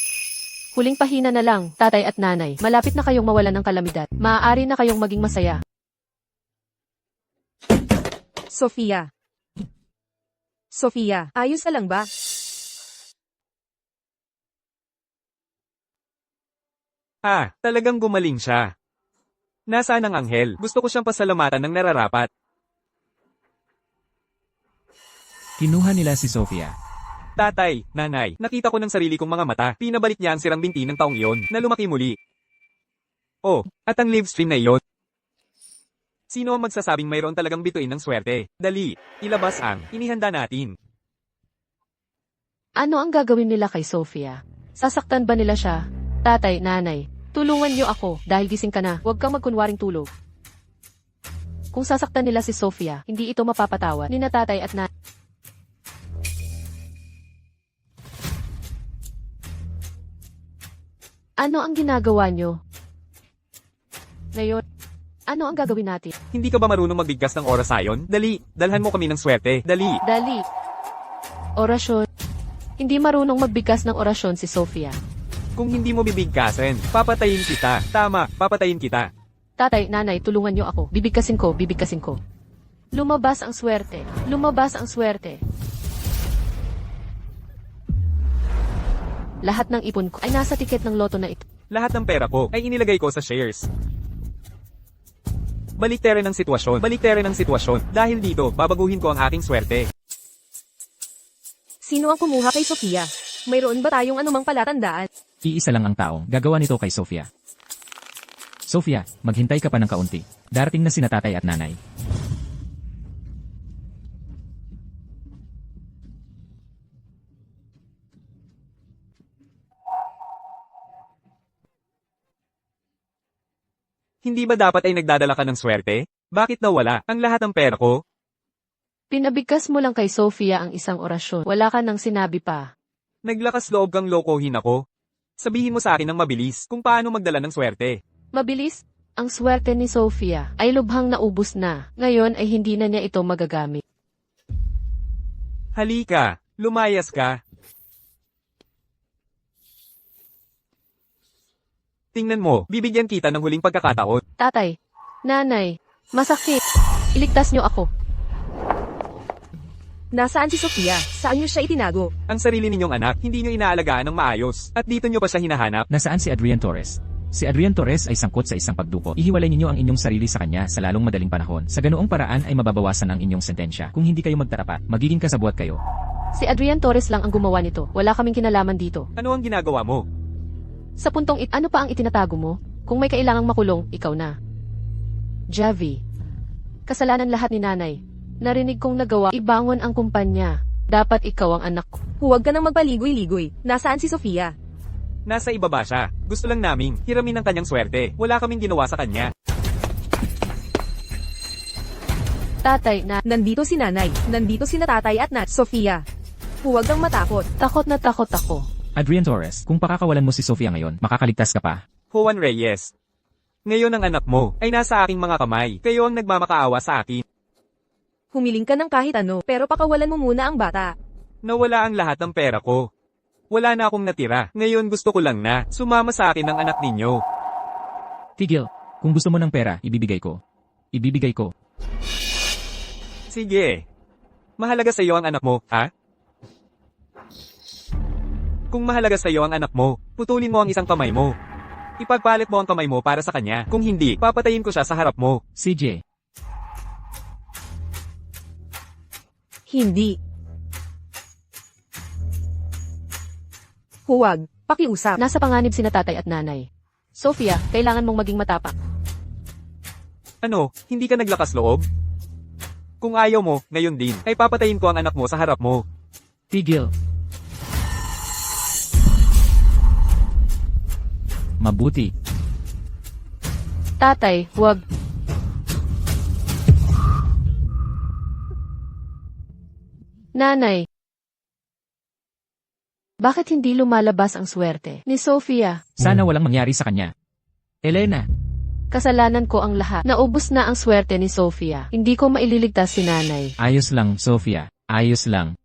Huling pahina na lang, tatay at nanay. Malapit na kayong mawalan ng kalamidad. Maaari na kayong maging masaya. Sofia, ayos ka lang ba? Talagang gumaling siya. Nasaan ang anghel? Gusto ko siyang pasalamatan ng nararapat. Kinuha nila si Sofia. Tatay, nanay, nakita ko ng sarili kong mga mata. Pinabalik niya ang sirang binti ng taong iyon na lumaki muli. Oh, at ang live stream na iyon. Sino ang magsasabing mayroon talagang bituin ng swerte? Dali, ilabas ang inihanda natin. Ano ang gagawin nila kay Sofia? Sasaktan ba nila siya? Tatay, nanay, tulungan niyo ako dahil gising ka na. Huwag kang magkunwaring tulog. Kung sasaktan nila si Sofia, hindi ito mapapatawad ni na tatay at nanay. Ano ang ginagawa niyo? Ngayon, ano ang gagawin natin? Hindi ka ba marunong magbigkas ng oras ayon? Dali, dalhan mo kami ng swerte. Dali. Dali. Orasyon. Hindi marunong magbigkas ng orasyon si Sofia. Kung hindi mo bibigkasin, papatayin kita. Tama, papatayin kita. Tatay, nanay, tulungan niyo ako. Bibigkasin ko, bibigkasin ko. Lumabas ang swerte. Lumabas ang swerte. Lahat ng ipon ko ay nasa tiket ng loto na ito. Lahat ng pera ko ay inilagay ko sa shares. Baliktere ng sitwasyon. Baliktere ng sitwasyon. Dahil dito, babaguhin ko ang aking swerte. Sino ang kumuha kay Sofia? Mayroon ba tayong anumang palatandaan? Iisa lang ang taong gagawa nito kay Sofia. Sofia, maghintay ka pa ng kaunti. Darating na sina tatay at nanay. Hindi ba dapat ay nagdadala ka ng swerte? Bakit nawala ang lahat ng pera ko? Pinabigkas mo lang kay Sofia ang isang orasyon. Wala ka nang sinabi pa. Naglakas loob kang lokohin ako. Sabihin mo sa akin ng mabilis kung paano magdala ng swerte. Mabilis, ang swerte ni Sofia ay lubhang naubos na. Ngayon ay hindi na niya ito magagamit. Halika, lumayas ka. Tingnan mo, bibigyan kita ng huling pagkakataon. Tatay, nanay, masakit. Iligtas niyo ako. Nasaan si Sofia? Saan niyo siya itinago? Ang sarili ninyong anak, hindi nyo inaalagaan ng maayos. At dito nyo pa siya hinahanap. Nasaan si Adrian Torres? Si Adrian Torres ay sangkot sa isang pagdupo. Ihiwalay ninyo ang inyong sarili sa kanya sa lalong madaling panahon. Sa ganoong paraan ay mababawasan ang inyong sentensya. Kung hindi kayo magtarapat, magiging kasabwat kayo. Si Adrian Torres lang ang gumawa nito. Wala kaming kinalaman dito. Ano ang ginagawa mo? Sa puntong ano pa ang itinatago mo? Kung may kailangang makulong, ikaw na. Javi. Kasalanan lahat ni nanay. Narinig kong nagawa, ibangon ang kumpanya. Dapat ikaw ang anak ko. Huwag ka nang magpaligoy-ligoy. Nasaan si Sofia? Nasa ibaba siya. Gusto lang naming hiramin ang kanyang swerte. Wala kaming ginawa sa kanya. Tatay, na, Nandito si nanay. Nandito si tatay at Sofia. Huwag kang matakot. takot na takot ako. Adrian Torres, kung pakakawalan mo si Sofia ngayon, makakaligtas ka pa. Juan Reyes. Ngayon ang anak mo ay nasa aking mga kamay. Kayo ang nagmamakaawa sa akin. Humiling ka ng kahit ano, pero pakawalan mo muna ang bata. Nawala ang lahat ng pera ko. Wala na akong natira. Ngayon gusto ko lang na sumama sa akin ang anak ninyo. Tigil, kung gusto mo ng pera, ibibigay ko. Ibibigay ko. Sige. Mahalaga sa iyo ang anak mo, ha? Kung mahalaga sa iyo ang anak mo, putulin mo ang isang kamay mo. Ipagpalit mo ang kamay mo para sa kanya. Kung hindi, papatayin ko siya sa harap mo. CJ, Hindi. Huwag. Pakiusap. Nasa panganib sina tatay at nanay. Sofia, kailangan mong maging matapang. Ano, hindi ka naglakas loob? Kung ayaw mo, ngayon din, ay papatayin ko ang anak mo sa harap mo. tigil. Mabuti. Tatay, huwag. Nanay. Bakit hindi lumalabas ang swerte ni Sofia? Sana walang mangyari sa kanya. Elena, Kasalanan ko ang lahat. Naubos na ang swerte ni Sofia. Hindi ko maililigtas si nanay. ayos lang, Sofia. Ayos lang.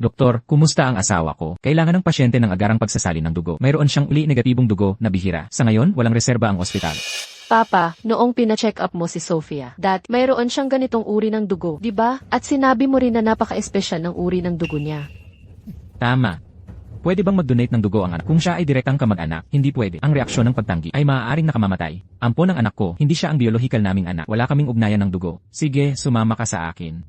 Doktor, kumusta ang asawa ko? Kailangan ng pasyente ng agarang pagsasalin ng dugo. Mayroon siyang negatibong dugo na bihira. Sa ngayon, walang reserba ang ospital. Papa, noong pina-check up mo si Sofia, mayroon siyang ganitong uri ng dugo, di ba? At sinabi mo rin na napaka-espesyal ng uri ng dugo niya. Tama. Pwede bang mag-donate ng dugo ang anak? Kung siya ay direktang kamag-anak, hindi pwede. Ang reaksyon ng pagtanggi ay maaaring nakamamatay. Ampon ng anak ko, hindi siya ang biological naming anak. Wala kaming ugnayan ng dugo. Sige, sumama ka sa akin.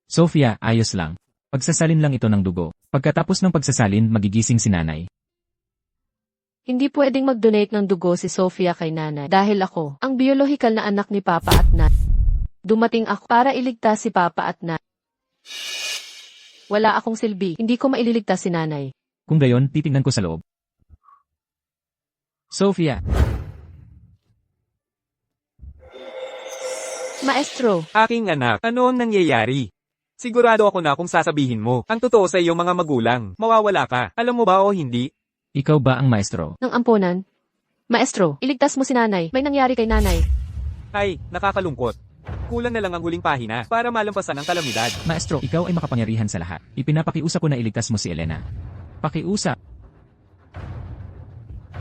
Sophia, ayos lang. Pagsasalin lang ito ng dugo. Pagkatapos ng pagsasalin, magigising si nanay. Hindi pwedeng mag-donate ng dugo si Sophia kay nanay dahil ako, ang biological na anak ni Papa at Nanay. Dumating ako para iligtas si Papa at Nanay. Wala akong silbi, hindi ko maililigtas si nanay. Kung gayon, titingnan ko sa loob. Sophia, Maestro, Aking anak, ano ang nangyayari? Sigurado ako na kung sasabihin mo, ang totoo sa iyong mga magulang, mawawala ka. Alam mo ba o hindi? ikaw ba ang maestro? ng amponan. Maestro, iligtas mo si nanay. May nangyari kay nanay. Ay, nakakalungkot. Kulang na lang ang huling pahina para malampasan ang kalamidad. Maestro, ikaw ay makapangyarihan sa lahat. Ipinapakiusap ko na iligtas mo si Elena. Pakiusap.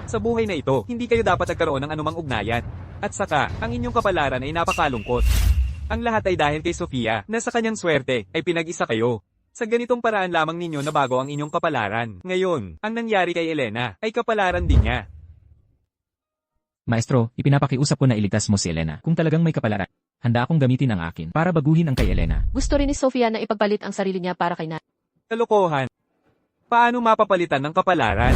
Sa buhay na ito, hindi kayo dapat nagkaroon ng anumang ugnayan. At saka, ang inyong kapalaran ay napakalungkot. Ang lahat ay dahil kay Sofia, na sa kanyang swerte, ay pinag-isa kayo. Sa ganitong paraan lamang ninyo na bago ang inyong kapalaran. Ngayon, ang nangyari kay Elena, ay kapalaran din niya. Maestro, ipinapakiusap ko na iligtas mo si Elena. Kung talagang may kapalaran, handa akong gamitin ang akin para baguhin ang kay Elena. Gusto rin ni Sophia na ipagpalit ang sarili niya para kay nanay. Kalokohan. Paano mapapalitan ng kapalaran?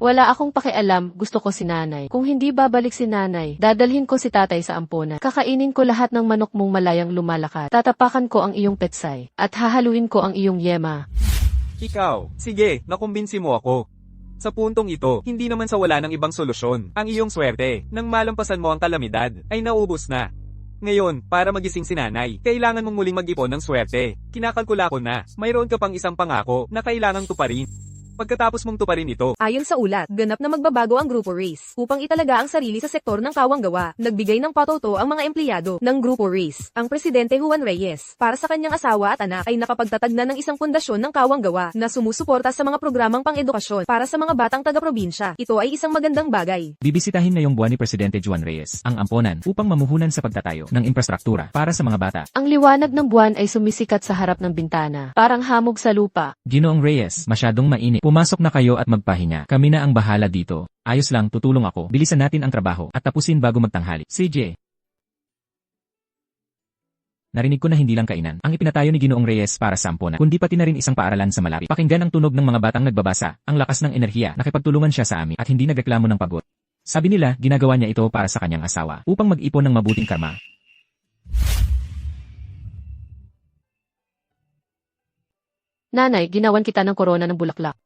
Wala akong pakialam, gusto ko si nanay. Kung hindi babalik si nanay, dadalhin ko si tatay sa amponan. Kakainin ko lahat ng manok mong malayang lumalakad. Tatapakan ko ang iyong petsay. At hahaluin ko ang iyong yema. Ikaw, sige, nakumbinsi mo ako. Sa puntong ito, hindi naman sa wala ng ibang solusyon. Ang iyong swerte, nang malampasan mo ang kalamidad, ay naubos na. Ngayon, para magising si nanay, kailangan mong muling mag-ipon ng swerte. Kinakalkula ko na, mayroon ka pang isang pangako na kailangang tuparin. Pagkatapos mong tuparin ito, Ayon sa ulat, ganap na magbabago ang Grupo Race upang italaga ang sarili sa sektor ng kawanggawa. Nagbigay ng patoto ang mga empleyado ng Grupo Race. Ang presidente Juan Reyes, para sa kanyang asawa at anak, ay nakapagtatag na ng isang pundasyon ng kawanggawa na sumusuporta sa mga programang pang-edukasyon para sa mga batang taga-probinsya. Ito ay isang magandang bagay. Bibisitahin ngayong buwan ni Presidente Juan Reyes ang amponan upang mamuhunan sa pagtatayo ng infrastruktura para sa mga bata. Ang liwanag ng buwan ay sumisikat sa harap ng bintana. Parang hamog sa lupa. Ginoong Reyes, masyadong mainit. Pumasok na kayo at magpahinga. Kami na ang bahala dito. Ayos lang, tutulong ako. Bilisan natin ang trabaho at tapusin bago magtanghali. CJ. Narinig ko na hindi lang kainan ang ipinatayo ni Ginoong Reyes para sa amponan, kundi pati na rin isang paaralan sa malapit. Pakinggan ang tunog ng mga batang nagbabasa, ang lakas ng enerhiya, nakipagtulungan siya sa amin at hindi nagreklamo ng pagod. Sabi nila, ginagawa niya ito para sa kanyang asawa, upang mag-ipon ng mabuting karma. Nanay, ginawan kita ng korona ng bulaklak.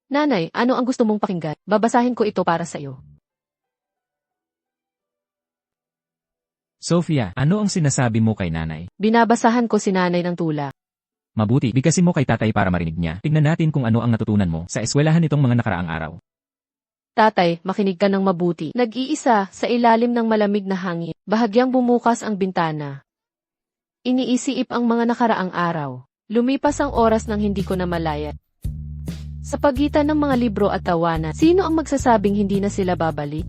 Nanay, ano ang gusto mong pakinggan? Babasahin ko ito para sa iyo. Sophia, ano ang sinasabi mo kay nanay? Binabasahan ko si nanay ng tula. Mabuti, bigkasin mo kay tatay para marinig niya. Tignan natin kung ano ang natutunan mo sa eskwelahan nitong mga nakaraang araw. Tatay, makinig ka ng mabuti. Nag-iisa sa ilalim ng malamig na hangin. Bahagyang bumukas ang bintana. Iniisiip ang mga nakaraang araw. Lumipas ang oras nang hindi ko na malaya. Sa pagitan ng mga libro at tawanan, sino ang magsasabing hindi na sila babalik?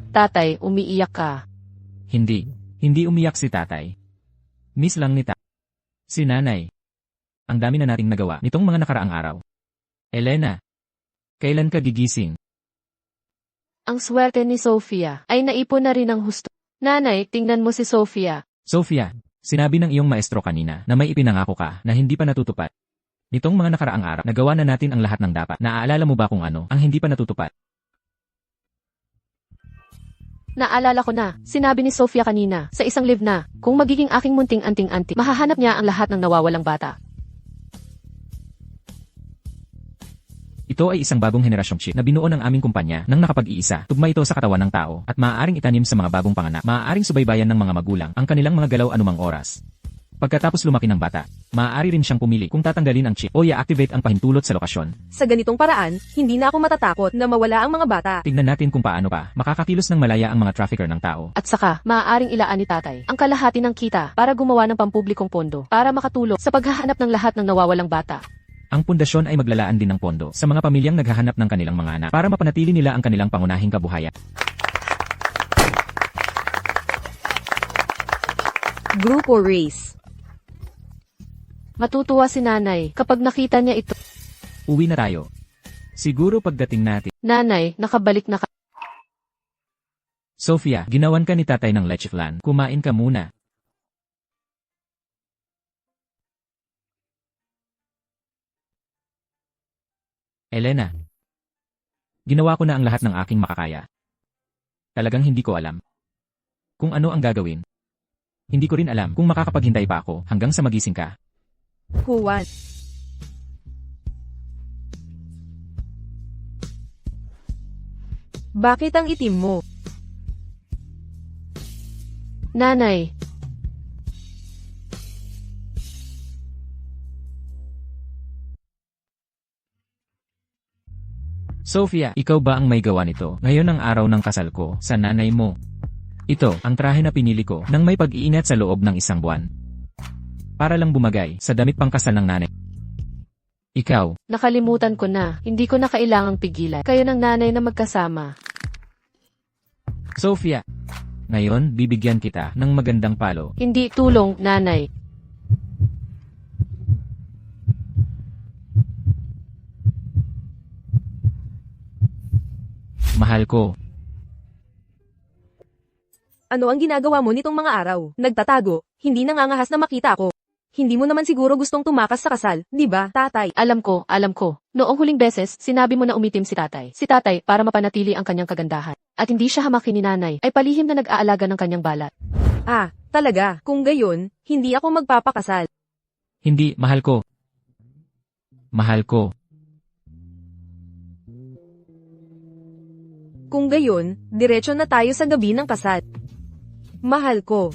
Tatay, umiiyak ka. Hindi. Hindi umiyak si tatay. Miss lang ni tatay. Si nanay. Ang dami na nating nagawa nitong mga nakaraang araw. Elena. Kailan ka gigising? Ang swerte ni Sophia ay naipon na rin ang husto. Nanay, tingnan mo si Sophia. Sophia, sinabi ng iyong maestro kanina na may ipinangako ka na hindi pa natutupad. Nitong mga nakaraang araw, nagawa na natin ang lahat ng dapat. Naaalala mo ba kung ano ang hindi pa natutupad? Naalala ko na, sinabi ni Sophia kanina, sa isang live na, kung magiging aking munting anting-anting, mahahanap niya ang lahat ng nawawalang bata. Ito ay isang bagong henerasyong chip na binuo ng aming kumpanya nang nakapag-iisa. Tugma ito sa katawan ng tao at maaaring itanim sa mga bagong panganak. Maaaring subaybayan ng mga magulang ang kanilang mga galaw anumang oras. Pagkatapos lumaki ng bata, maaari rin siyang pumili kung tatanggalin ang chip o i-activate ang pahintulot sa lokasyon. Sa ganitong paraan, hindi na ako matatakot na mawala ang mga bata. Tignan natin kung paano pa makakakilos ng malaya ang mga trafficker ng tao. At saka, maaaring ilaan ni tatay ang kalahati ng kita para gumawa ng pampublikong pondo para makatulong sa paghahanap ng lahat ng nawawalang bata. Ang pundasyon ay maglalaan din ng pondo sa mga pamilyang naghahanap ng kanilang mga anak para mapanatili nila ang kanilang pangunahing kabuhayan. Group or race? Matutuwa si nanay kapag nakita niya ito. Uwi na tayo. Siguro pagdating natin. Nanay, nakabalik na ka. Sofia, ginawan ka ni tatay ng leche flan. Kumain ka muna. Elena. Ginawa ko na ang lahat ng aking makakaya. Talagang hindi ko alam kung ano ang gagawin. Hindi ko rin alam kung makakapaghintay pa ako hanggang sa magising ka. Juan. Bakit ang itim mo? Nanay, Sofia, ikaw ba ang may gawa nito? Ngayon ang araw ng kasal ko sa nanay mo. Ito, ang trahe na pinili ko nang may pag-iingat sa loob ng 1 buwan. Para lang bumagay sa damit pangkasal ng nanay. Ikaw, nakalimutan ko na. Hindi ko na kailangang pigilan. Kayo ng nanay na magkasama. Sofia. Ngayon, bibigyan kita ng magandang palo. Hindi tulong, nanay. Mahal ko. Ano ang ginagawa mo nitong mga araw? Nagtatago, hindi nangangahas na makita ako. Hindi mo naman siguro gustong tumakas sa kasal, di ba, tatay? Alam ko, alam ko. Noong huling beses, sinabi mo na umitim si tatay. Si tatay, para mapanatili ang kanyang kagandahan. At hindi siya hamakin ni nanay, ay palihim na nag-aalaga ng kanyang balat. Ah, talaga, kung gayon, hindi ako magpapakasal. Hindi, mahal ko. Mahal ko. Kung gayon, diretso na tayo sa gabi ng kasal. Mahal ko.